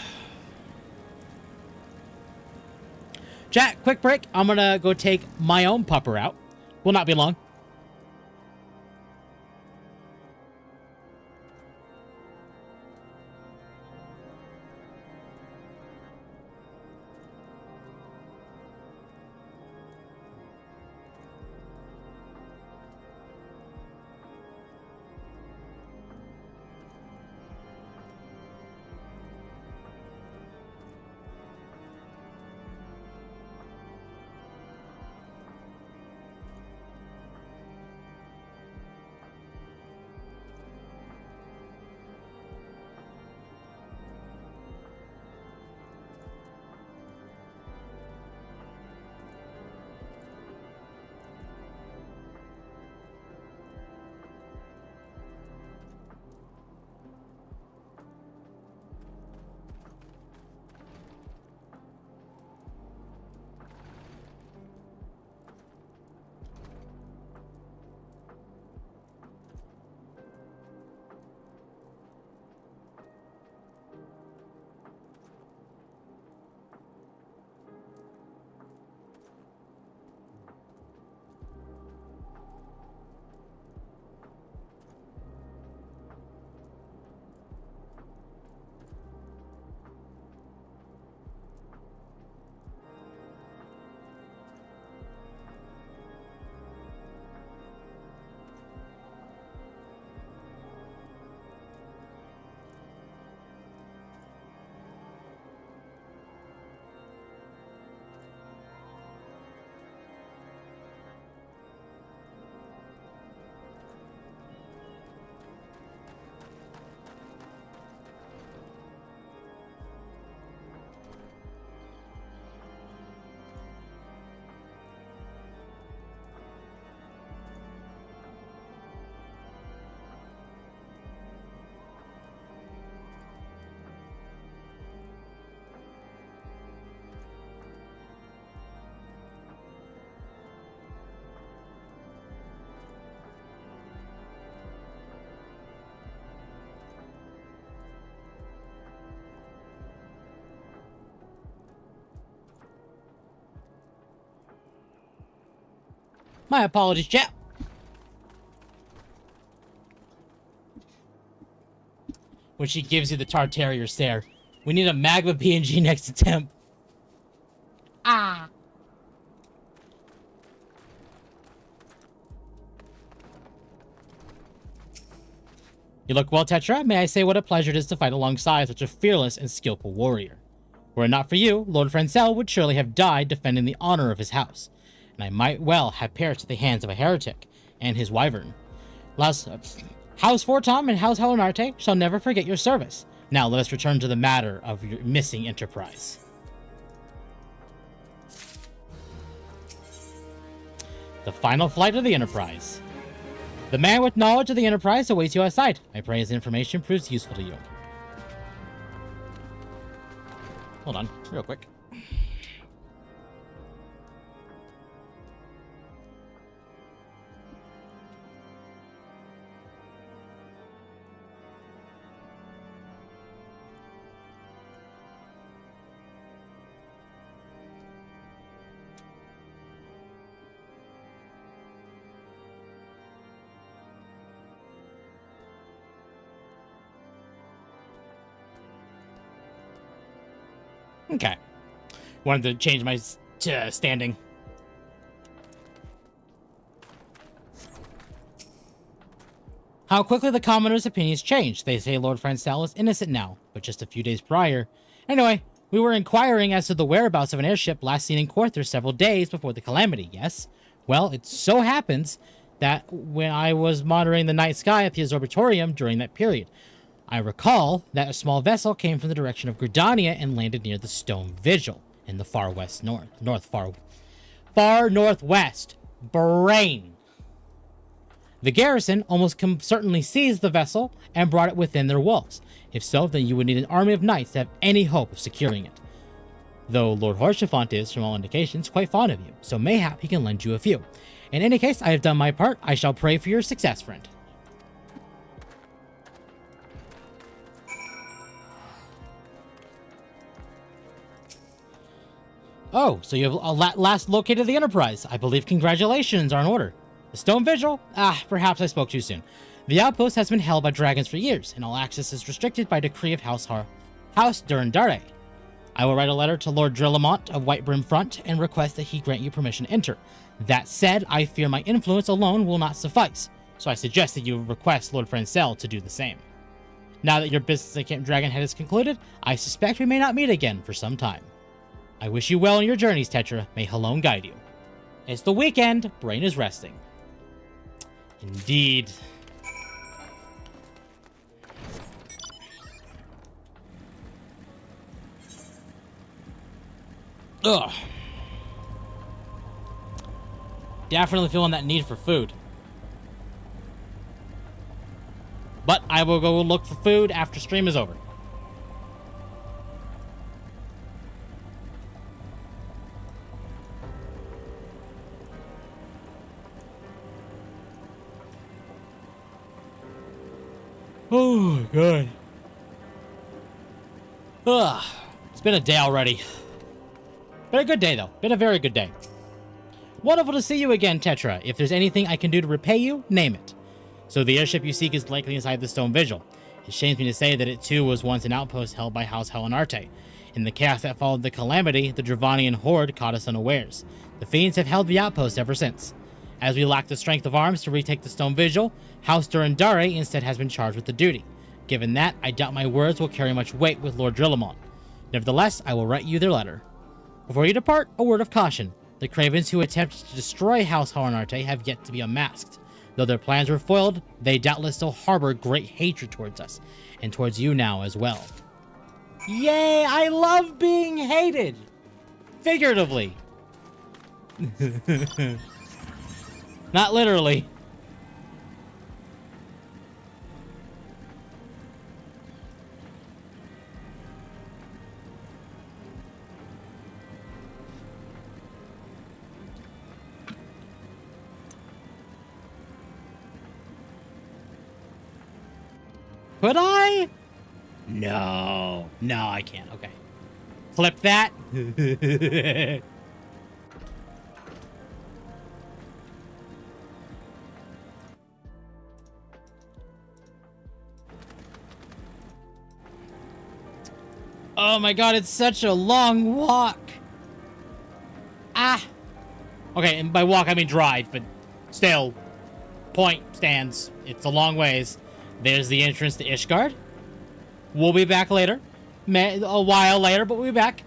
Speaker 1: Chat, quick break. I'm gonna go take my own pupper out. Will not be long. My apologies, chap. When she gives you the Tartarier stare. We need a magma PNG next to Temp. Ah. You look well, Tetra. May I say what a pleasure it is to fight alongside such a fearless and skillful warrior. Were it not for you, Lord Francel would surely have died defending the honor of his house, and I might well have perished at the hands of a heretic and his wyvern. House Fortom and House Helenarte shall never forget your service. Now let us return to the matter of your missing enterprise. The final flight of the Enterprise. The man with knowledge of the Enterprise awaits you outside. I pray his information proves useful to you. Hold on, real quick. Okay. Wanted to change my standing. How quickly the commoner's opinions changed. They say Lord Francel is innocent now, but just a few days prior. Anyway, we were inquiring as to the whereabouts of an airship last seen in Quarther several days before the calamity, yes? Well, it so happens that when I was monitoring the night sky at the Observatorium during that period, I recall that a small vessel came from the direction of Gridania and landed near the Stone Vigil in the far northwest. Brain. The garrison almost certainly seized the vessel and brought it within their walls. If so, then you would need an army of knights to have any hope of securing it. Though Lord Horchefant is, from all indications, quite fond of you, so mayhap he can lend you a few. In any case, I have done my part. I shall pray for your success, friend. Oh, so you have last located the Enterprise. I believe congratulations are in order. The Stone Vigil? Perhaps I spoke too soon. The outpost has been held by dragons for years, and all access is restricted by decree of House Durandare. I will write a letter to Lord Drillamont of Whitebrim Front and request that he grant you permission to enter. That said, I fear my influence alone will not suffice, so I suggest that you request Lord Francel to do the same. Now that your business at Camp Dragonhead is concluded, I suspect we may not meet again for some time. I wish you well in your journeys, Tetra. May Halone guide you. It's the weekend. Brain is resting. Indeed. Ugh. Definitely feeling that need for food. But I will go look for food after stream is over. Oh, God. Ugh. It's been a day already. Been a good day, though. Been a very good day. Wonderful to see you again, Tetra. If there's anything I can do to repay you, name it. So the airship you seek is likely inside the Stone Vigil. It shames me to say that it, too, was once an outpost held by House Helenarte. In the chaos that followed the calamity, the Dravanian horde caught us unawares. The fiends have held the outpost ever since. As we lack the strength of arms to retake the Stone Vigil, House Durandare instead has been charged with the duty. Given that, I doubt my words will carry much weight with Lord Drillamont. Nevertheless, I will write you their letter. Before you depart, a word of caution. The cravens who attempted to destroy House Helenarte have yet to be unmasked. Though their plans were foiled, they doubtless still harbor great hatred towards us, and towards you now as well. Yay! I love being hated! Figuratively. Not literally. Could I? No. No, I can't. Okay. Flip that. Oh my god, it's such a long walk. Ah. Okay, and by walk I mean drive, but still. Point stands. It's a long ways. There's the entrance to Ishgard. We'll be back later. A while later, but we'll be back.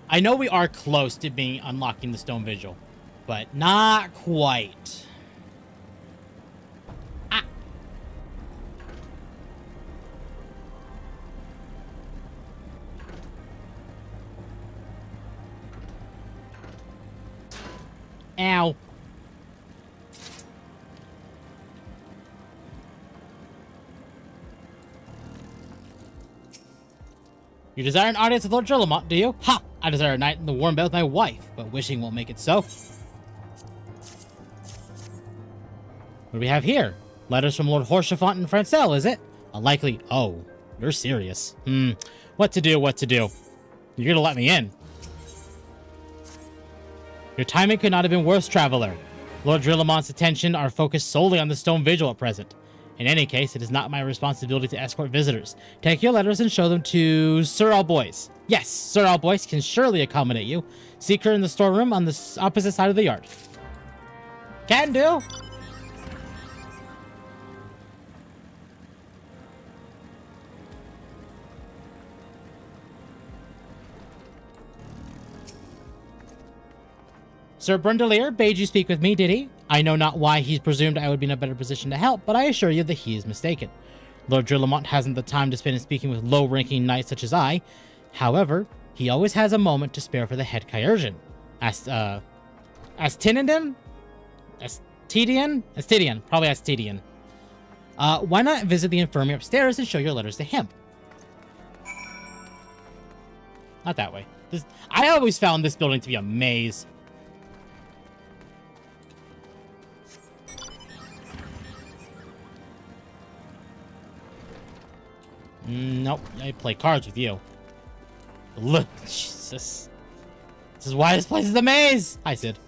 Speaker 1: I know we are close to unlocking the stone vigil, but not quite. Ah. Ow. You desire an audience with Lord Drillamont, do you? Ha! I desire a night in the warm bed with my wife, but wishing won't make it so. What do we have here? Letters from Lord Horsefont and Francel, is it? Unlikely. Oh, you're serious. What to do, what to do? You're gonna let me in. Your timing could not have been worse, traveler. Lord Drillamont's attention are focused solely on the stone vigil at present. In any case, it is not my responsibility to escort visitors. Take your letters and show them to Sir Albois. Yes, Sir Albois can surely accommodate you. Seek her in the storeroom on the opposite side of the yard. Can do. Sir Brundelier bade you speak with me, did he? I know not why he presumed I would be in a better position to help, but I assure you that he is mistaken. Lord Drillamont hasn't the time to spend in speaking with low-ranking knights such as I. However, he always has a moment to spare for the head Kyursian. Astidian? Probably Astidian. Why not visit the infirmary upstairs and show your letters to him? Not that way. I always found this building to be a maze. Nope, I play cards with you. Look, Jesus. This is why this place is a maze! Hi, Sid.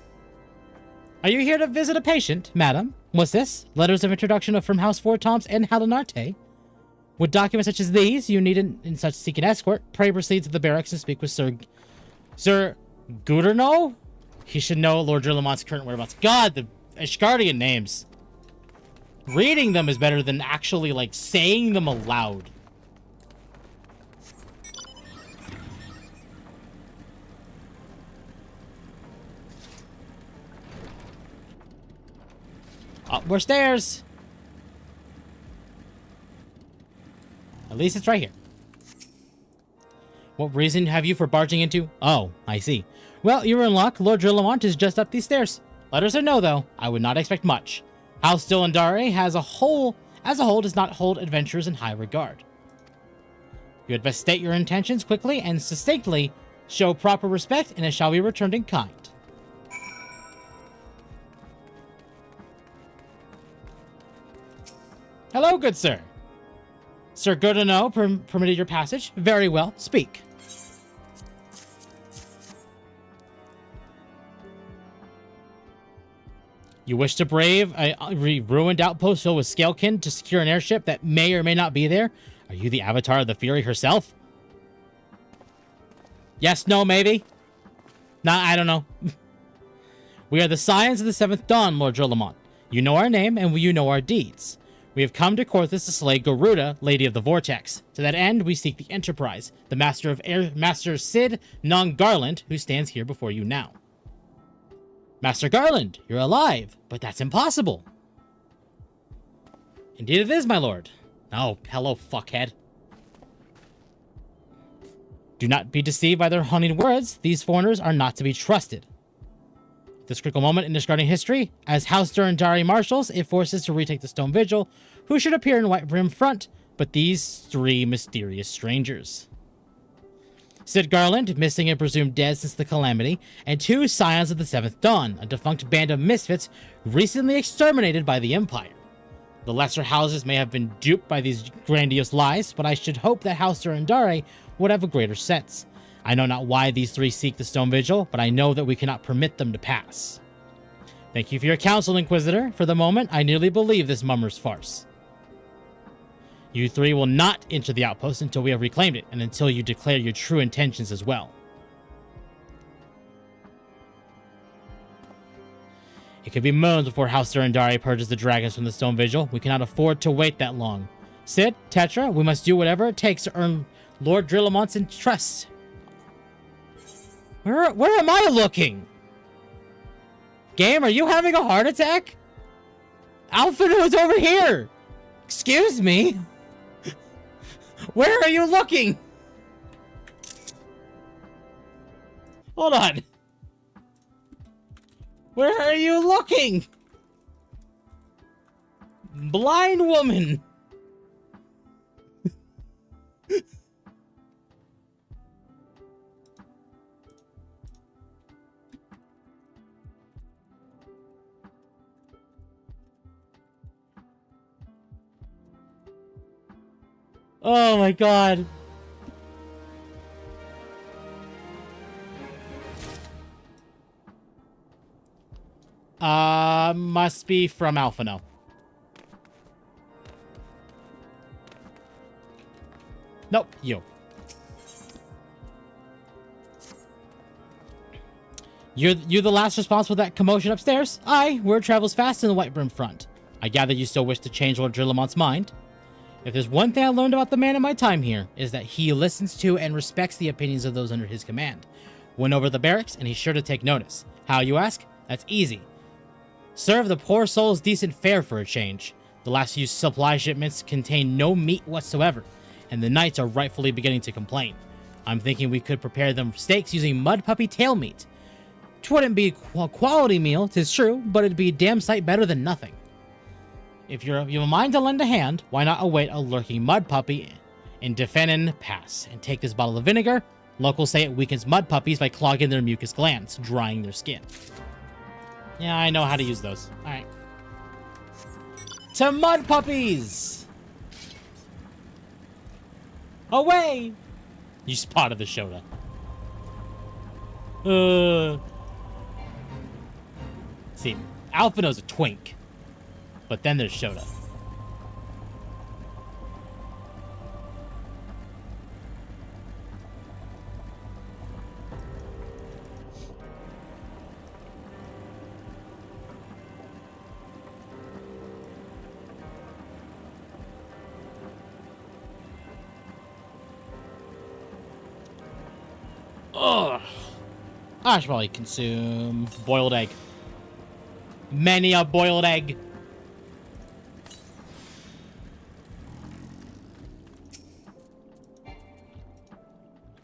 Speaker 1: Are you here to visit a patient, madam? What's this? Letters of introduction from House Four Toms and Halinarte? With documents such as these, you need in such seek an escort. Pray proceed to the barracks and speak with Sir Guderno? He should know Lord Drillamont's current whereabouts. God, the Ishgardian names. Reading them is better than actually, like, saying them aloud. Up more stairs. At least it's right here. What reason have you for barging into? Oh, I see. Well, you're in luck. Lord Drillamont is just up these stairs. Letters or no, though, I would not expect much. House Dillandare as a whole does not hold adventurers in high regard. You had best state your intentions quickly and succinctly, show proper respect, and it shall be returned in kind. Hello, good sir. Sir Gurdano permitted your passage. Very well. Speak. You wish to brave a ruined outpost filled with Scalekin to secure an airship that may or may not be there? Are you the avatar of the Fury herself? Yes, no, maybe? Nah, I don't know. We are the Scions of the Seventh Dawn, Lord Drillamont. You know our name, and you know our deeds. We have come to Korthus to slay Garuda, Lady of the Vortex. To that end, we seek the Enterprise, the Master Sid Non Garland, who stands here before you now. Master Garland, you're alive, but that's impossible. Indeed it is, my lord. Oh, hello, fuckhead. Do not be deceived by their haunting words. These foreigners are not to be trusted. This critical moment in Ishgardian history, as House Durandari marshals, it forces to retake the Stone Vigil, who should appear in White Brim front, but these three mysterious strangers. Sid Garland, missing and presumed dead since the Calamity, and two Scions of the Seventh Dawn, a defunct band of misfits recently exterminated by the Empire. The lesser houses may have been duped by these grandiose lies, but I should hope that House Durandari would have a greater sense. I know not why these three seek the stone vigil, but I know that we cannot permit them to pass. Thank you for your counsel, Inquisitor. For the moment, I nearly believe this mummer's farce. You three will not enter the outpost until we have reclaimed it, and until you declare your true intentions as well. It could be moons before House Durandari purges the dragons from the stone vigil. We cannot afford to wait that long. Sid, Tetra, we must do whatever it takes to earn Lord Drillamont's trust. Where am I looking? Game, are you having a heart attack? Alphinaud's over here. Excuse me. Where are you looking? Hold on. Where are you looking? Blind woman. Oh my god. Must be from Alphinaud. Nope, you. You're the last responsible for that commotion upstairs? Aye, word travels fast in the White Brim front. I gather you still wish to change Lord Drillamont's mind. If there's one thing I learned about the man in my time here, is that he listens to and respects the opinions of those under his command. Went over the barracks, and he's sure to take notice. How, you ask? That's easy. Serve the poor souls decent fare for a change. The last few supply shipments contain no meat whatsoever, and the knights are rightfully beginning to complain. I'm thinking we could prepare them steaks using mud puppy tail meat. 'Twouldn't be a quality meal, 'tis true, but it'd be a damn sight better than nothing. If you've a mind to lend a hand, why not await a lurking mud puppy in Defenin Pass and take this bottle of vinegar? Locals say it weakens mud puppies by clogging their mucus glands, drying their skin. Yeah, I know how to use those. Alright. To mud puppies! Away! You spotted the Shota. See, Alphinaud's a twink. But then there's Shota. Ugh. I should probably consume boiled egg. Many a boiled egg.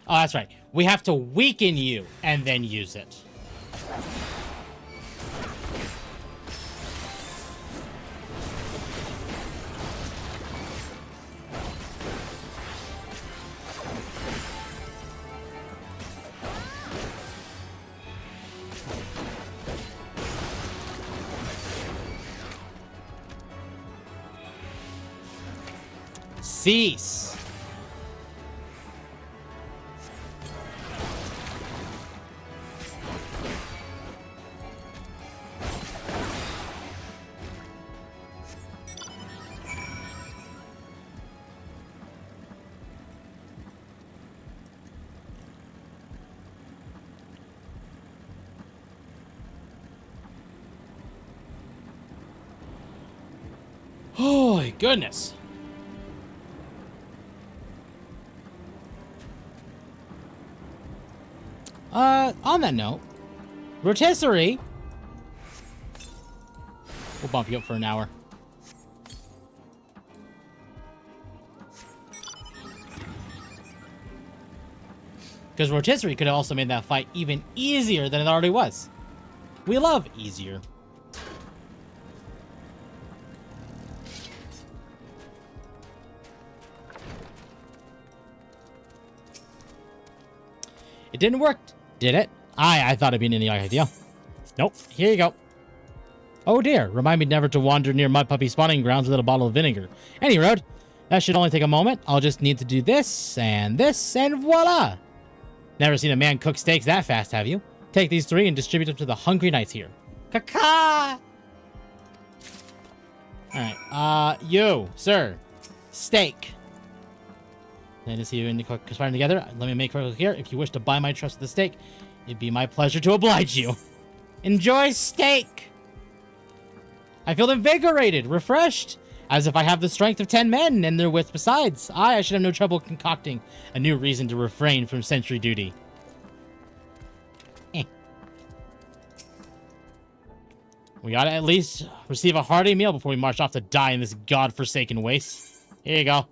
Speaker 1: Oh, that's right. We have to weaken you and then use it. Cease. Oh my goodness. On that note, rotisserie. We'll bump you up for an hour. Because rotisserie could have also made that fight even easier than it already was. We love easier. It didn't work, did it? I thought it'd be any idea. Nope, here you go. Oh dear, remind me never to wander near mud puppy spawning grounds without a bottle of vinegar. Any road, that should only take a moment. I'll just need to do this, and voila! Never seen a man cook steaks that fast, have you? Take these 3 and distribute them to the hungry knights here. Caca! Alright, you, sir. Steak. Then to see you and the cook conspiring together. Let me make it clear. If you wish to buy my trust with the steak, it'd be my pleasure to oblige you. Enjoy steak! I feel invigorated, refreshed, as if I have the strength of 10 men and their wits besides. I should have no trouble concocting a new reason to refrain from sentry duty. We gotta at least receive a hearty meal before we march off to die in this godforsaken waste. Here you go.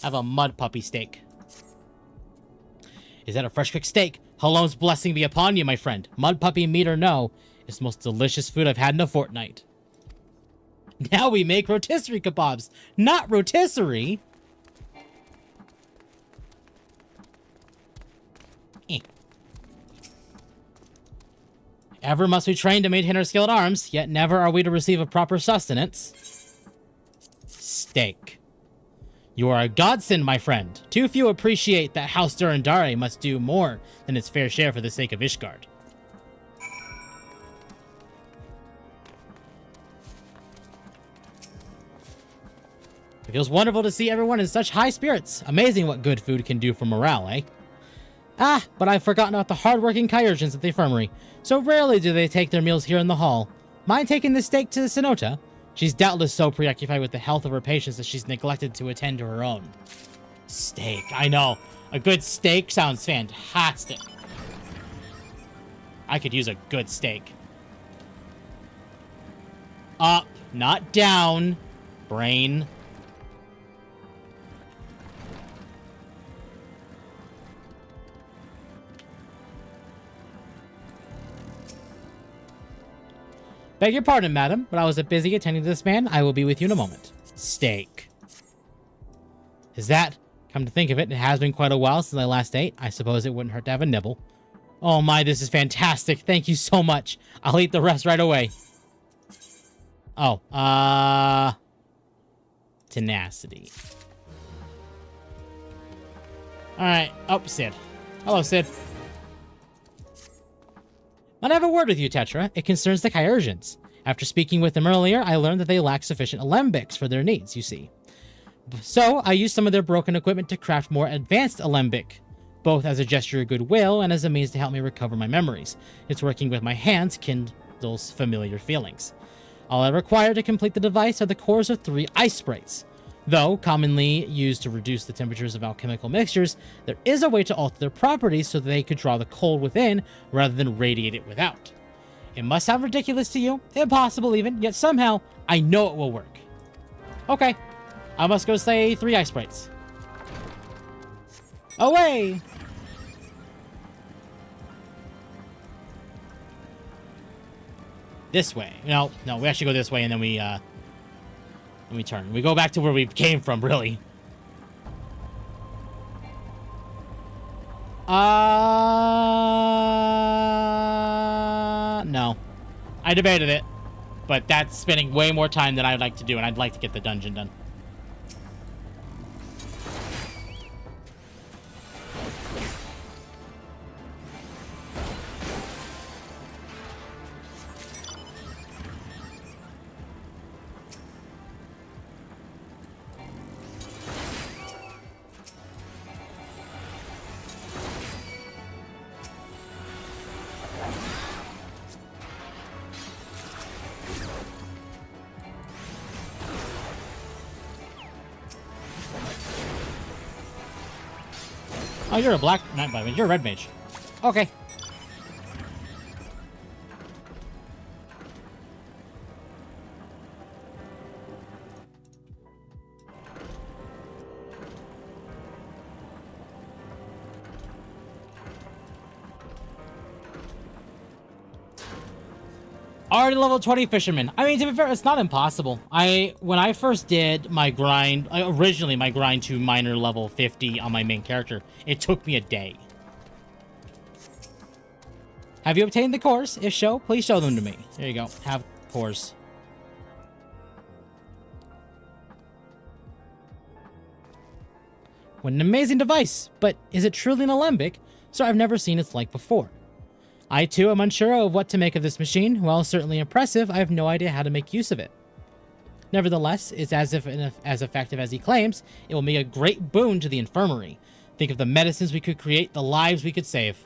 Speaker 1: Have a mud puppy steak. Is that a fresh cooked steak? Halone's blessing be upon you, my friend. Mud puppy meat or no, it's the most delicious food I've had in a fortnight. Now we make rotisserie kebabs, not rotisserie. Ever must we train to maintain our skill at arms, yet never are we to receive a proper sustenance. Steak. You are a godsend, my friend. Too few appreciate that House Durandare must do more than its fair share for the sake of Ishgard. It feels wonderful to see everyone in such high spirits. Amazing what good food can do for morale, eh? Ah, but I've forgotten about the hard-working Kyurgens at the infirmary. So rarely do they take their meals here in the hall. Mind taking the steak to Sonota? She's doubtless so preoccupied with the health of her patients that she's neglected to attend to her own. Steak, I know. A good steak sounds fantastic. I could use a good steak. Up, not down. Brain. Beg your pardon, madam, but I was busy attending to this man. I will be with you in a moment. Steak. Is that? Come to think of it, it has been quite a while since I last ate. I suppose it wouldn't hurt to have a nibble. Oh my, this is fantastic. Thank you so much. I'll eat the rest right away. Oh, tenacity. Alright. Oh, Sid. Hello, Sid. I have a word with you, Tetra. It concerns the Kyurgens. After speaking with them earlier, I learned that they lack sufficient alembics for their needs, you see. So, I used some of their broken equipment to craft more advanced alembic, both as a gesture of goodwill and as a means to help me recover my memories. It's working with my hands kindles familiar feelings. All I require to complete the device are the cores of 3 ice sprites. Though commonly used to reduce the temperatures of alchemical mixtures, there is a way to alter their properties so that they could draw the cold within rather than radiate it without. It must sound ridiculous to you, impossible even, yet somehow I know it will work. Okay, I must go slay 3 ice sprites. Away! This way. No, we actually go this way and then we turn. We go back to where we came from, really. No. I debated it, but that's spending way more time than I'd like to do, and I'd like to get the dungeon done. Oh, you're a black... Not black mage. You're a red mage. Okay. Already level 20 fisherman. I mean, to be fair, it's not impossible. When I first did my grind, originally my grind to minor level 50 on my main character, it took me a day. Have you obtained the cores? If so, please show them to me. There you go. Have cores. What an amazing device. But is it truly an alembic? so I've never seen its like before. I too am unsure of what to make of this machine. While certainly impressive, I have no idea how to make use of it. Nevertheless, it's as effective as he claims. It will make a great boon to the infirmary. Think of the medicines we could create, the lives we could save.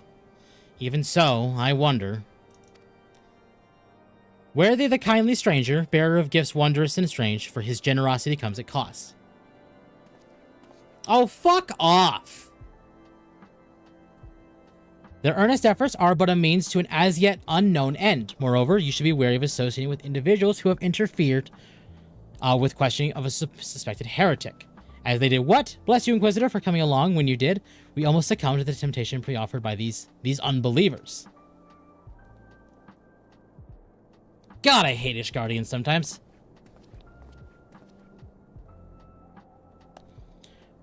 Speaker 1: Even so, I wonder... Worthy the kindly stranger, bearer of gifts wondrous and strange, for his generosity comes at cost. Oh, fuck off! Their earnest efforts are but a means to an as yet unknown end. Moreover, you should be wary of associating with individuals who have interfered with questioning of a suspected heretic. As they did what? Bless you, Inquisitor, for coming along when you did. We almost succumbed to the temptation pre-offered by these unbelievers. God, I hate Ishgardians sometimes.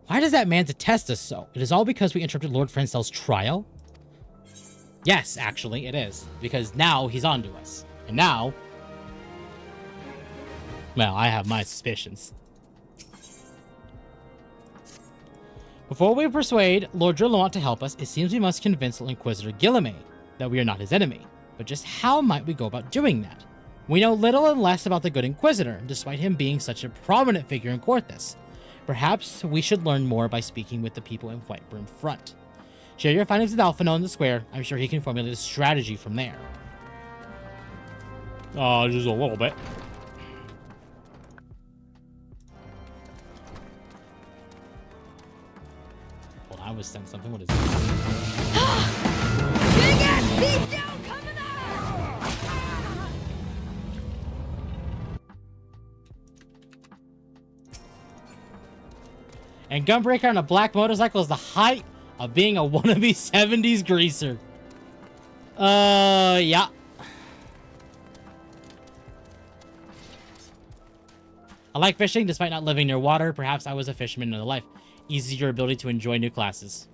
Speaker 1: Why does that man detest us so? It is all because we interrupted Lord Frenzel's trial? Yes, actually, it is. Because now he's onto us. And now... Well, I have my suspicions. Before we persuade Lord Drillamont to help us, it seems we must convince Inquisitor Guillemay that we are not his enemy. But just how might we go about doing that? We know little and less about the good Inquisitor, despite him being such a prominent figure in Corthus. Perhaps we should learn more by speaking with the people in Whitebrim Front. Share your findings with Alphino in the square. I'm sure he can formulate a strategy from there. Just a little bit. Well, I was sent something. What is this?
Speaker 2: Big ass beatdown coming out!
Speaker 1: And Gunbreaker on a black motorcycle is the height of being a wannabe 70s greaser. Yeah. I like fishing despite not living near water. Perhaps I was a fisherman in real life. Eases your ability to enjoy new classes.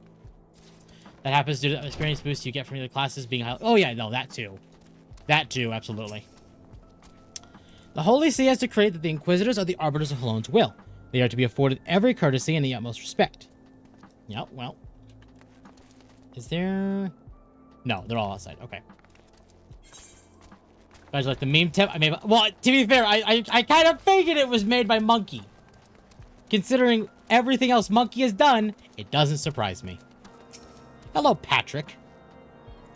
Speaker 1: That happens due to the experience boost you get from the classes being high. Oh yeah, no, that too. That too, absolutely. The Holy See has decreed that the Inquisitors are the arbiters of Halone's will. They are to be afforded every courtesy and the utmost respect. Yeah, well. Is there... No, they're all outside. Okay. Guys, like the meme tip I made... Well, to be fair, I kind of figured it was made by Monkey. Considering everything else Monkey has done, it doesn't surprise me. Hello, Patrick.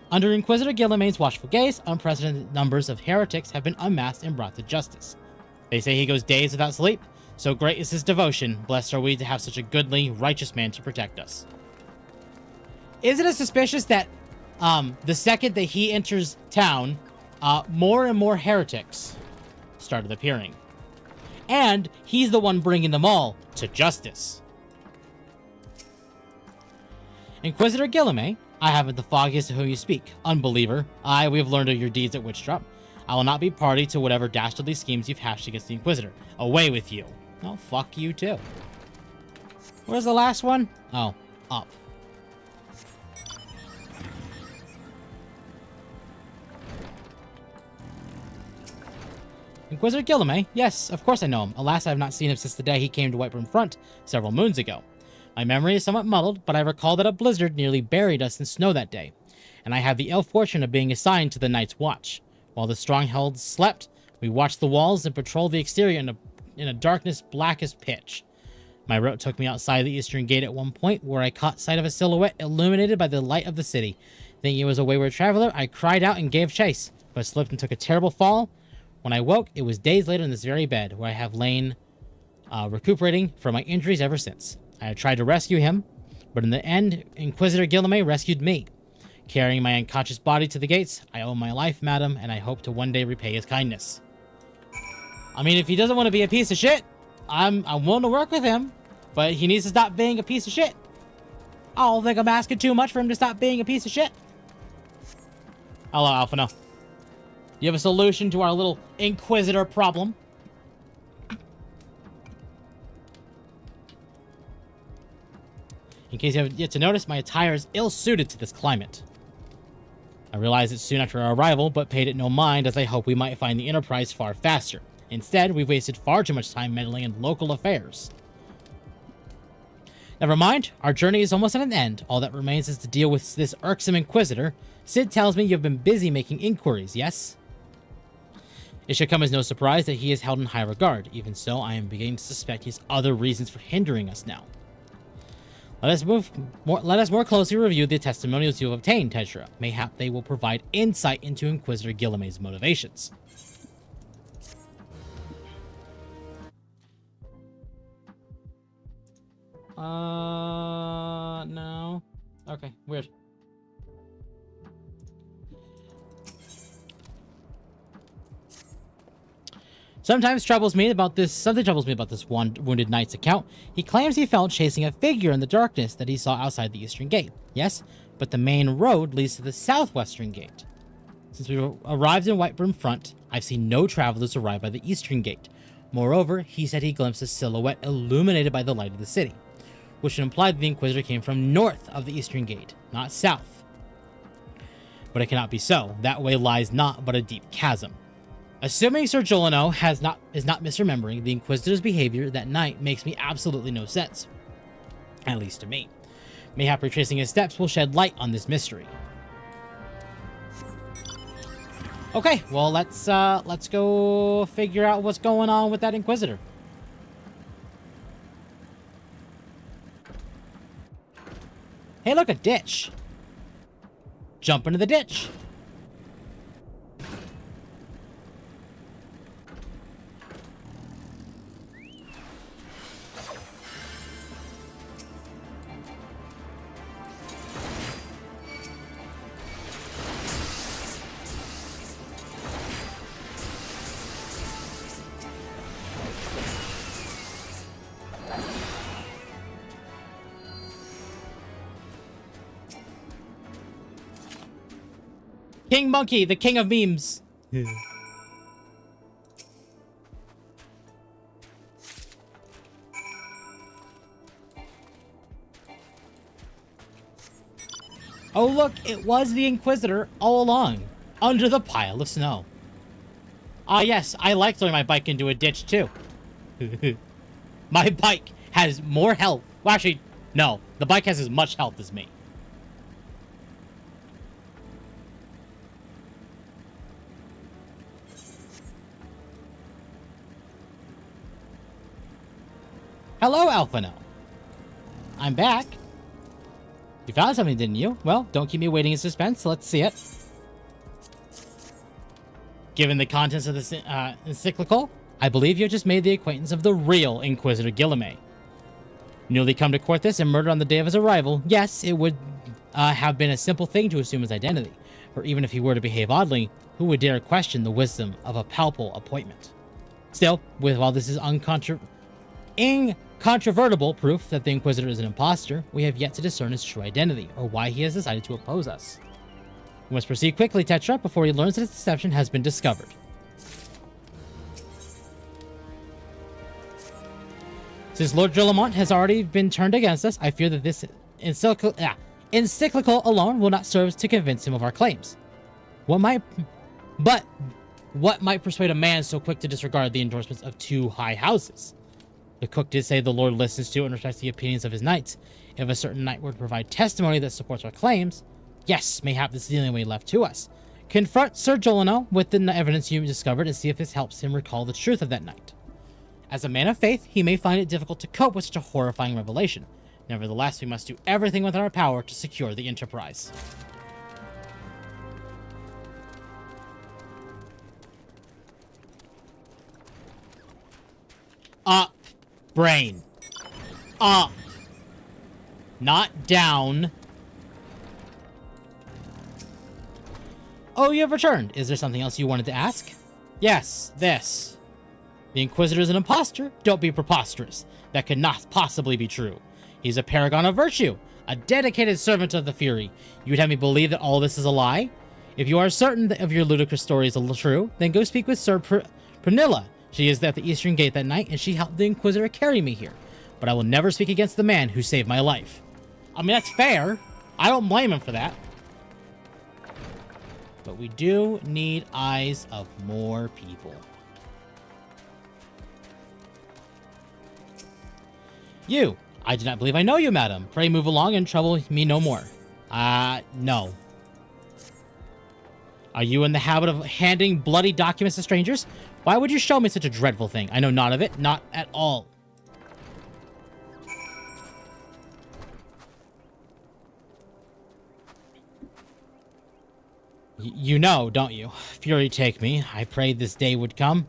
Speaker 1: Under Inquisitor Guillemaine's watchful gaze, unprecedented numbers of heretics have been unmasked and brought to justice. They say he goes days without sleep. So great is his devotion. Blessed are we to have such a goodly, righteous man to protect us. Isn't it suspicious that the second that he enters town, more and more heretics started appearing? And he's the one bringing them all to justice. Inquisitor Guillemay, I haven't the foggiest of whom you speak. Unbeliever, we have learned of your deeds at Witchdrop. I will not be party to whatever dastardly schemes you've hatched against the Inquisitor. Away with you. Oh, fuck you too. Where's the last one? Oh, up. Inquisitor Guillemay? Yes, of course I know him. Alas, I have not seen him since the day he came to Whitebrim Front several moons ago. My memory is somewhat muddled, but I recall that a blizzard nearly buried us in snow that day, and I had the ill fortune of being assigned to the night's watch. While the strongholds slept, we watched the walls and patrolled the exterior in a darkness black as pitch. My route took me outside the eastern gate at one point, where I caught sight of a silhouette illuminated by the light of the city. Thinking it was a wayward traveler, I cried out and gave chase, but slipped and took a terrible fall. When I woke, it was days later in this very bed, where I have lain recuperating from my injuries ever since. I had tried to rescue him, but in the end, Inquisitor Guillemay rescued me. Carrying my unconscious body to the gates, I owe my life, madam, and I hope to one day repay his kindness. I mean, if he doesn't want to be a piece of shit, I'm willing to work with him, but he needs to stop being a piece of shit. I don't think I'm asking too much for him to stop being a piece of shit. Hello, Alphino. You have a solution to our little Inquisitor problem? In case you haven't yet to notice, my attire is ill-suited to this climate. I realized it soon after our arrival, but paid it no mind, as I hoped we might find the Enterprise far faster. Instead, we've wasted far too much time meddling in local affairs. Never mind, our journey is almost at an end. All that remains is to deal with this irksome Inquisitor. Sid tells me you've been busy making inquiries, yes? It should come as no surprise that he is held in high regard. Even so, I am beginning to suspect he has other reasons for hindering us now. Let us more closely review the testimonials you have obtained, Tetra. Mayhap they will provide insight into Inquisitor Guillemets' motivations. No. Okay, weird. Something troubles me about this one wounded knight's account. He claims he felt chasing a figure in the darkness that he saw outside the eastern gate. Yes, but the main road leads to the southwestern gate. Since we arrived in Whitebrim Front, I've seen no travelers arrive by the eastern gate. Moreover, he said he glimpsed a silhouette illuminated by the light of the city, which would imply that the Inquisitor came from north of the eastern gate, not south. But it cannot be so. That way lies naught but a deep chasm. Assuming Sir Jolino is not misremembering, the Inquisitor's behavior that night makes me absolutely no sense. At least to me. Mayhap retracing his steps will shed light on this mystery. Okay, well let's go figure out what's going on with that Inquisitor. Hey, look, a ditch. Jump into the ditch. King Monkey, the king of memes. Oh look, it was the Inquisitor all along, under the pile of snow. Ah yes, I like throwing my bike into a ditch too. My bike has more health. Well, actually, no, the bike has as much health as me. Hello, Alphino. I'm back. You found something, didn't you? Well, don't keep me waiting in suspense. Let's see it. Given the contents of this encyclical, I believe you just made the acquaintance of the real Inquisitor Guillemets. Newly come to Courthis and murdered on the day of his arrival, yes, it would have been a simple thing to assume his identity. For even if he were to behave oddly, who would dare question the wisdom of a palpable appointment? Still, while this is incontrovertible proof that the Inquisitor is an imposter, we have yet to discern his true identity, or why he has decided to oppose us. We must proceed quickly, Tetra, before he learns that his deception has been discovered. Since Lord Drillamont has already been turned against us, I fear that this encyclical alone will not serve to convince him of our claims. What might persuade a man so quick to disregard the endorsements of two high houses? The cook did say the Lord listens to and respects the opinions of his knights. If a certain knight were to provide testimony that supports our claims, yes, mayhap this is the only way left to us. Confront Sir Jolino with the evidence you discovered and see if this helps him recall the truth of that night. As a man of faith, he may find it difficult to cope with such a horrifying revelation. Nevertheless, we must do everything within our power to secure the enterprise. Up, brain. Up. Not down. Oh, you have returned. Is there something else you wanted to ask? Yes, this. The Inquisitor is an imposter? Don't be preposterous. That could not possibly be true. He's a paragon of virtue, a dedicated servant of the Fury. You would have me believe that all this is a lie? If you are certain of your ludicrous story is true, then go speak with Sir Pernilla. She is at the Eastern Gate that night, and she helped the Inquisitor carry me here. But I will never speak against the man who saved my life. I mean, that's fair. I don't blame him for that. But we do need eyes of more people. You, I do not believe I know you, madam. Pray move along and trouble me no more. No. Are you in the habit of handing bloody documents to strangers? Why would you show me such a dreadful thing? I know not of it. Not at all. You know, don't you? Fury take me. I prayed this day would come.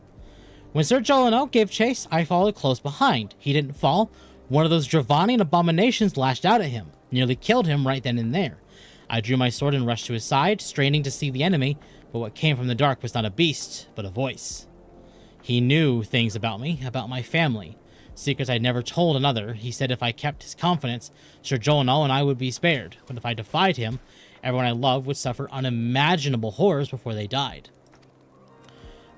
Speaker 1: When Sir Jolino gave chase, I followed close behind. He didn't fall. One of those Dravanian abominations lashed out at him, nearly killed him right then and there. I drew my sword and rushed to his side, straining to see the enemy, but what came from the dark was not a beast, but a voice. He knew things about me, about my family, secrets I'd never told another. He said if I kept his confidence, Sir Jolino and I would be spared, but if I defied him, everyone I loved would suffer unimaginable horrors before they died.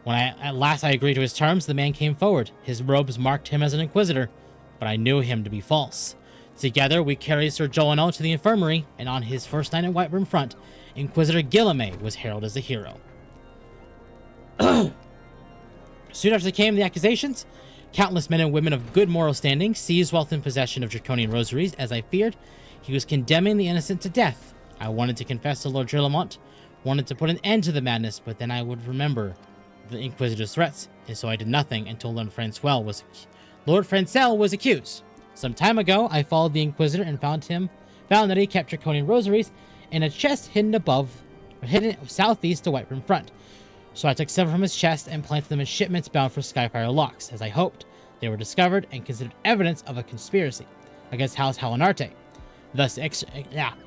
Speaker 1: When at last I agreed to his terms, the man came forward. His robes marked him as an inquisitor, but I knew him to be false. Together, we carried Sir Jolino to the infirmary, and on his first night at Whiterun Front, Inquisitor Guillemay was heralded as a hero. Soon after came the accusations, countless men and women of good moral standing seized wealth and possession of draconian rosaries. As I feared, he was condemning the innocent to death. I wanted to confess to Lord Gillamont, wanted to put an end to the madness, but then I would remember the Inquisitor's threats, and so I did nothing until Lord Francel was accused. Some time ago, I followed the Inquisitor and found that he kept draconian rosaries in a chest hidden southeast to Whiterun Front. So I took several from his chest and planted them in shipments bound for Skyfire Locks. As I hoped, they were discovered and considered evidence of a conspiracy against House Halinarte, thus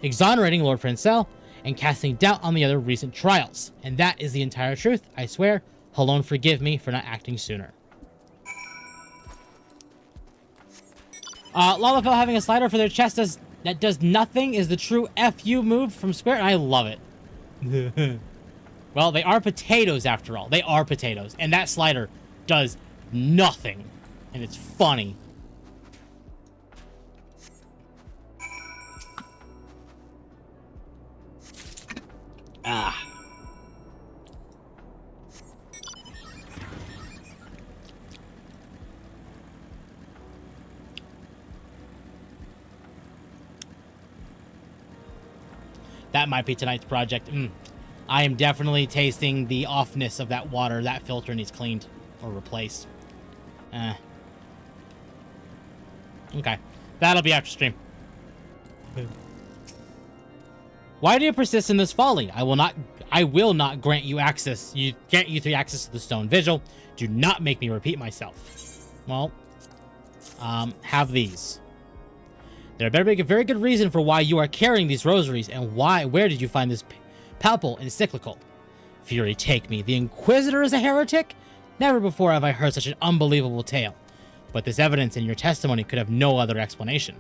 Speaker 1: exonerating Lord Francel and casting doubt on the other recent trials. And that is the entire truth, I swear. Alone forgive me for not acting sooner. Lalafell having a slider for their chest that does nothing is the true FU move from Square, and I love it. Well, they are potatoes after all. They are potatoes. And that slider does nothing. And it's funny. Ah. That might be tonight's project. I am definitely tasting the offness of that water. That filter needs cleaned or replaced. Okay. That'll be after stream. Why do you persist in this folly? I will not grant you access. Grant you 3 access to the stone vigil. Do not make me repeat myself. Well, have these. There better be a very good reason for why you are carrying these rosaries, and where did you find this palpable encyclical? Fury take me. The Inquisitor is a heretic? Never before have I heard such an unbelievable tale. But this evidence in your testimony could have no other explanation.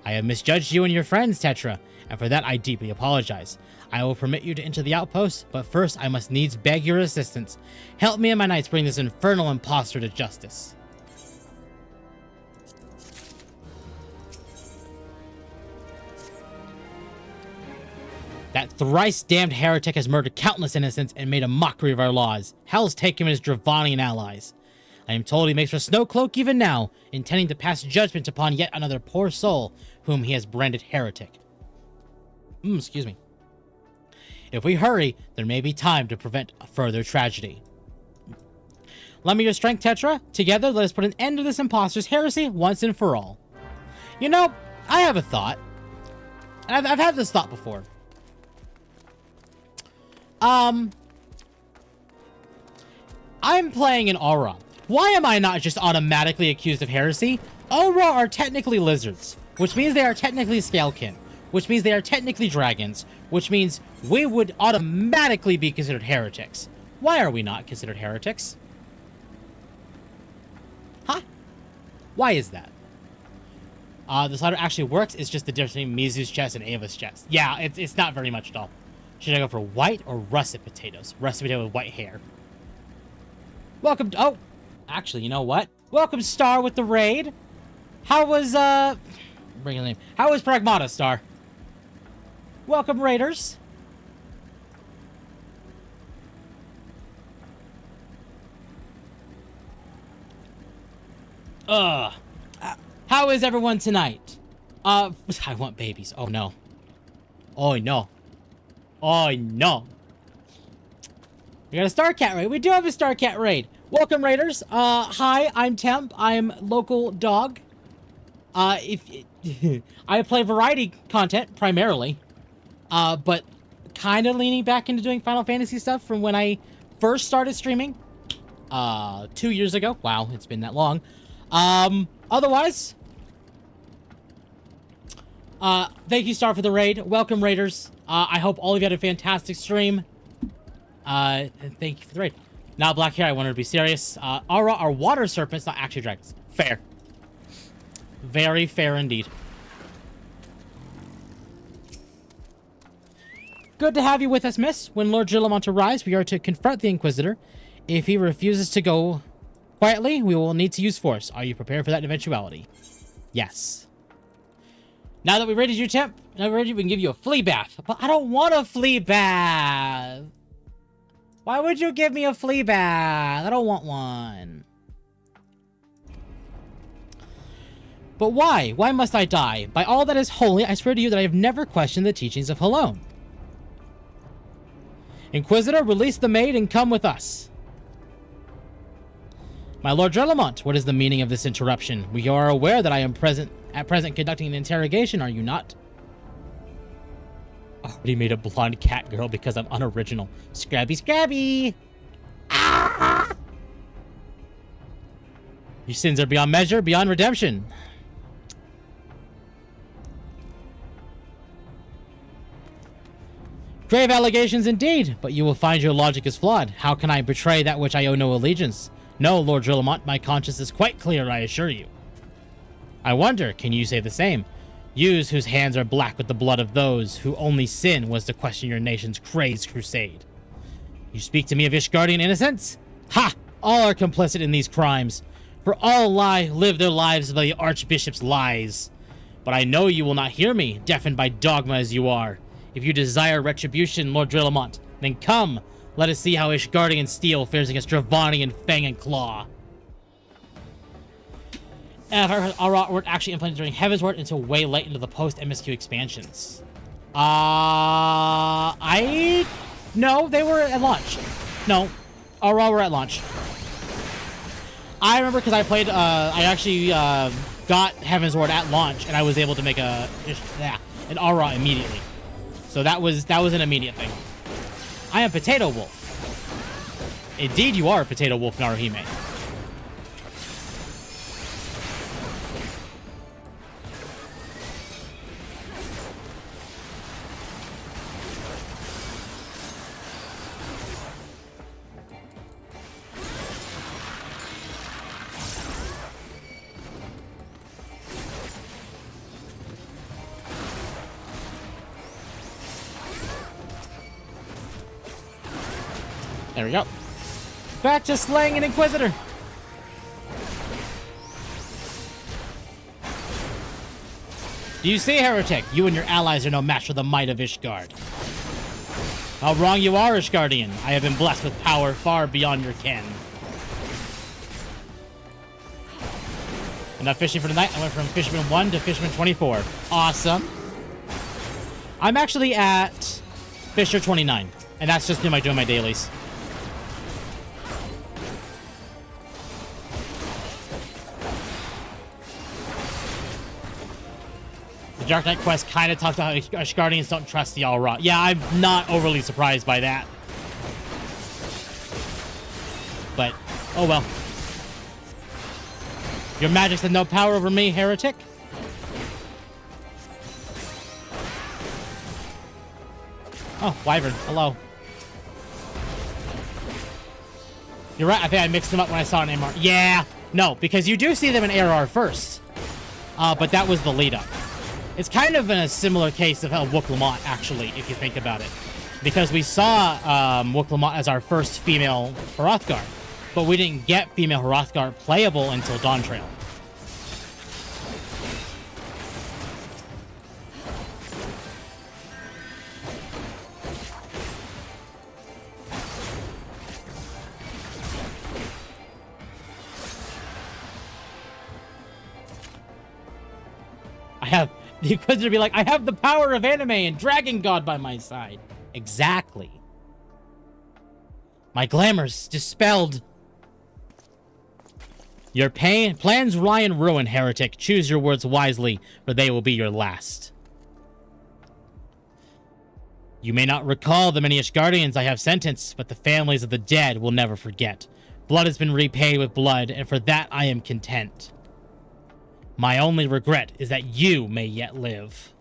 Speaker 1: I have misjudged you and your friends, Tetra, and for that I deeply apologize. I will permit you to enter the outpost, but first I must needs beg your assistance. Help me and my knights bring this infernal impostor to justice. That thrice-damned heretic has murdered countless innocents and made a mockery of our laws. Hell's take him and his Dravanian allies. I am told he makes for Snowcloak even now, intending to pass judgment upon yet another poor soul whom he has branded heretic. Excuse me. If we hurry, there may be time to prevent a further tragedy. Lend me your strength, Tetra. Together, let us put an end to this imposter's heresy once and for all. You know, I have a thought. And I've had this thought before. I'm playing an Aura. Why am I not just automatically accused of heresy? Aura are technically lizards, which means they are technically scalekin, which means they are technically dragons, which means we would automatically be considered heretics. Why are we not considered heretics? Huh? Why is that? The slider actually works. It's just the difference between Mizu's chest and Ava's chest. Yeah, it's not very much at all. Should I go for white or russet potatoes? Russet potato with white hair. Welcome to... Oh! Actually, you know what? Welcome, Star, with the raid. How was, bring a name. How was Pragmata, Star? Welcome, raiders. How How is everyone tonight? I want babies. Oh no. Oh no. Oh no. We got a Starcat raid. We do have a Starcat raid. Welcome, raiders. Hi, I'm Temp. I'm local dog. I play variety content primarily, but kind of leaning back into doing Final Fantasy stuff from when I first started streaming, 2 years ago. Wow, it's been that long. Otherwise, thank you, Star, for the raid. Welcome, raiders. I hope all of you had a fantastic stream. And thank you for the raid. Now, Black Hair, I wanted to be serious. Aura are water serpents, not actually dragons. Fair. Very fair indeed. Good to have you with us, miss. When Lord Gillamont arrives, we are to confront the Inquisitor. If he refuses to go quietly, we will need to use force. Are you prepared for that eventuality? Yes. Now that we raided you, Temp, now we're ready, we can give you a flea bath. But I don't want a flea bath. Why would you give me a flea bath? I don't want one. But why? Why must I die? By all that is holy, I swear to you that I have never questioned the teachings of Halone. Inquisitor, release the maid and come with us. My Lord Drelamont, what is the meaning of this interruption? We are aware that I am at present conducting an interrogation, are you not? I already made a blonde cat girl because I'm unoriginal. Scrabby, scrabby! Ah! Your sins are beyond measure, beyond redemption. Grave allegations indeed, but you will find your logic is flawed. How can I betray that which I owe no allegiance? No, Lord Drillamont, my conscience is quite clear, I assure you. I wonder, can you say the same? Yous whose hands are black with the blood of those who only sin was to question your nation's crazed crusade. You speak to me of Ishgardian innocence? Ha! All are complicit in these crimes, for all live their lives by the Archbishop's lies. But I know you will not hear me, deafened by dogma as you are. If you desire retribution, Lord Drillamont, then come, let us see how Ishgardian steel fares against Dravanian fang and claw. Our were actually implemented during Heavensward until way late into the post-MSQ expansions. No, they were at launch. No, Aura were at launch. I remember because I played, I actually got Heavensward at launch, and I was able to make an Aura immediately. So that was an immediate thing. I am Potato Wolf. Indeed, you are Potato Wolf Naruhime. There we go. Back to slaying an Inquisitor. Do you see, heretic? You and your allies are no match for the might of Ishgard. How wrong you are, Ishgardian. I have been blessed with power far beyond your ken. Enough fishing for tonight. I went from Fisherman 1 to Fisherman 24. Awesome. I'm actually at Fisher 29. And that's just doing my dailies. The Dark Knight quest kind of talks about how Ishgardians don't trust the All-Ra. Yeah, I'm not overly surprised by that. But, oh well. Your magics have no power over me, heretic. Oh, Wyvern, hello. You're right, I think I mixed them up when I saw an AR. Yeah, no, because you do see them in AR first. But that was the lead-up. It's kind of in a similar case of Wook Lamont, actually, if you think about it. Because we saw Wook Lamont as our first female Hrothgar, but we didn't get female Hrothgar playable until Dawntrail. The Inquisitor be like, I have the power of anime and Dragon God by my side. Exactly. My glamour's dispelled. Your plans lie in ruin, heretic. Choose your words wisely, for they will be your last. You may not recall the many Ishgardians I have sentenced, but the families of the dead will never forget. Blood has been repaid with blood, and for that I am content. My only regret is that you may yet live.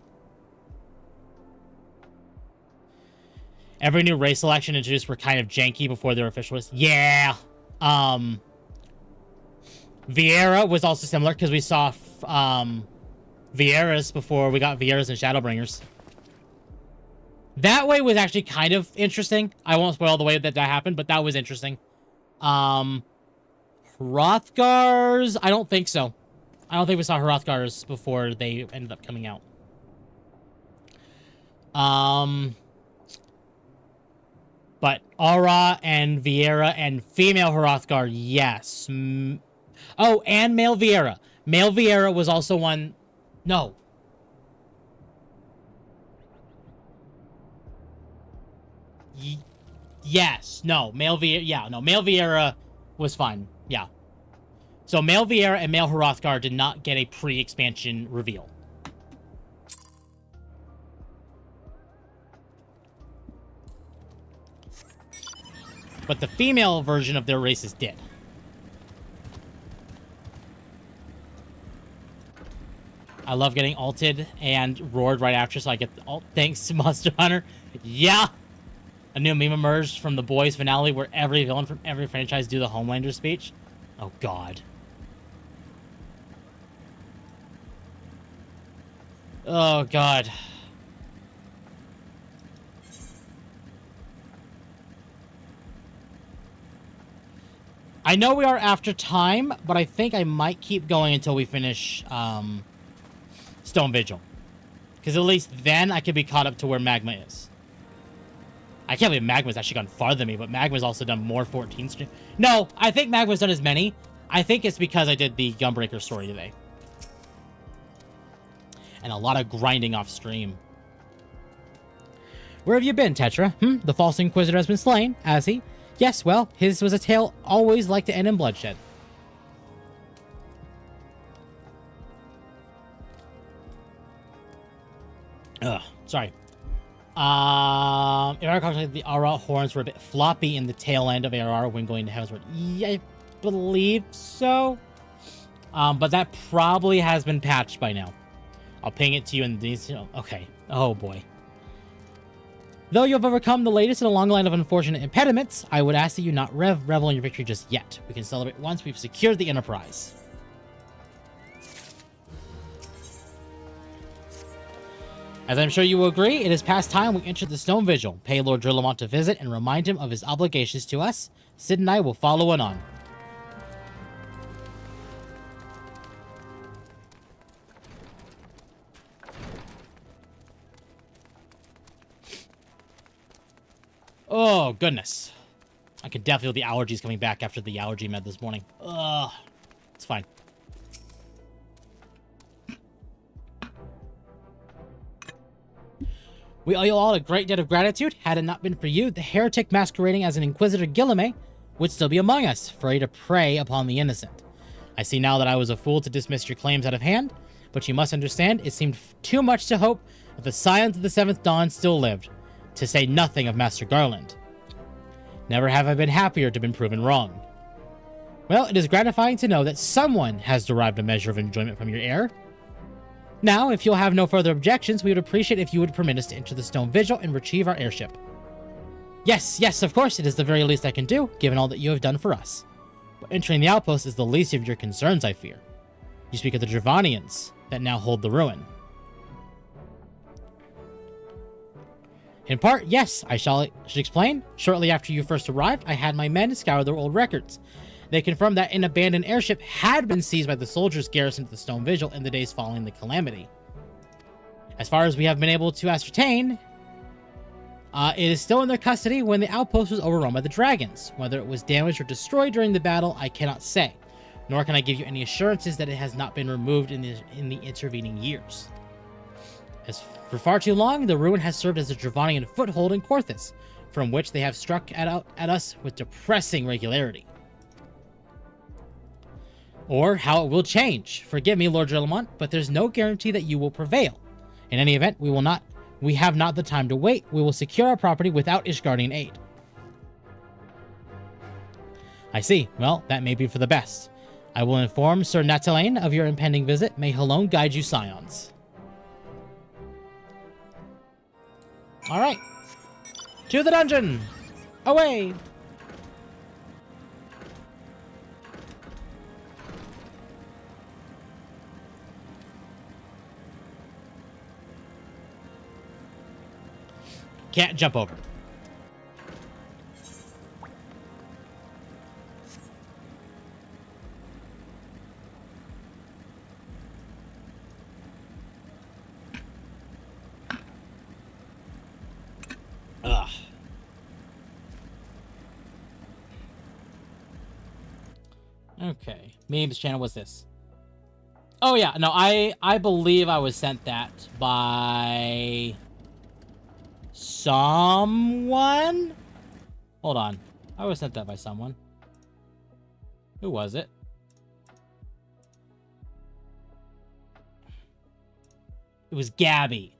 Speaker 1: Every new race selection introduced were kind of janky before their official list. Yeah. Vieira was also similar because we saw Vieiras before we got Vieiras and Shadowbringers. That way was actually kind of interesting. I won't spoil the way that happened, but that was interesting. Hrothgar's, I don't think so. I don't think we saw Hrothgar's before they ended up coming out. But Aura and Vieira and female Hrothgar, yes. Oh, and male Vieira. Male Vieira was also one... No. Yes. No. Male Vieira... Yeah, no. Male Vieira was fine. Yeah. So male Vieira and male Hrothgar did not get a pre-expansion reveal. But the female version of their races did. I love getting ulted and roared right after, so I get the ult. Thanks, Monster Hunter. Yeah! A new meme emerged from the boys finale where every villain from every franchise do the Homelander speech. Oh, God. Oh, God. I know we are after time, but I think I might keep going until we finish Stone Vigil. Because at least then I could be caught up to where Magma is. I can't believe Magma's actually gone farther than me, but Magma's also done more 14 stream. No, I think Magma's done as many. I think it's because I did the Gunbreaker story today. And a lot of grinding off stream. Where have you been, Tetra? The false Inquisitor has been slain, has he? Yes, well, his was a tale always like to end in bloodshed. Ugh, sorry. If I recall, the Aura horns were a bit floppy in the tail end of ARR when going to Heavensward. Yeah, I believe so. But that probably has been patched by now. I'll ping it to you in these. Okay. Oh boy. Though you have overcome the latest in a long line of unfortunate impediments, I would ask that you not revel in your victory just yet. We can celebrate once we've secured the Enterprise. As I'm sure you will agree, it is past time we enter the Stone Vigil. Pay Lord Drillamont a visit and remind him of his obligations to us. Sid and I will follow on. Oh, goodness. I can definitely feel the allergies coming back after the allergy med this morning. Ugh. It's fine. We owe you all a great debt of gratitude. Had it not been for you, the heretic masquerading as an Inquisitor Guillemot would still be among us, free to prey upon the innocent. I see now that I was a fool to dismiss your claims out of hand, but you must understand it seemed too much to hope that the Scions of the Seventh Dawn still lived, to say nothing of Master Garland. Never have I been happier to have been proven wrong. Well, it is gratifying to know that someone has derived a measure of enjoyment from your error. Now, if you'll have no further objections, we would appreciate if you would permit us to enter the Stone Vigil and retrieve our airship. Yes, yes, of course, it is the very least I can do, given all that you have done for us. But entering the outpost is the least of your concerns, I fear. You speak of the Dravanians that now hold the ruin. In part, yes, I should explain. Shortly after you first arrived, I had my men scour their old records. They confirmed that an abandoned airship had been seized by the soldiers garrisoned at the Stone Vigil in the days following the calamity. As far as we have been able to ascertain, it is still in their custody when the outpost was overrun by the dragons. Whether it was damaged or destroyed during the battle, I cannot say, nor can I give you any assurances that it has not been removed in the intervening years. As for far too long, the ruin has served as a Dravanian foothold in Korthus, from which they have struck at us with depressing regularity. Or how it will change. Forgive me, Lord Drelamont, but there's no guarantee that you will prevail. In any event, we have not the time to wait. We will secure our property without Ishgardian aid. I see. Well, that may be for the best. I will inform Sir Natalain of your impending visit. May Halone guide you, scions. Alright. To the dungeon! Away! Can't jump over. Ugh. Okay. Memes channel, what's this? Oh yeah, no, I believe I was sent that by someone? Hold on. I was sent that by someone. Who was it? It was Gabby.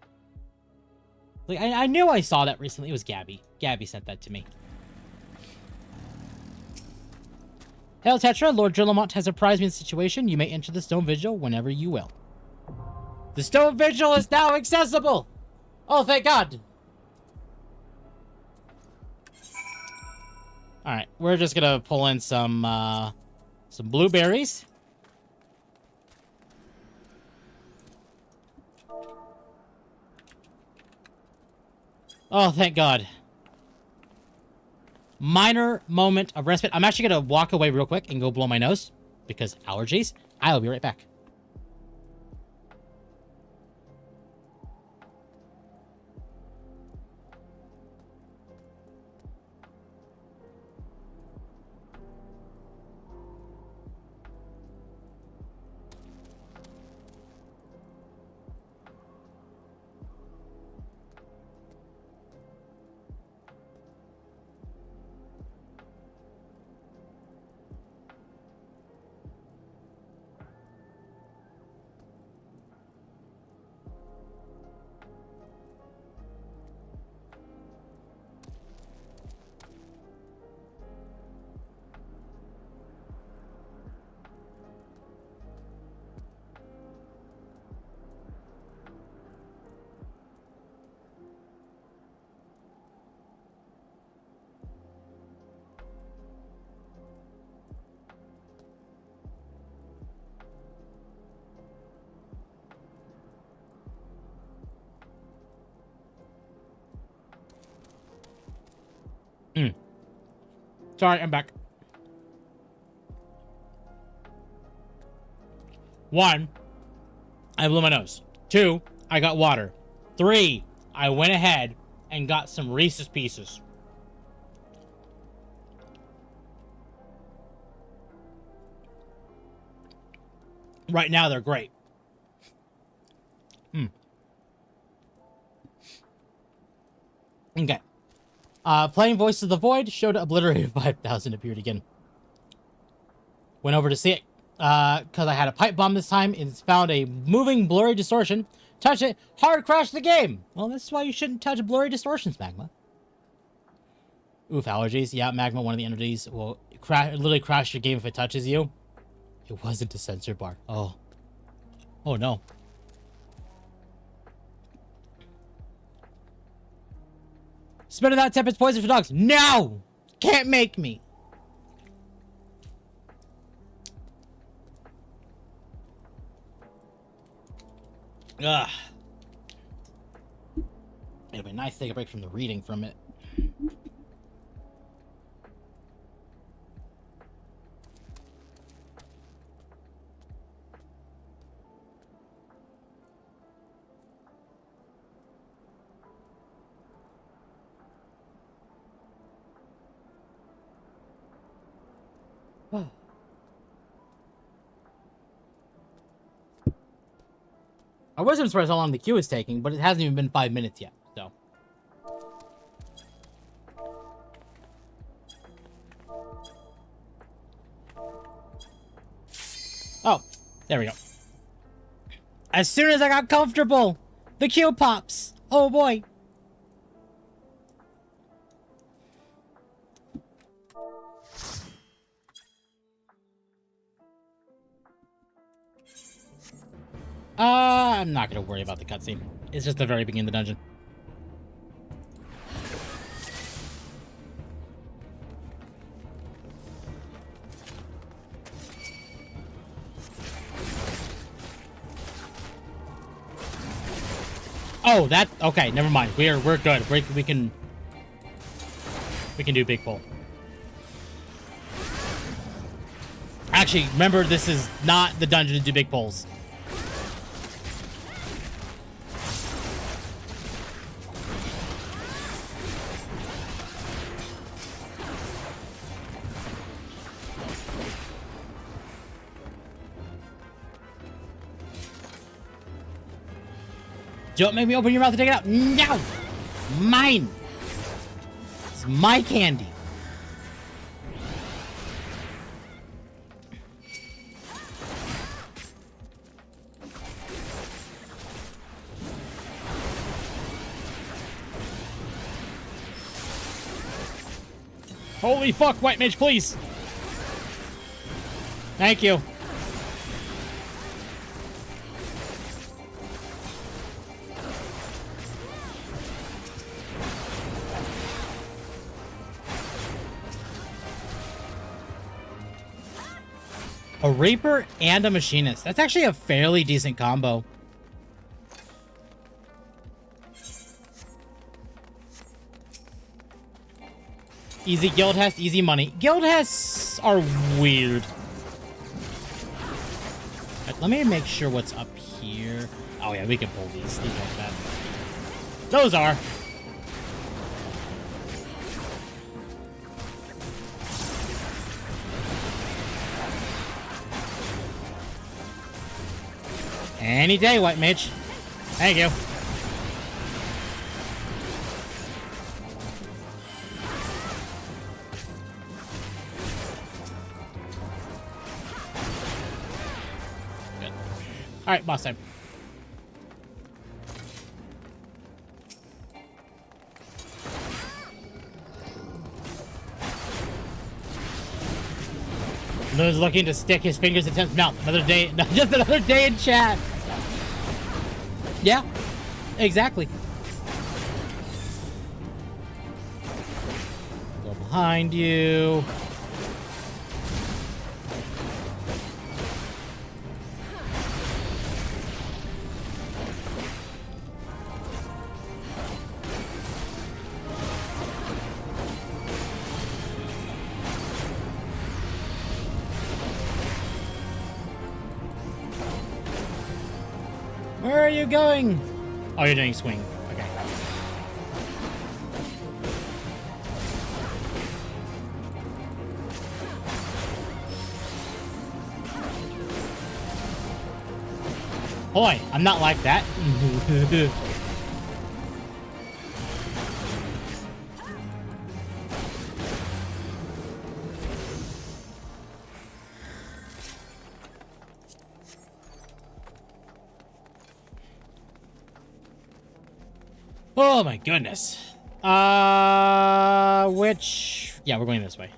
Speaker 1: Like, I knew I saw that recently. It was Gabby. Gabby sent that to me. Hail Tetra, Lord Drelamont has apprised me of the situation. You may enter the Stone Vigil whenever you will. The Stone Vigil is now accessible! Oh, thank God! Alright, we're just gonna pull in some blueberries. Oh, thank God. Minor moment of respite. I'm actually gonna walk away real quick and go blow my nose because allergies. I'll be right back. Sorry, I'm back. 1, I blew my nose. 2, I got water. 3, I went ahead and got some Reese's Pieces. Right now, they're great. Okay. Playing Voice of the Void showed Obliterated 5000 appeared again. Went over to see it because I had a pipe bomb this time. It's found a moving blurry distortion. Touch it, hard crash the game. Well, this is why you shouldn't touch blurry distortions, Magma. Oof, allergies. Yeah, Magma, one of the entities, will literally crash your game if it touches you. It wasn't a sensor bar. Oh. Oh, no. Spit it out, Tempest poison for dogs. No! Can't make me. Ugh. It'd be nice to take a break from the reading from it. wasn't surprised how long the queue is taking, but it hasn't even been 5 minutes yet, so. Oh, there we go. As soon as I got comfortable, the queue pops. Oh boy. I'm not gonna worry about the cutscene. It's just the very beginning of the dungeon. Oh, that okay. Never mind. We're good. We can do big pull. Actually, remember this is not the dungeon to do big pulls. Don't make me open your mouth to take it out. No! Mine! It's my candy. Holy fuck, White Mage, please! Thank you. A Reaper and a Machinist. That's actually a fairly decent combo. Easy guild has easy money. Guild has are weird. Let me make sure what's up here. Oh yeah, we can pull these. These aren't bad. Those are. Any day, White Mage. Thank you. Good. Alright, boss time. Lou's looking to stick his fingers in Temp's mouth. Another day, just another day in chat. Yeah, exactly. Go behind you. Where are you going? Oh, you're doing swing. Okay. Boy, I'm not like that. Oh my goodness. Which... Yeah, we're going this way.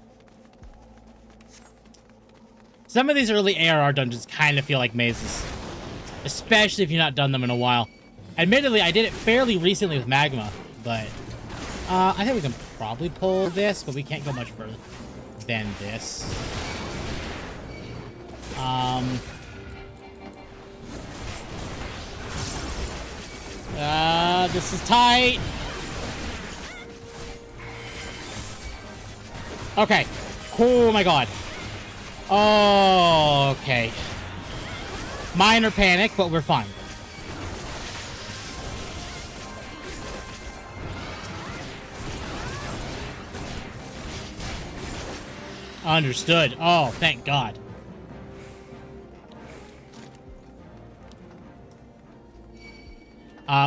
Speaker 1: Some of these early ARR dungeons kind of feel like mazes. Especially if you've not done them in a while. Admittedly, I did it fairly recently with Magma, but... I think we can probably pull this, but we can't go much further than this. This is tight. Okay. Oh my god. Oh, okay. Minor panic, but we're fine. Understood. Oh, thank God.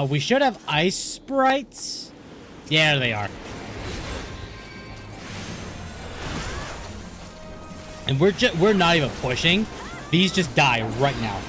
Speaker 1: We should have ice sprites. Yeah, there they are. And we're not even pushing. These just die right now.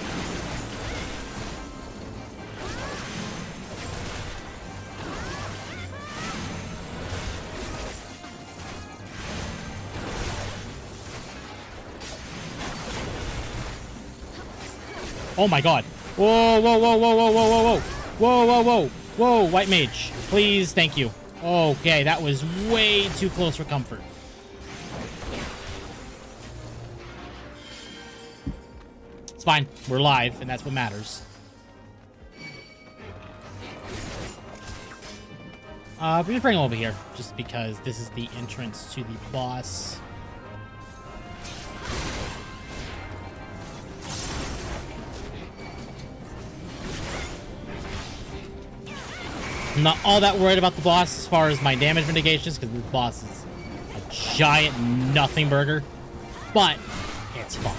Speaker 1: Oh my god. Whoa, whoa, whoa, whoa, whoa, whoa, whoa, whoa. Whoa, whoa, whoa. Whoa, white mage. Please, thank you. Okay, that was way too close for comfort. It's fine. We're live, and that's what matters. But just bring him over here, just because this is the entrance to the boss. I'm not all that worried about the boss as far as my damage mitigations, because the boss is a giant nothing burger. But it's fun.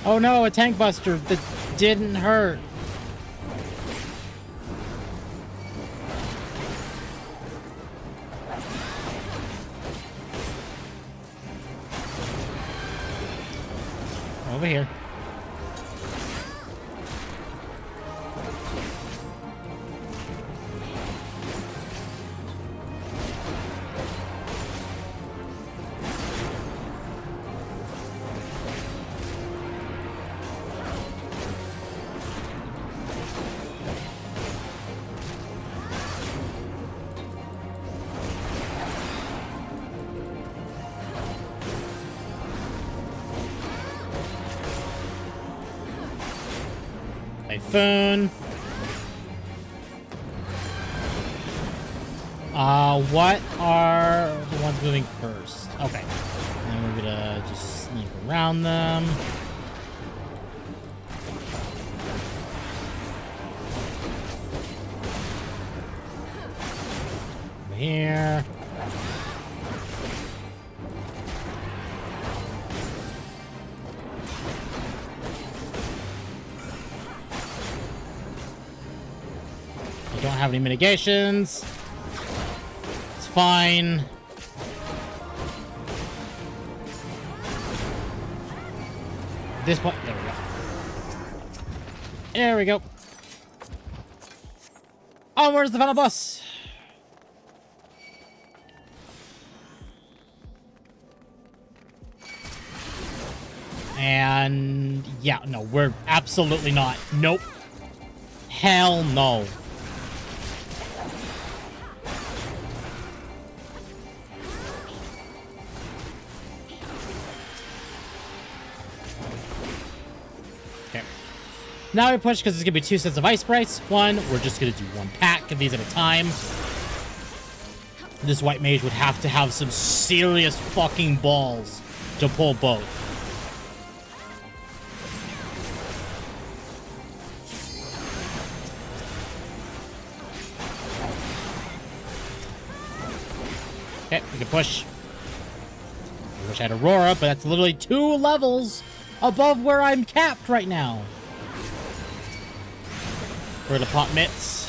Speaker 1: Oh no, a tank buster that didn't hurt. Over here. Typhoon. What are the ones moving first? Okay. And we're gonna just sneak around them. Over here. Don't have any mitigations. It's fine. At this point, there we go. There we go. Onwards, the final boss. And yeah, no, we're absolutely not. Nope. Hell no. Now we push because there's going to be 2 sets of ice sprites. One, we're just going to do 1 pack of these at a time. This white mage would have to have some serious fucking balls to pull both. Okay, we can push. I wish I had Aurora, but that's literally 2 levels above where I'm capped right now. We're gonna pop mitts.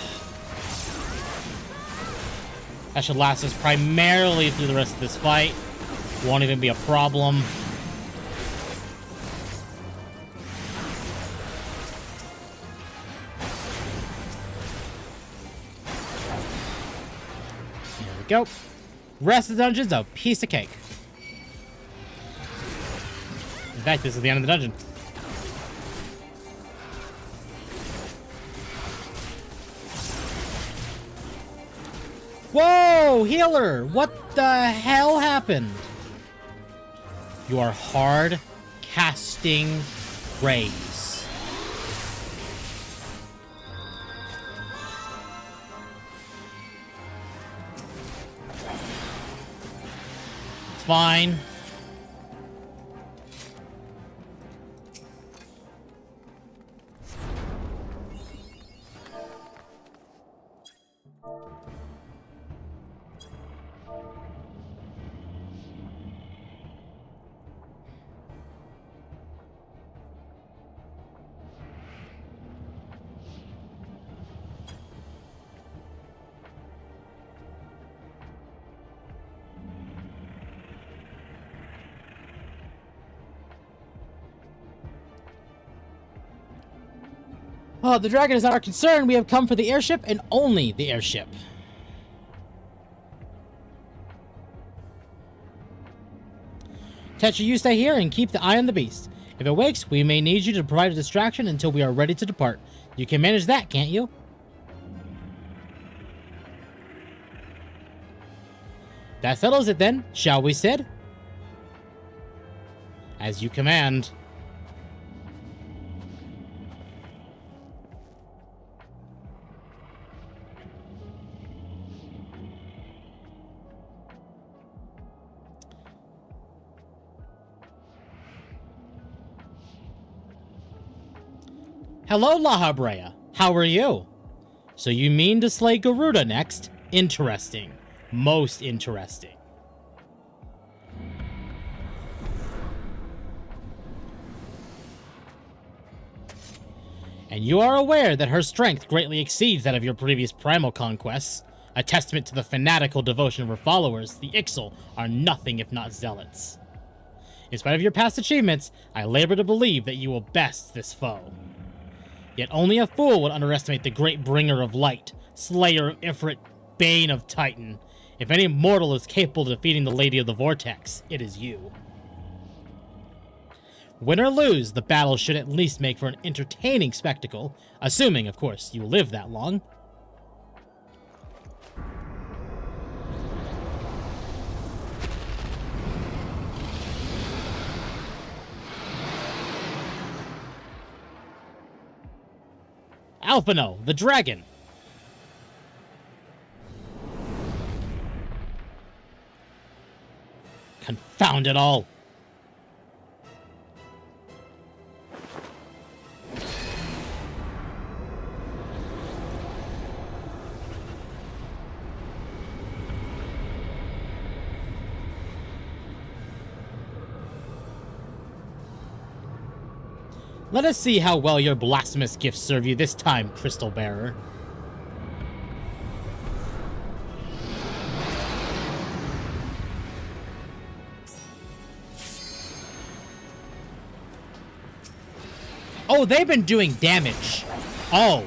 Speaker 1: That should last us primarily through the rest of this fight. Won't even be a problem. There we go. Rest of the dungeon's a piece of cake. In fact, this is the end of the dungeon. Whoa, healer! What the hell happened? You are hard casting rays. It's fine. Oh, the dragon is not our concern. We have come for the airship and only the airship. Tetra, you stay here and keep the eye on the beast. If it wakes, we may need you to provide a distraction until we are ready to depart. You can manage that, can't you? That settles it then, shall we, Sid? As you command. Hello, La Habrea. How are you? So you mean to slay Garuda next? Interesting. Most interesting. And you are aware that her strength greatly exceeds that of your previous primal conquests. A testament to the fanatical devotion of her followers, the Ixal are nothing if not zealots. In spite of your past achievements, I labor to believe that you will best this foe. Yet only a fool would underestimate the great bringer of light, slayer of Ifrit, bane of Titan. If any mortal is capable of defeating the Lady of the Vortex, it is you. Win or lose, the battle should at least make for an entertaining spectacle, assuming, of course, you live that long. Alphino, the dragon. Confound it all. Let us see how well your blasphemous gifts serve you this time, Crystal Bearer. Oh, they've been doing damage. Oh.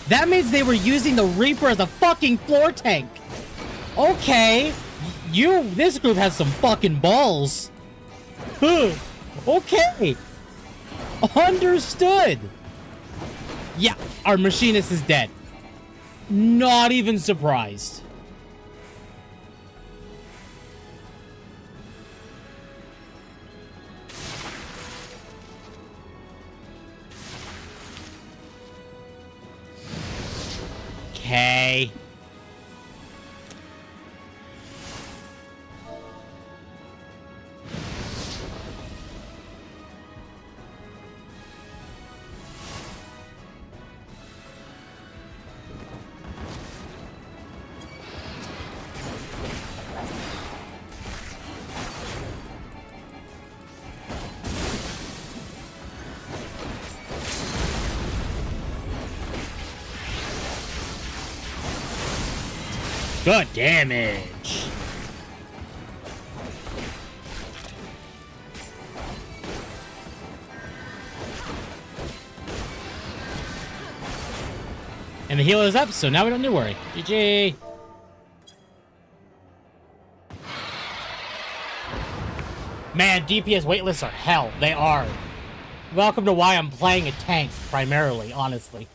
Speaker 1: That means they were using the Reaper as a fucking floor tank. Okay. This group has some fucking balls. Okay. Understood. Yeah, our machinist is dead. Not even surprised. Okay. Good damage. And the healer is up, so now we don't need to worry. GG. Man, DPS waitlists are hell. They are. Welcome to why I'm playing a tank, primarily, honestly.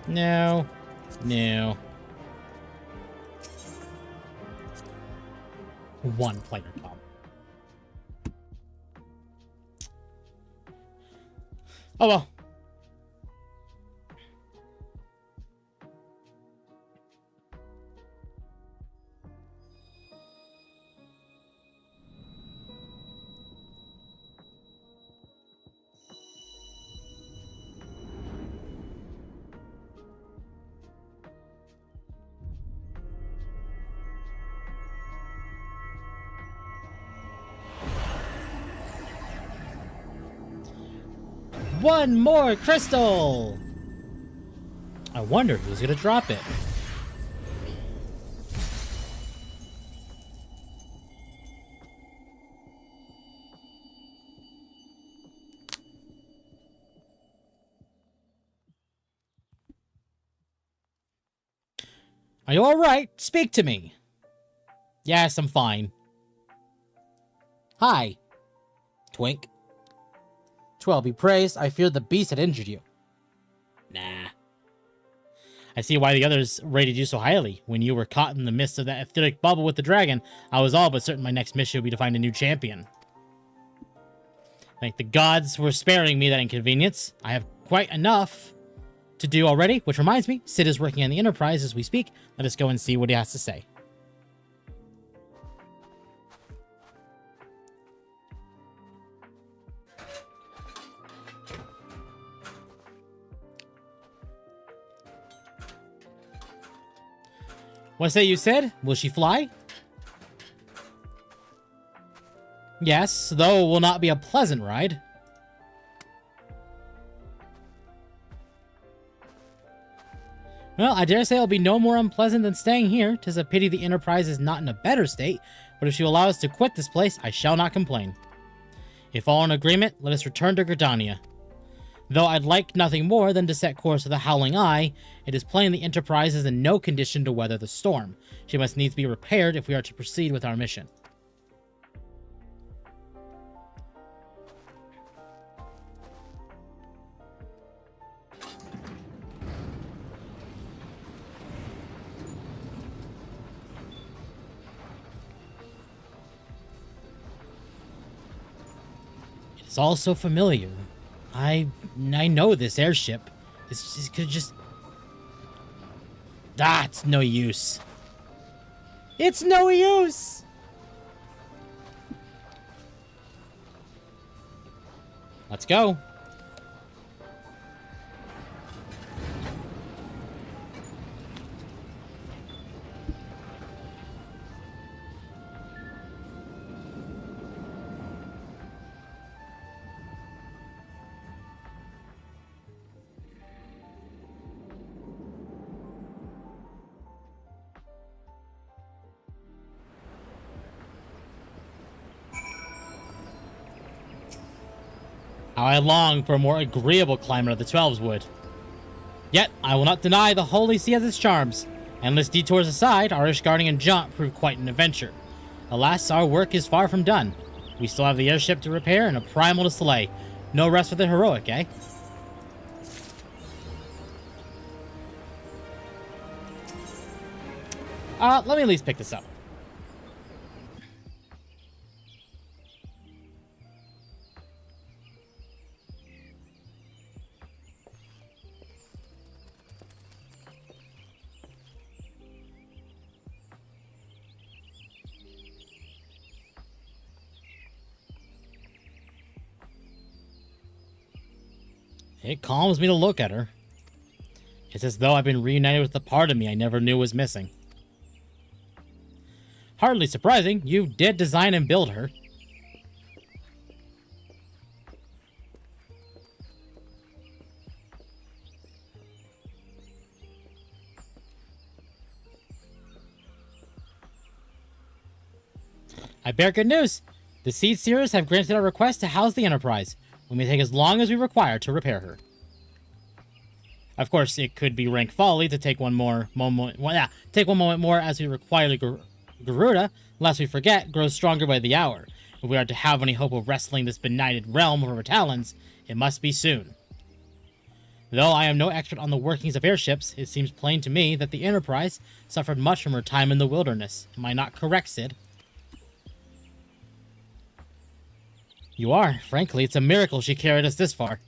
Speaker 1: No. No. One player comp. Oh well. one more crystal! I wonder who's gonna drop it. Are you alright? Speak to me. Yes, I'm fine. Hi. Twink. Well, be praised, I feared the beast had injured you. Nah. I see why the others rated you so highly. When you were caught in the midst of that etheric bubble with the dragon, I was all but certain my next mission would be to find a new champion. Thank the gods for sparing me that inconvenience. I have quite enough to do already, which reminds me, Sid is working on the Enterprise as we speak. Let us go and see what he has to say. What say you said? Will she fly? Yes, though it will not be a pleasant ride. Well, I dare say it'll be no more unpleasant than staying here. 'Tis a pity the Enterprise is not in a better state, but if she will allow us to quit this place, I shall not complain. If all in agreement, let us return to Gridania. Though I'd like nothing more than to set course for the Howling Eye, it is plain the Enterprise is in no condition to weather the storm. She must needs be repaired if we are to proceed with our mission. It is all so familiar. I know this airship. It could just... Ah, it's no use. It's no use! Let's go. How I long for a more agreeable climate of the 12s would. Yet, I will not deny the Holy See has its charms. Endless detours aside, our Ishgardian jaunt proved quite an adventure. Alas, our work is far from done. We still have the airship to repair and a primal to slay. No rest for the heroic, eh? Let me at least pick this up. It calms me to look at her. It's as though I've been reunited with the part of me I never knew was missing. Hardly surprising, you did design and build her. I bear good news. The Seed Seers have granted our request to house the Enterprise. We may take as long as we require to repair her. Of course, it could be rank folly to take one more moment. Well, take one moment more as we require the Garuda, lest we forget, grows stronger by the hour. If we are to have any hope of wresting this benighted realm from our talons, it must be soon. Though I am no expert on the workings of airships, it seems plain to me that the Enterprise suffered much from her time in the wilderness. Am I not correct, Sid? You are. Frankly, it's a miracle she carried us this far.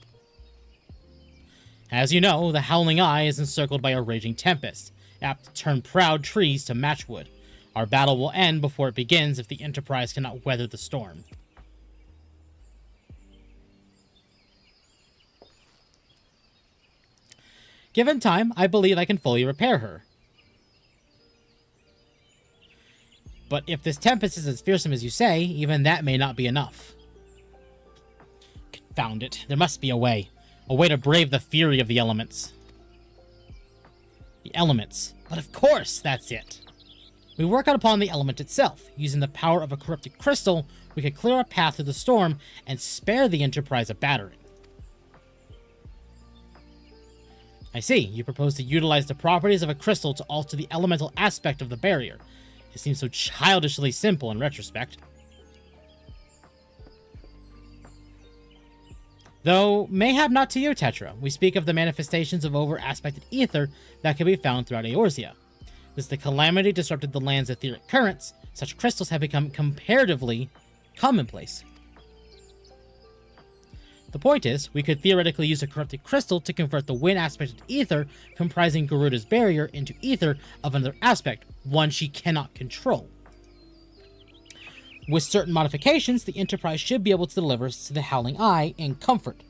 Speaker 1: As you know, the Howling Eye is encircled by a raging tempest, apt to turn proud trees to matchwood. Our battle will end before it begins if the Enterprise cannot weather the storm. Given time, I believe I can fully repair her. But if this tempest is as fearsome as you say, even that may not be enough. Confound it. There must be a way. A way to brave the fury of the elements. The elements. But of course, that's it. We work out upon the element itself. Using the power of a corrupted crystal, we could clear a path through the storm and spare the Enterprise a battering. I see. You propose to utilize the properties of a crystal to alter the elemental aspect of the barrier. It seems so childishly simple in retrospect. Though, mayhap not to you, Tetra. We speak of the manifestations of over-aspected ether that can be found throughout Eorzea. As the calamity disrupted the land's etheric currents, such crystals have become comparatively commonplace. The point is, we could theoretically use a corrupted crystal to convert the wind-aspected ether comprising Garuda's barrier into ether of another aspect, one she cannot control. With certain modifications, the Enterprise should be able to deliver to the Howling Eye in comfort.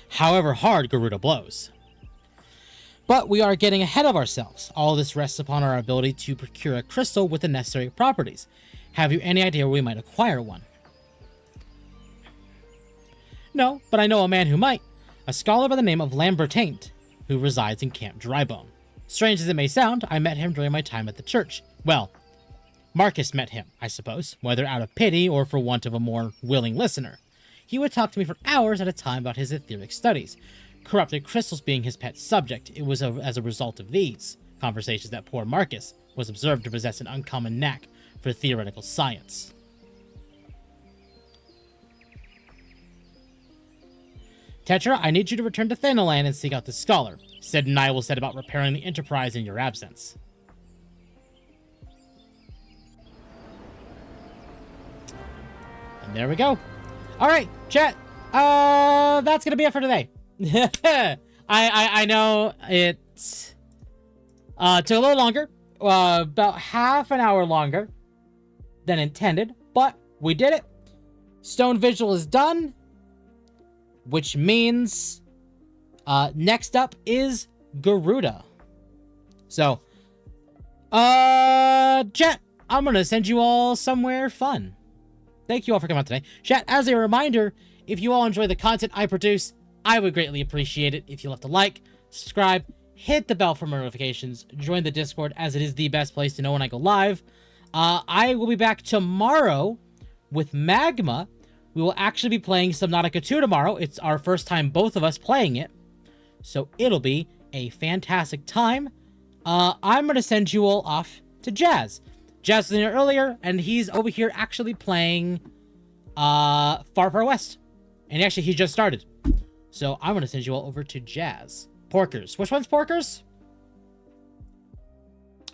Speaker 1: However hard Garuda blows. But we are getting ahead of ourselves. All this rests upon our ability to procure a crystal with the necessary properties. Have you any idea where we might acquire one? No, but I know a man who might. A scholar by the name of Lambertaint, who resides in Camp Drybone. Strange as it may sound, I met him during my time at the church. Well, Marcus met him, I suppose, whether out of pity or for want of a more willing listener. He would talk to me for hours at a time about his etheric studies, corrupted crystals being his pet subject. It was as a result of these conversations that poor Marcus was observed to possess an uncommon knack for theoretical science. Tetra, I need you to return to Thanalan and seek out the scholar. Sid and I will set about repairing the Enterprise in your absence. And there we go. Alright, chat. That's gonna be it for today. I know it took a little longer. About half an hour longer than intended, but we did it. Stone Vigil is done. Which means next up is Garuda. So, chat, I'm going to send you all somewhere fun. Thank you all for coming out today. Chat, as a reminder, if you all enjoy the content I produce, I would greatly appreciate it if you left a like, subscribe, hit the bell for more notifications, join the Discord as it is the best place to know when I go live. I will be back tomorrow with Magma. We will actually be playing Subnautica 2 tomorrow. It's our first time both of us playing it. So it'll be a fantastic time. I'm going to send you all off to Jazz. Jazz was in here earlier, and he's over here actually playing Far Far West. And actually, he just started. So I'm going to send you all over to Jazz. Porkers. Which one's Porkers?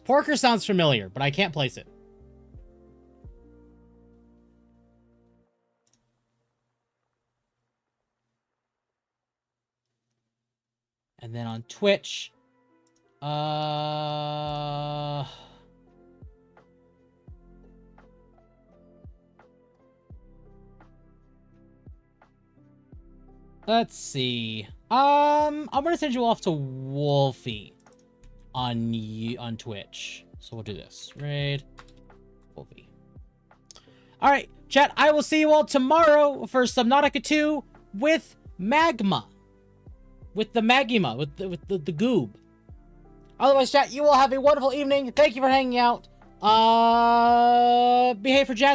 Speaker 1: Porker sounds familiar, but I can't place it. And then on Twitch, let's see. I'm gonna send you off to Wolfie on Twitch. So we'll do this. Raid Wolfie. All right, chat. I will see you all tomorrow for Subnautica 2 with Magma. With the Magma, with the goob. Otherwise, chat, you all have a wonderful evening. Thank you for hanging out. Behave for Jazz.